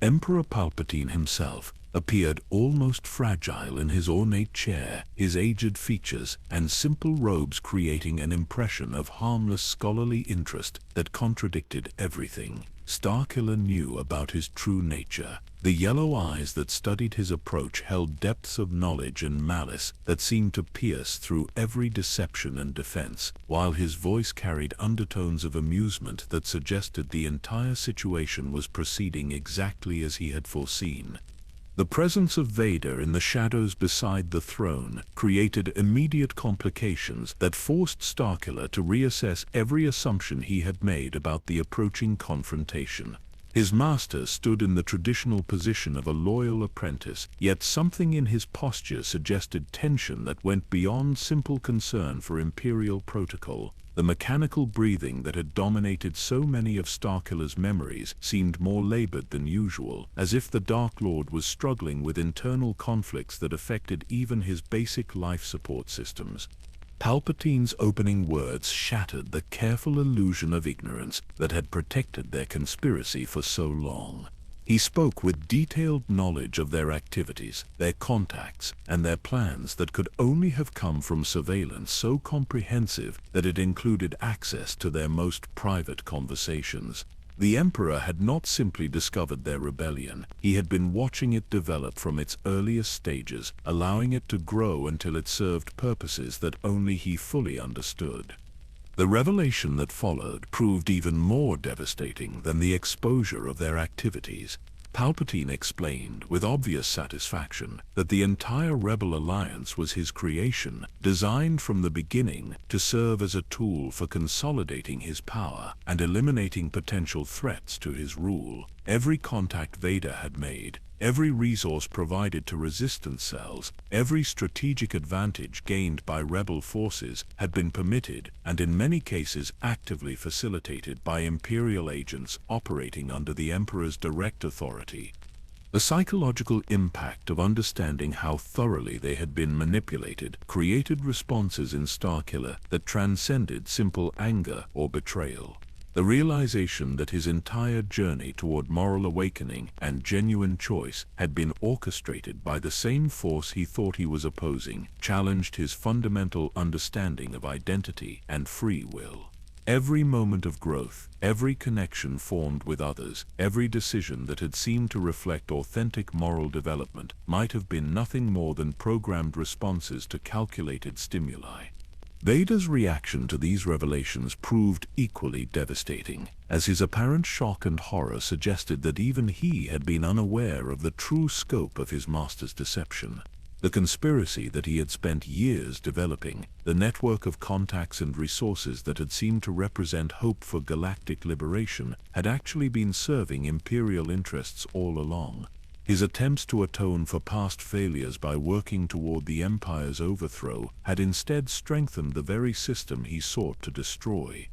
Emperor Palpatine himself appeared almost fragile in his ornate chair, his aged features and simple robes creating an impression of harmless scholarly interest that contradicted everything Starkiller knew about his true nature. The yellow eyes that studied his approach held depths of knowledge and malice that seemed to pierce through every deception and defense, while his voice carried undertones of amusement that suggested the entire situation was proceeding exactly as he had foreseen. The presence of Vader in the shadows beside the throne created immediate complications that forced Starkiller to reassess every assumption he had made about the approaching confrontation. His master stood in the traditional position of a loyal apprentice, yet something in his posture suggested tension that went beyond simple concern for Imperial protocol. The mechanical breathing that had dominated so many of Starkiller's memories seemed more labored than usual, as if the Dark Lord was struggling with internal conflicts that affected even his basic life support systems. Palpatine's opening words shattered the careful illusion of ignorance that had protected their conspiracy for so long. He spoke with detailed knowledge of their activities, their contacts, and their plans that could only have come from surveillance so comprehensive that it included access to their most private conversations. The Emperor had not simply discovered their rebellion, he had been watching it develop from its earliest stages, allowing it to grow until it served purposes that only he fully understood. The revelation that followed proved even more devastating than the exposure of their activities. Palpatine explained with obvious satisfaction that the entire Rebel Alliance was his creation, designed from the beginning to serve as a tool for consolidating his power and eliminating potential threats to his rule. Every contact Vader had made, every resource provided to resistance cells, every strategic advantage gained by rebel forces had been permitted and in many cases actively facilitated by Imperial agents operating under the Emperor's direct authority. The psychological impact of understanding how thoroughly they had been manipulated created responses in Starkiller that transcended simple anger or betrayal. The realization that his entire journey toward moral awakening and genuine choice had been orchestrated by the same force he thought he was opposing challenged his fundamental understanding of identity and free will. Every moment of growth, every connection formed with others, every decision that had seemed to reflect authentic moral development might have been nothing more than programmed responses to calculated stimuli. Vader's reaction to these revelations proved equally devastating, as his apparent shock and horror suggested that even he had been unaware of the true scope of his master's deception. The conspiracy that he had spent years developing, the network of contacts and resources that had seemed to represent hope for galactic liberation, had actually been serving Imperial interests all along. His attempts to atone for past failures by working toward the Empire's overthrow had instead strengthened the very system he sought to destroy.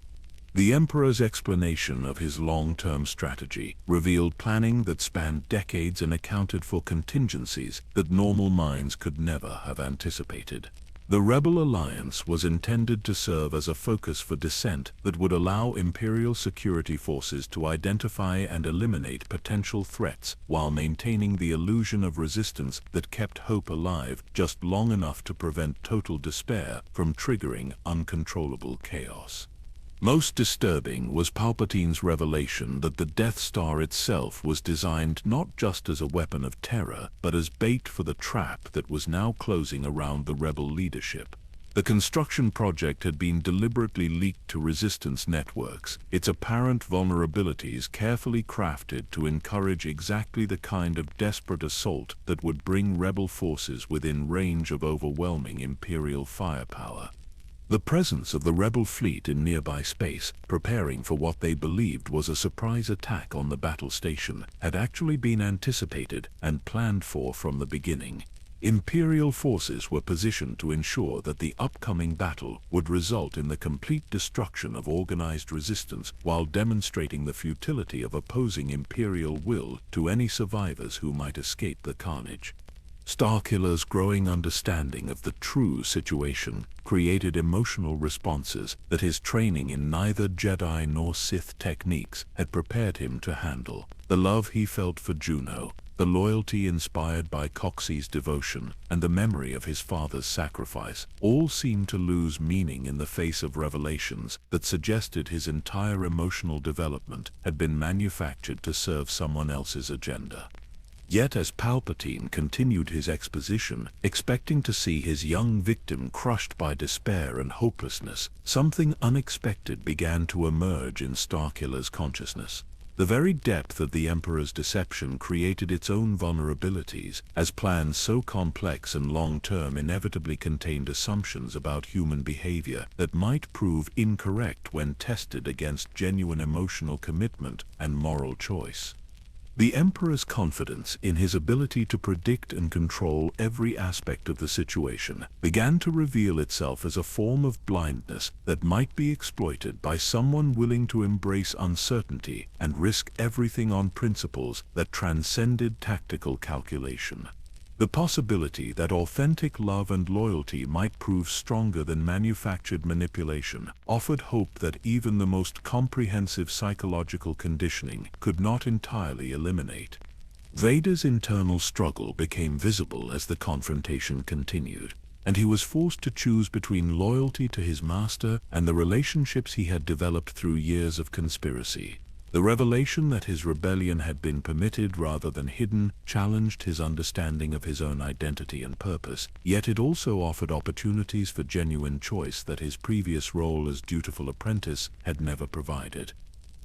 The Emperor's explanation of his long-term strategy revealed planning that spanned decades and accounted for contingencies that normal minds could never have anticipated. The Rebel Alliance was intended to serve as a focus for dissent that would allow Imperial security forces to identify and eliminate potential threats while maintaining the illusion of resistance that kept hope alive just long enough to prevent total despair from triggering uncontrollable chaos. Most disturbing was Palpatine's revelation that the Death Star itself was designed not just as a weapon of terror, but as bait for the trap that was now closing around the rebel leadership. The construction project had been deliberately leaked to resistance networks, its apparent vulnerabilities carefully crafted to encourage exactly the kind of desperate assault that would bring rebel forces within range of overwhelming Imperial firepower. The presence of the rebel fleet in nearby space, preparing for what they believed was a surprise attack on the battle station, had actually been anticipated and planned for from the beginning. Imperial forces were positioned to ensure that the upcoming battle would result in the complete destruction of organized resistance while demonstrating the futility of opposing Imperial will to any survivors who might escape the carnage. Starkiller's growing understanding of the true situation created emotional responses that his training in neither Jedi nor Sith techniques had prepared him to handle. The love he felt for Juno, the loyalty inspired by Coxey's devotion, and the memory of his father's sacrifice all seemed to lose meaning in the face of revelations that suggested his entire emotional development had been manufactured to serve someone else's agenda. Yet as Palpatine continued his exposition, expecting to see his young victim crushed by despair and hopelessness, something unexpected began to emerge in Starkiller's consciousness. The very depth of the Emperor's deception created its own vulnerabilities, as plans so complex and long-term inevitably contained assumptions about human behavior that might prove incorrect when tested against genuine emotional commitment and moral choice. The Emperor's confidence in his ability to predict and control every aspect of the situation began to reveal itself as a form of blindness that might be exploited by someone willing to embrace uncertainty and risk everything on principles that transcended tactical calculation. The possibility that authentic love and loyalty might prove stronger than manufactured manipulation offered hope that even the most comprehensive psychological conditioning could not entirely eliminate. Vader's internal struggle became visible as the confrontation continued, and he was forced to choose between loyalty to his master and the relationships he had developed through years of conspiracy. The revelation that his rebellion had been permitted rather than hidden challenged his understanding of his own identity and purpose, yet it also offered opportunities for genuine choice that his previous role as dutiful apprentice had never provided.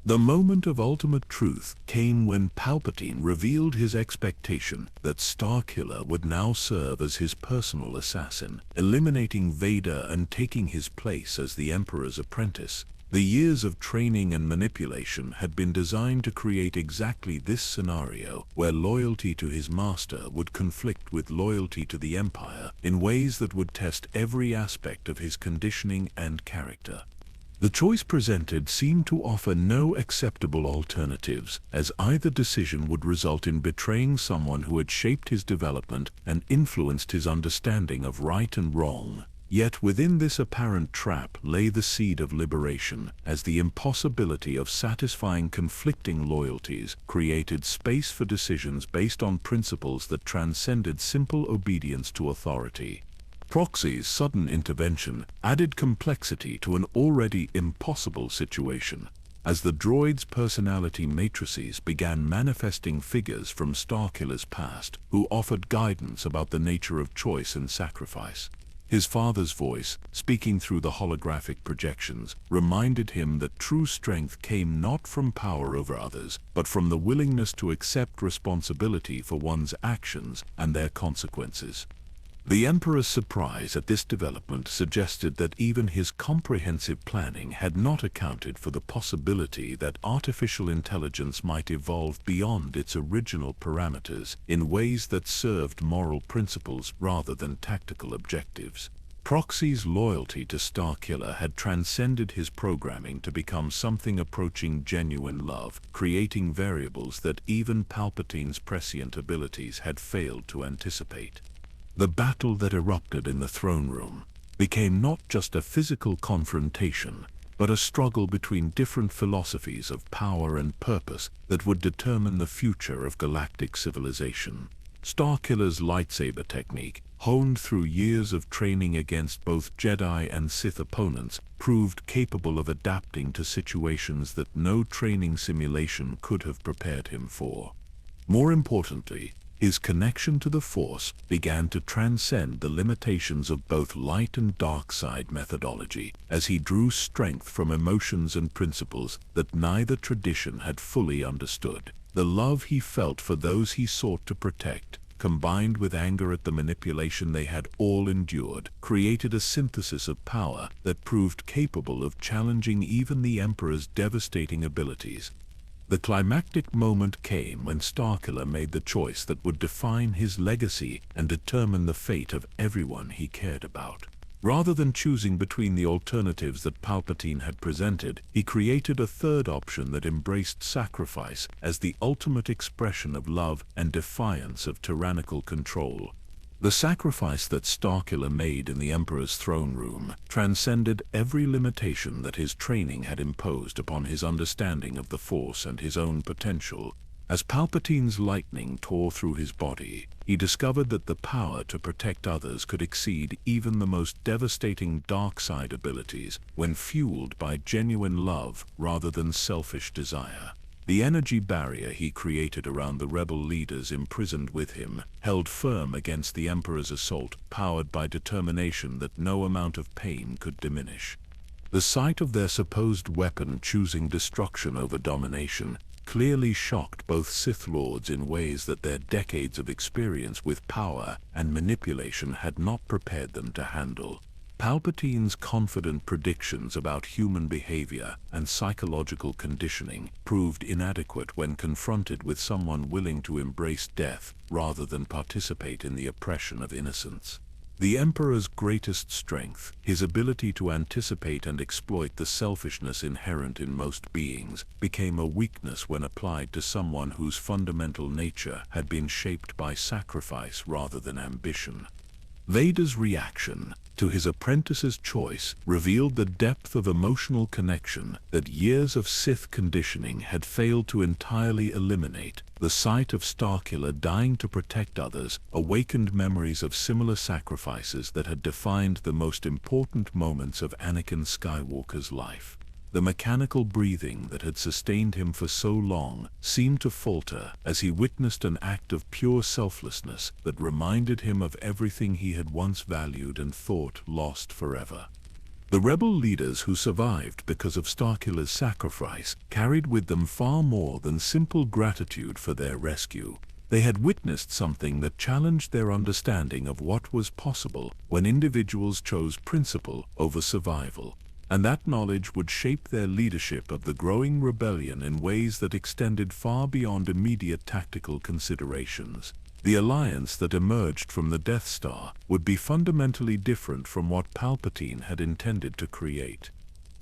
The moment of ultimate truth came when Palpatine revealed his expectation that Starkiller would now serve as his personal assassin, eliminating Vader and taking his place as the Emperor's apprentice. The years of training and manipulation had been designed to create exactly this scenario, where loyalty to his master would conflict with loyalty to the Empire in ways that would test every aspect of his conditioning and character. The choice presented seemed to offer no acceptable alternatives, as either decision would result in betraying someone who had shaped his development and influenced his understanding of right and wrong. Yet within this apparent trap lay the seed of liberation, as the impossibility of satisfying conflicting loyalties created space for decisions based on principles that transcended simple obedience to authority. Proxy's sudden intervention added complexity to an already impossible situation, as the droid's personality matrices began manifesting figures from Starkiller's past who offered guidance about the nature of choice and sacrifice. His father's voice, speaking through the holographic projections, reminded him that true strength came not from power over others, but from the willingness to accept responsibility for one's actions and their consequences. The Emperor's surprise at this development suggested that even his comprehensive planning had not accounted for the possibility that artificial intelligence might evolve beyond its original parameters in ways that served moral principles rather than tactical objectives. Proxy's loyalty to Starkiller had transcended his programming to become something approaching genuine love, creating variables that even Palpatine's prescient abilities had failed to anticipate. The battle that erupted in the throne room became not just a physical confrontation, but a struggle between different philosophies of power and purpose that would determine the future of galactic civilization. Starkiller's lightsaber technique, honed through years of training against both Jedi and Sith opponents, proved capable of adapting to situations that no training simulation could have prepared him for. More importantly, his connection to the Force began to transcend the limitations of both light and dark side methodology, as he drew strength from emotions and principles that neither tradition had fully understood. The love he felt for those he sought to protect, combined with anger at the manipulation they had all endured, created a synthesis of power that proved capable of challenging even the Emperor's devastating abilities. The climactic moment came when Starkiller made the choice that would define his legacy and determine the fate of everyone he cared about. Rather than choosing between the alternatives that Palpatine had presented, he created a third option that embraced sacrifice as the ultimate expression of love and defiance of tyrannical control. The sacrifice that Starkiller made in the Emperor's throne room transcended every limitation that his training had imposed upon his understanding of the Force and his own potential. As Palpatine's lightning tore through his body, he discovered that the power to protect others could exceed even the most devastating dark side abilities when fueled by genuine love rather than selfish desire. The energy barrier he created around the rebel leaders imprisoned with him held firm against the Emperor's assault, powered by determination that no amount of pain could diminish. The sight of their supposed weapon choosing destruction over domination clearly shocked both Sith Lords in ways that their decades of experience with power and manipulation had not prepared them to handle. Palpatine's confident predictions about human behavior and psychological conditioning proved inadequate when confronted with someone willing to embrace death rather than participate in the oppression of innocence. The Emperor's greatest strength, his ability to anticipate and exploit the selfishness inherent in most beings, became a weakness when applied to someone whose fundamental nature had been shaped by sacrifice rather than ambition. Vader's reaction to his apprentice's choice revealed the depth of emotional connection that years of Sith conditioning had failed to entirely eliminate. The sight of Starkiller dying to protect others awakened memories of similar sacrifices that had defined the most important moments of Anakin Skywalker's life. The mechanical breathing that had sustained him for so long seemed to falter as he witnessed an act of pure selflessness that reminded him of everything he had once valued and thought lost forever. The rebel leaders who survived because of Starkiller's sacrifice carried with them far more than simple gratitude for their rescue. They had witnessed something that challenged their understanding of what was possible when individuals chose principle over survival. And that knowledge would shape their leadership of the growing rebellion in ways that extended far beyond immediate tactical considerations. The alliance that emerged from the Death Star would be fundamentally different from what Palpatine had intended to create.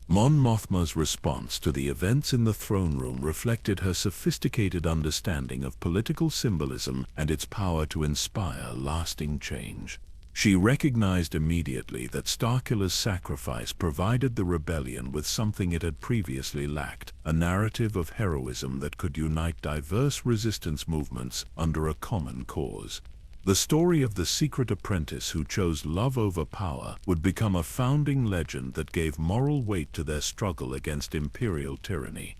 Mon Mothma's response to the events in the throne room reflected her sophisticated understanding of political symbolism and its power to inspire lasting change. She recognized immediately that Starkiller's sacrifice provided the rebellion with something it had previously lacked, a narrative of heroism that could unite diverse resistance movements under a common cause. The story of the secret apprentice who chose love over power would become a founding legend that gave moral weight to their struggle against Imperial tyranny.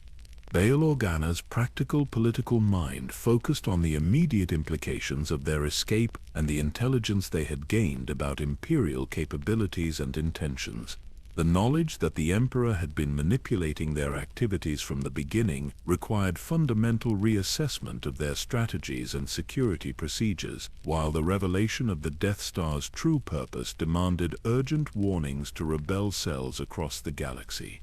Bail Organa's practical political mind focused on the immediate implications of their escape and the intelligence they had gained about Imperial capabilities and intentions. The knowledge that the Emperor had been manipulating their activities from the beginning required fundamental reassessment of their strategies and security procedures, while the revelation of the Death Star's true purpose demanded urgent warnings to rebel cells across the galaxy.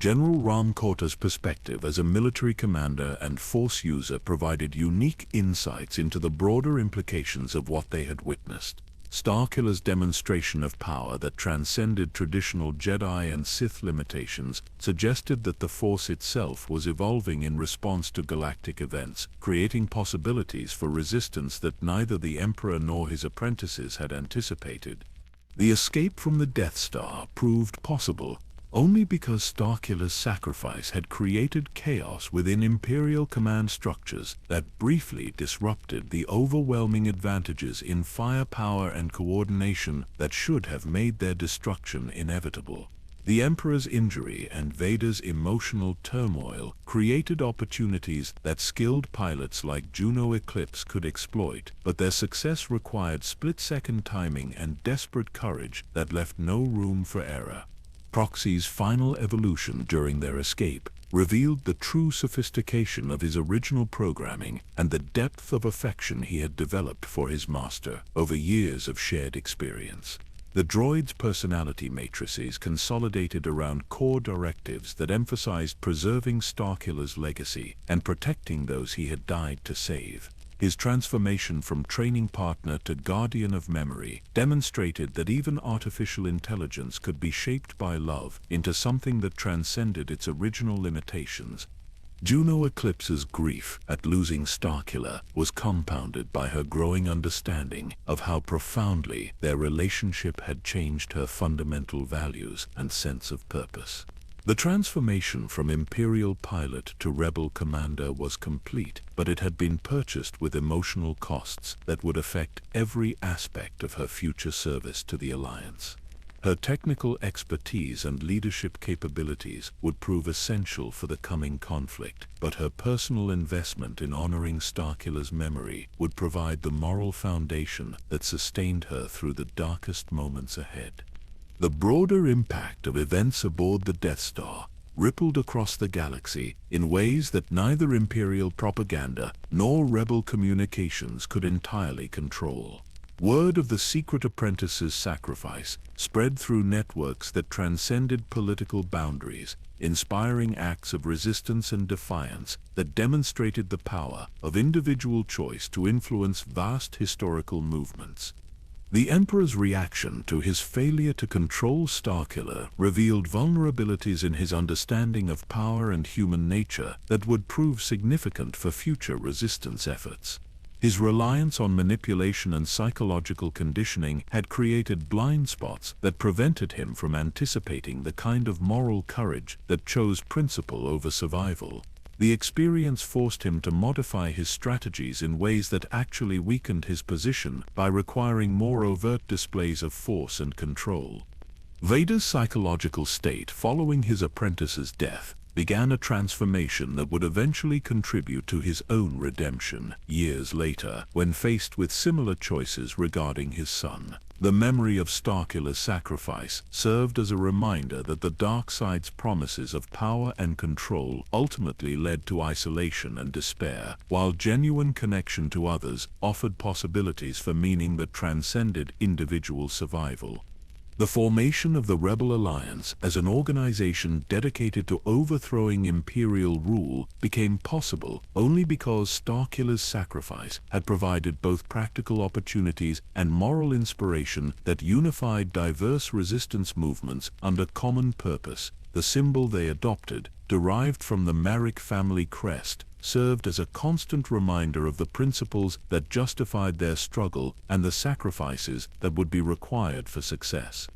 General Ramkorta's perspective as a military commander and force user provided unique insights into the broader implications of what they had witnessed. Starkiller's demonstration of power that transcended traditional Jedi and Sith limitations suggested that the Force itself was evolving in response to galactic events, creating possibilities for resistance that neither the Emperor nor his apprentices had anticipated. The escape from the Death Star proved possible only because Starkiller's sacrifice had created chaos within Imperial command structures that briefly disrupted the overwhelming advantages in firepower and coordination that should have made their destruction inevitable. The Emperor's injury and Vader's emotional turmoil created opportunities that skilled pilots like Juno Eclipse could exploit, but their success required split-second timing and desperate courage that left no room for error. Proxy's final evolution during their escape revealed the true sophistication of his original programming and the depth of affection he had developed for his master over years of shared experience. The droid's personality matrices consolidated around core directives that emphasized preserving Starkiller's legacy and protecting those he had died to save. His transformation from training partner to guardian of memory demonstrated that even artificial intelligence could be shaped by love into something that transcended its original limitations. Juno Eclipse's grief at losing Starkiller was compounded by her growing understanding of how profoundly their relationship had changed her fundamental values and sense of purpose. The transformation from Imperial pilot to rebel commander was complete, but it had been purchased with emotional costs that would affect every aspect of her future service to the Alliance. Her technical expertise and leadership capabilities would prove essential for the coming conflict, but her personal investment in honoring Starkiller's memory would provide the moral foundation that sustained her through the darkest moments ahead. The broader impact of events aboard the Death Star rippled across the galaxy in ways that neither Imperial propaganda nor rebel communications could entirely control. Word of the secret apprentice's sacrifice spread through networks that transcended political boundaries, inspiring acts of resistance and defiance that demonstrated the power of individual choice to influence vast historical movements. The Emperor's reaction to his failure to control Starkiller revealed vulnerabilities in his understanding of power and human nature that would prove significant for future resistance efforts. His reliance on manipulation and psychological conditioning had created blind spots that prevented him from anticipating the kind of moral courage that chose principle over survival. The experience forced him to modify his strategies in ways that actually weakened his position by requiring more overt displays of force and control. Vader's psychological state following his apprentice's death began a transformation that would eventually contribute to his own redemption years later when faced with similar choices regarding his son. The memory of Starkiller's sacrifice served as a reminder that the dark side's promises of power and control ultimately led to isolation and despair, while genuine connection to others offered possibilities for meaning that transcended individual survival. The formation of the Rebel Alliance as an organization dedicated to overthrowing Imperial rule became possible only because Starkiller's sacrifice had provided both practical opportunities and moral inspiration that unified diverse resistance movements under common purpose. The symbol they adopted, derived from the Marek family crest, served as a constant reminder of the principles that justified their struggle and the sacrifices that would be required for success.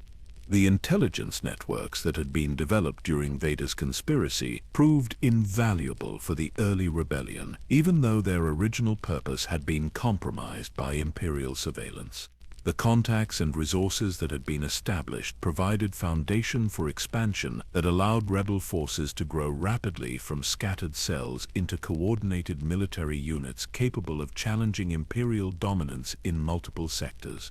The intelligence networks that had been developed during Vader's conspiracy proved invaluable for the early rebellion, even though their original purpose had been compromised by Imperial surveillance. The contacts and resources that had been established provided foundation for expansion that allowed rebel forces to grow rapidly from scattered cells into coordinated military units capable of challenging Imperial dominance in multiple sectors.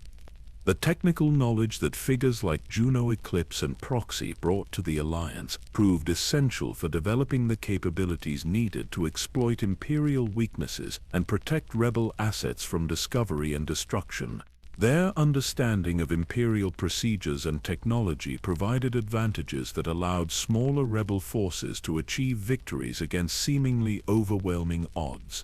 The technical knowledge that figures like Juno Eclipse and Proxy brought to the Alliance proved essential for developing the capabilities needed to exploit Imperial weaknesses and protect rebel assets from discovery and destruction. Their understanding of Imperial procedures and technology provided advantages that allowed smaller rebel forces to achieve victories against seemingly overwhelming odds.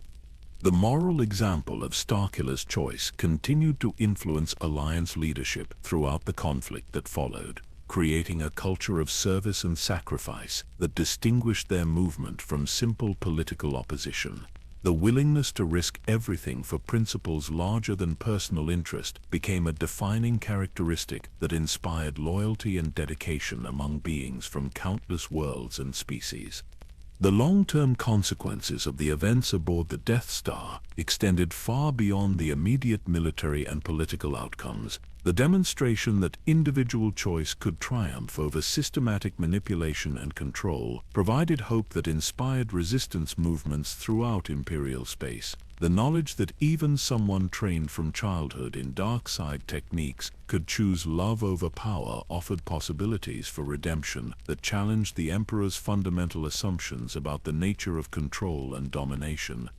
The moral example of Starkiller's choice continued to influence Alliance leadership throughout the conflict that followed, creating a culture of service and sacrifice that distinguished their movement from simple political opposition. The willingness to risk everything for principles larger than personal interest became a defining characteristic that inspired loyalty and dedication among beings from countless worlds and species. The long-term consequences of the events aboard the Death Star extended far beyond the immediate military and political outcomes. The demonstration that individual choice could triumph over systematic manipulation and control provided hope that inspired resistance movements throughout Imperial space. The knowledge that even someone trained from childhood in dark side techniques could choose love over power offered possibilities for redemption that challenged the Emperor's fundamental assumptions about the nature of control and domination.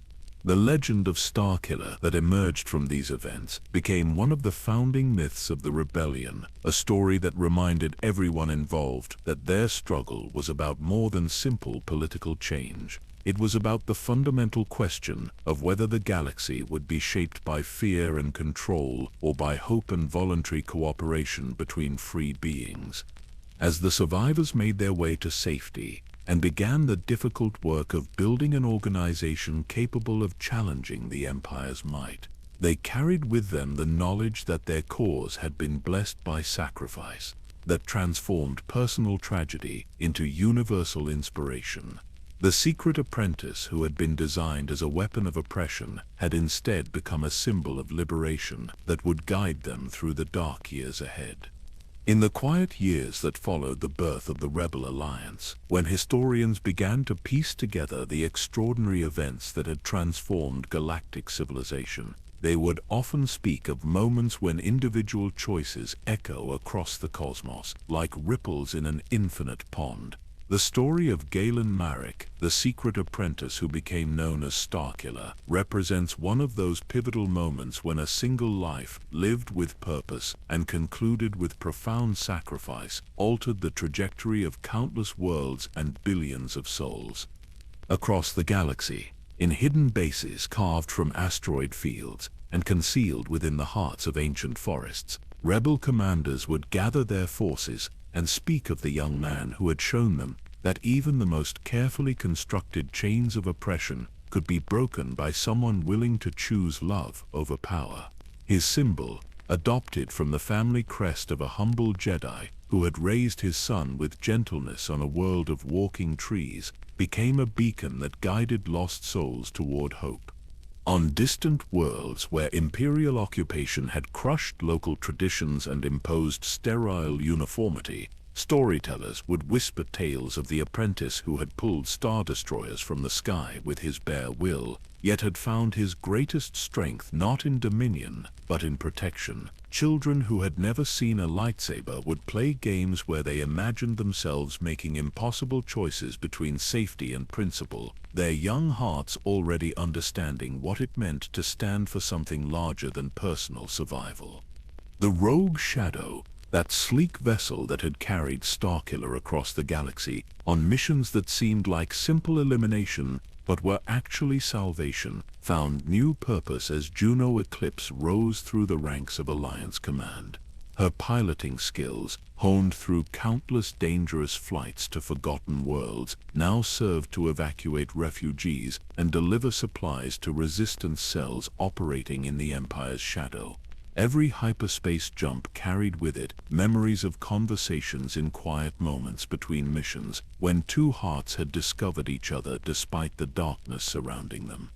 The legend of Starkiller that emerged from these events became one of the founding myths of the rebellion, a story that reminded everyone involved that their struggle was about more than simple political change. It was about the fundamental question of whether the galaxy would be shaped by fear and control or by hope and voluntary cooperation between free beings. As the survivors made their way to safety and began the difficult work of building an organization capable of challenging the Empire's might, they carried with them the knowledge that their cause had been blessed by sacrifice, that transformed personal tragedy into universal inspiration. The secret apprentice who had been designed as a weapon of oppression had instead become a symbol of liberation that would guide them through the dark years ahead. In the quiet years that followed the birth of the Rebel Alliance, when historians began to piece together the extraordinary events that had transformed galactic civilization, they would often speak of moments when individual choices echo across the cosmos like ripples in an infinite pond. The story of Galen Marek, the secret apprentice who became known as Starkiller, represents one of those pivotal moments when a single life, lived with purpose and concluded with profound sacrifice, altered the trajectory of countless worlds and billions of souls. Across the galaxy, in hidden bases carved from asteroid fields and concealed within the hearts of ancient forests, rebel commanders would gather their forces and speak of the young man who had shown them that even the most carefully constructed chains of oppression could be broken by someone willing to choose love over power. His symbol, adopted from the family crest of a humble Jedi who had raised his son with gentleness on a world of walking trees, became a beacon that guided lost souls toward hope. On distant worlds where Imperial occupation had crushed local traditions and imposed sterile uniformity, storytellers would whisper tales of the apprentice who had pulled star destroyers from the sky with his bare will, yet had found his greatest strength not in dominion, but in protection. Children who had never seen a lightsaber would play games where they imagined themselves making impossible choices between safety and principle, their young hearts already understanding what it meant to stand for something larger than personal survival. The Rogue Shadow, that sleek vessel that had carried Starkiller across the galaxy on missions that seemed like simple elimination but were actually salvation, found new purpose as Juno Eclipse rose through the ranks of Alliance Command. Her piloting skills, honed through countless dangerous flights to forgotten worlds, now served to evacuate refugees and deliver supplies to resistance cells operating in the Empire's shadow. Every hyperspace jump carried with it memories of conversations in quiet moments between missions when two hearts had discovered each other despite the darkness surrounding them.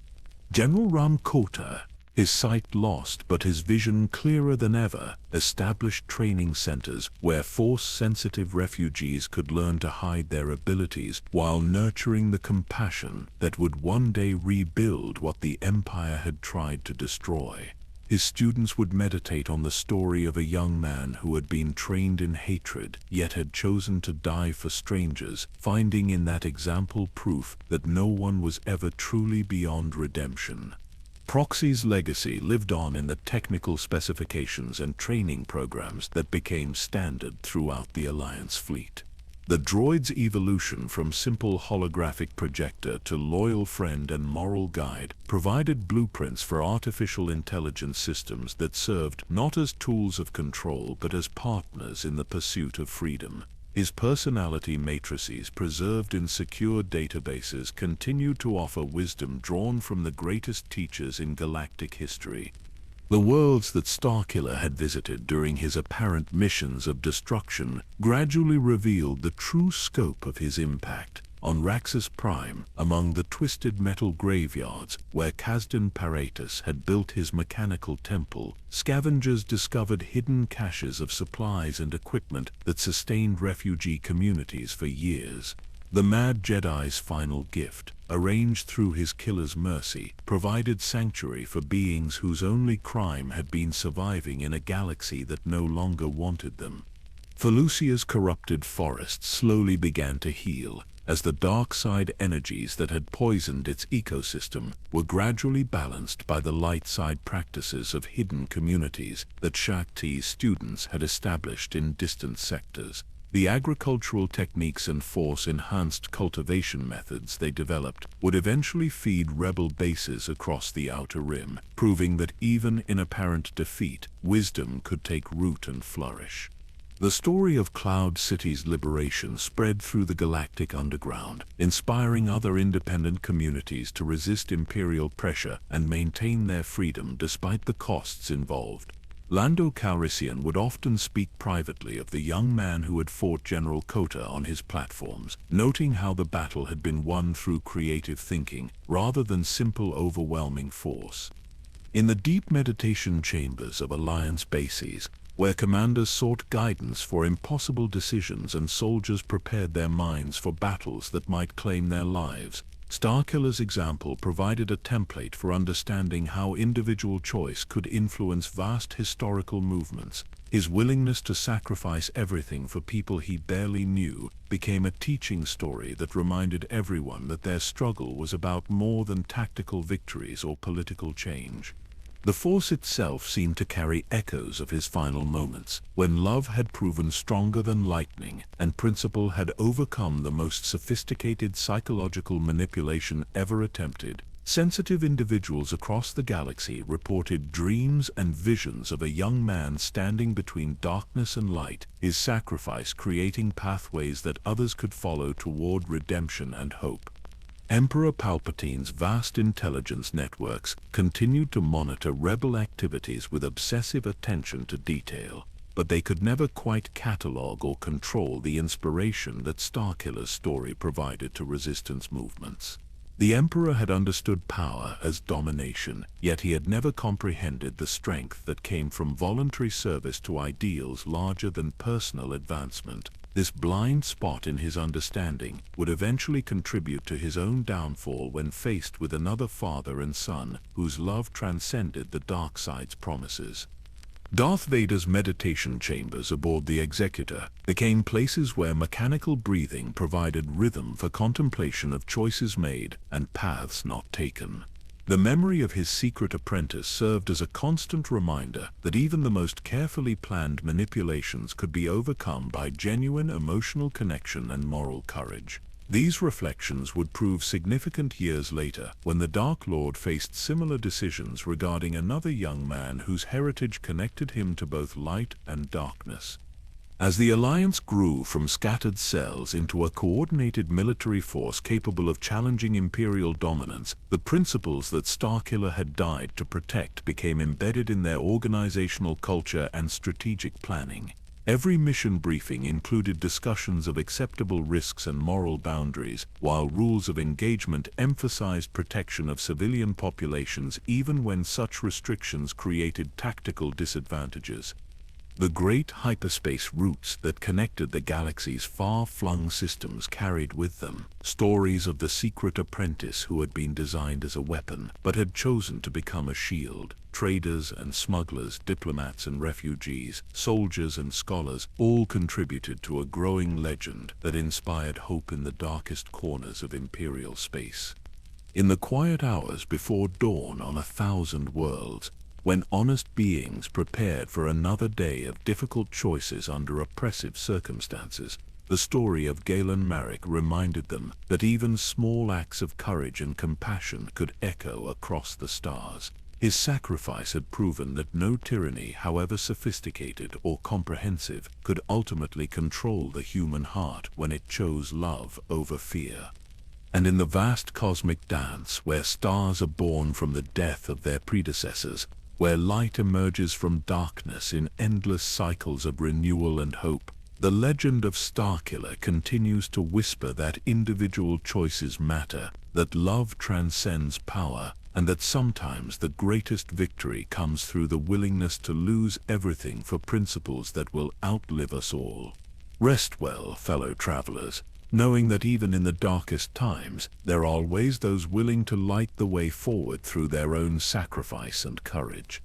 General Ram Kota, his sight lost but his vision clearer than ever, established training centers where force-sensitive refugees could learn to hide their abilities while nurturing the compassion that would one day rebuild what the Empire had tried to destroy. His students would meditate on the story of a young man who had been trained in hatred, yet had chosen to die for strangers, finding in that example proof that no one was ever truly beyond redemption. Proxy's legacy lived on in the technical specifications and training programs that became standard throughout the Alliance fleet. The droid's evolution from simple holographic projector to loyal friend and moral guide provided blueprints for artificial intelligence systems that served not as tools of control but as partners in the pursuit of freedom. His personality matrices preserved in secure databases continued to offer wisdom drawn from the greatest teachers in galactic history. The worlds that Starkiller had visited during his apparent missions of destruction gradually revealed the true scope of his impact. On Raxus Prime, among the twisted metal graveyards where Kasdan Paratus had built his mechanical temple, scavengers discovered hidden caches of supplies and equipment that sustained refugee communities for years. The Mad Jedi's final gift, arranged through his killer's mercy, provided sanctuary for beings whose only crime had been surviving in a galaxy that no longer wanted them. Felucia's corrupted forests slowly began to heal, as the dark side energies that had poisoned its ecosystem were gradually balanced by the light side practices of hidden communities that Shakti's students had established in distant sectors. The agricultural techniques and force-enhanced cultivation methods they developed would eventually feed rebel bases across the Outer Rim, proving that even in apparent defeat, wisdom could take root and flourish. The story of Cloud City's liberation spread through the galactic underground, inspiring other independent communities to resist Imperial pressure and maintain their freedom despite the costs involved. Lando Calrissian would often speak privately of the young man who had fought General Kota on his platforms, noting how the battle had been won through creative thinking rather than simple overwhelming force. In the deep meditation chambers of Alliance bases, where commanders sought guidance for impossible decisions and soldiers prepared their minds for battles that might claim their lives, Starkiller's example provided a template for understanding how individual choice could influence vast historical movements. His willingness to sacrifice everything for people he barely knew became a teaching story that reminded everyone that their struggle was about more than tactical victories or political change. The Force itself seemed to carry echoes of his final moments, when love had proven stronger than lightning and principle had overcome the most sophisticated psychological manipulation ever attempted. Sensitive individuals across the galaxy reported dreams and visions of a young man standing between darkness and light, his sacrifice creating pathways that others could follow toward redemption and hope. Emperor Palpatine's vast intelligence networks continued to monitor rebel activities with obsessive attention to detail, but they could never quite catalog or control the inspiration that Starkiller's story provided to resistance movements. The Emperor had understood power as domination, yet he had never comprehended the strength that came from voluntary service to ideals larger than personal advancement. This blind spot in his understanding would eventually contribute to his own downfall when faced with another father and son whose love transcended the dark side's promises. Darth Vader's meditation chambers aboard the Executor became places where mechanical breathing provided rhythm for contemplation of choices made and paths not taken. The memory of his secret apprentice served as a constant reminder that even the most carefully planned manipulations could be overcome by genuine emotional connection and moral courage. These reflections would prove significant years later when the Dark Lord faced similar decisions regarding another young man whose heritage connected him to both light and darkness. As the Alliance grew from scattered cells into a coordinated military force capable of challenging Imperial dominance, the principles that Starkiller had died to protect became embedded in their organizational culture and strategic planning. Every mission briefing included discussions of acceptable risks and moral boundaries, while rules of engagement emphasized protection of civilian populations even when such restrictions created tactical disadvantages. The great hyperspace routes that connected the galaxy's far-flung systems carried with them stories of the secret apprentice who had been designed as a weapon but had chosen to become a shield. Traders and smugglers, diplomats and refugees, soldiers and scholars all contributed to a growing legend that inspired hope in the darkest corners of Imperial space. In the quiet hours before dawn on 1,000 worlds, when honest beings prepared for another day of difficult choices under oppressive circumstances, the story of Galen Marek reminded them that even small acts of courage and compassion could echo across the stars. His sacrifice had proven that no tyranny, however sophisticated or comprehensive, could ultimately control the human heart when it chose love over fear. And in the vast cosmic dance where stars are born from the death of their predecessors, where light emerges from darkness in endless cycles of renewal and hope, the legend of Starkiller continues to whisper that individual choices matter, that love transcends power, and that sometimes the greatest victory comes through the willingness to lose everything for principles that will outlive us all. Rest well, fellow travelers, knowing that even in the darkest times, there are always those willing to light the way forward through their own sacrifice and courage.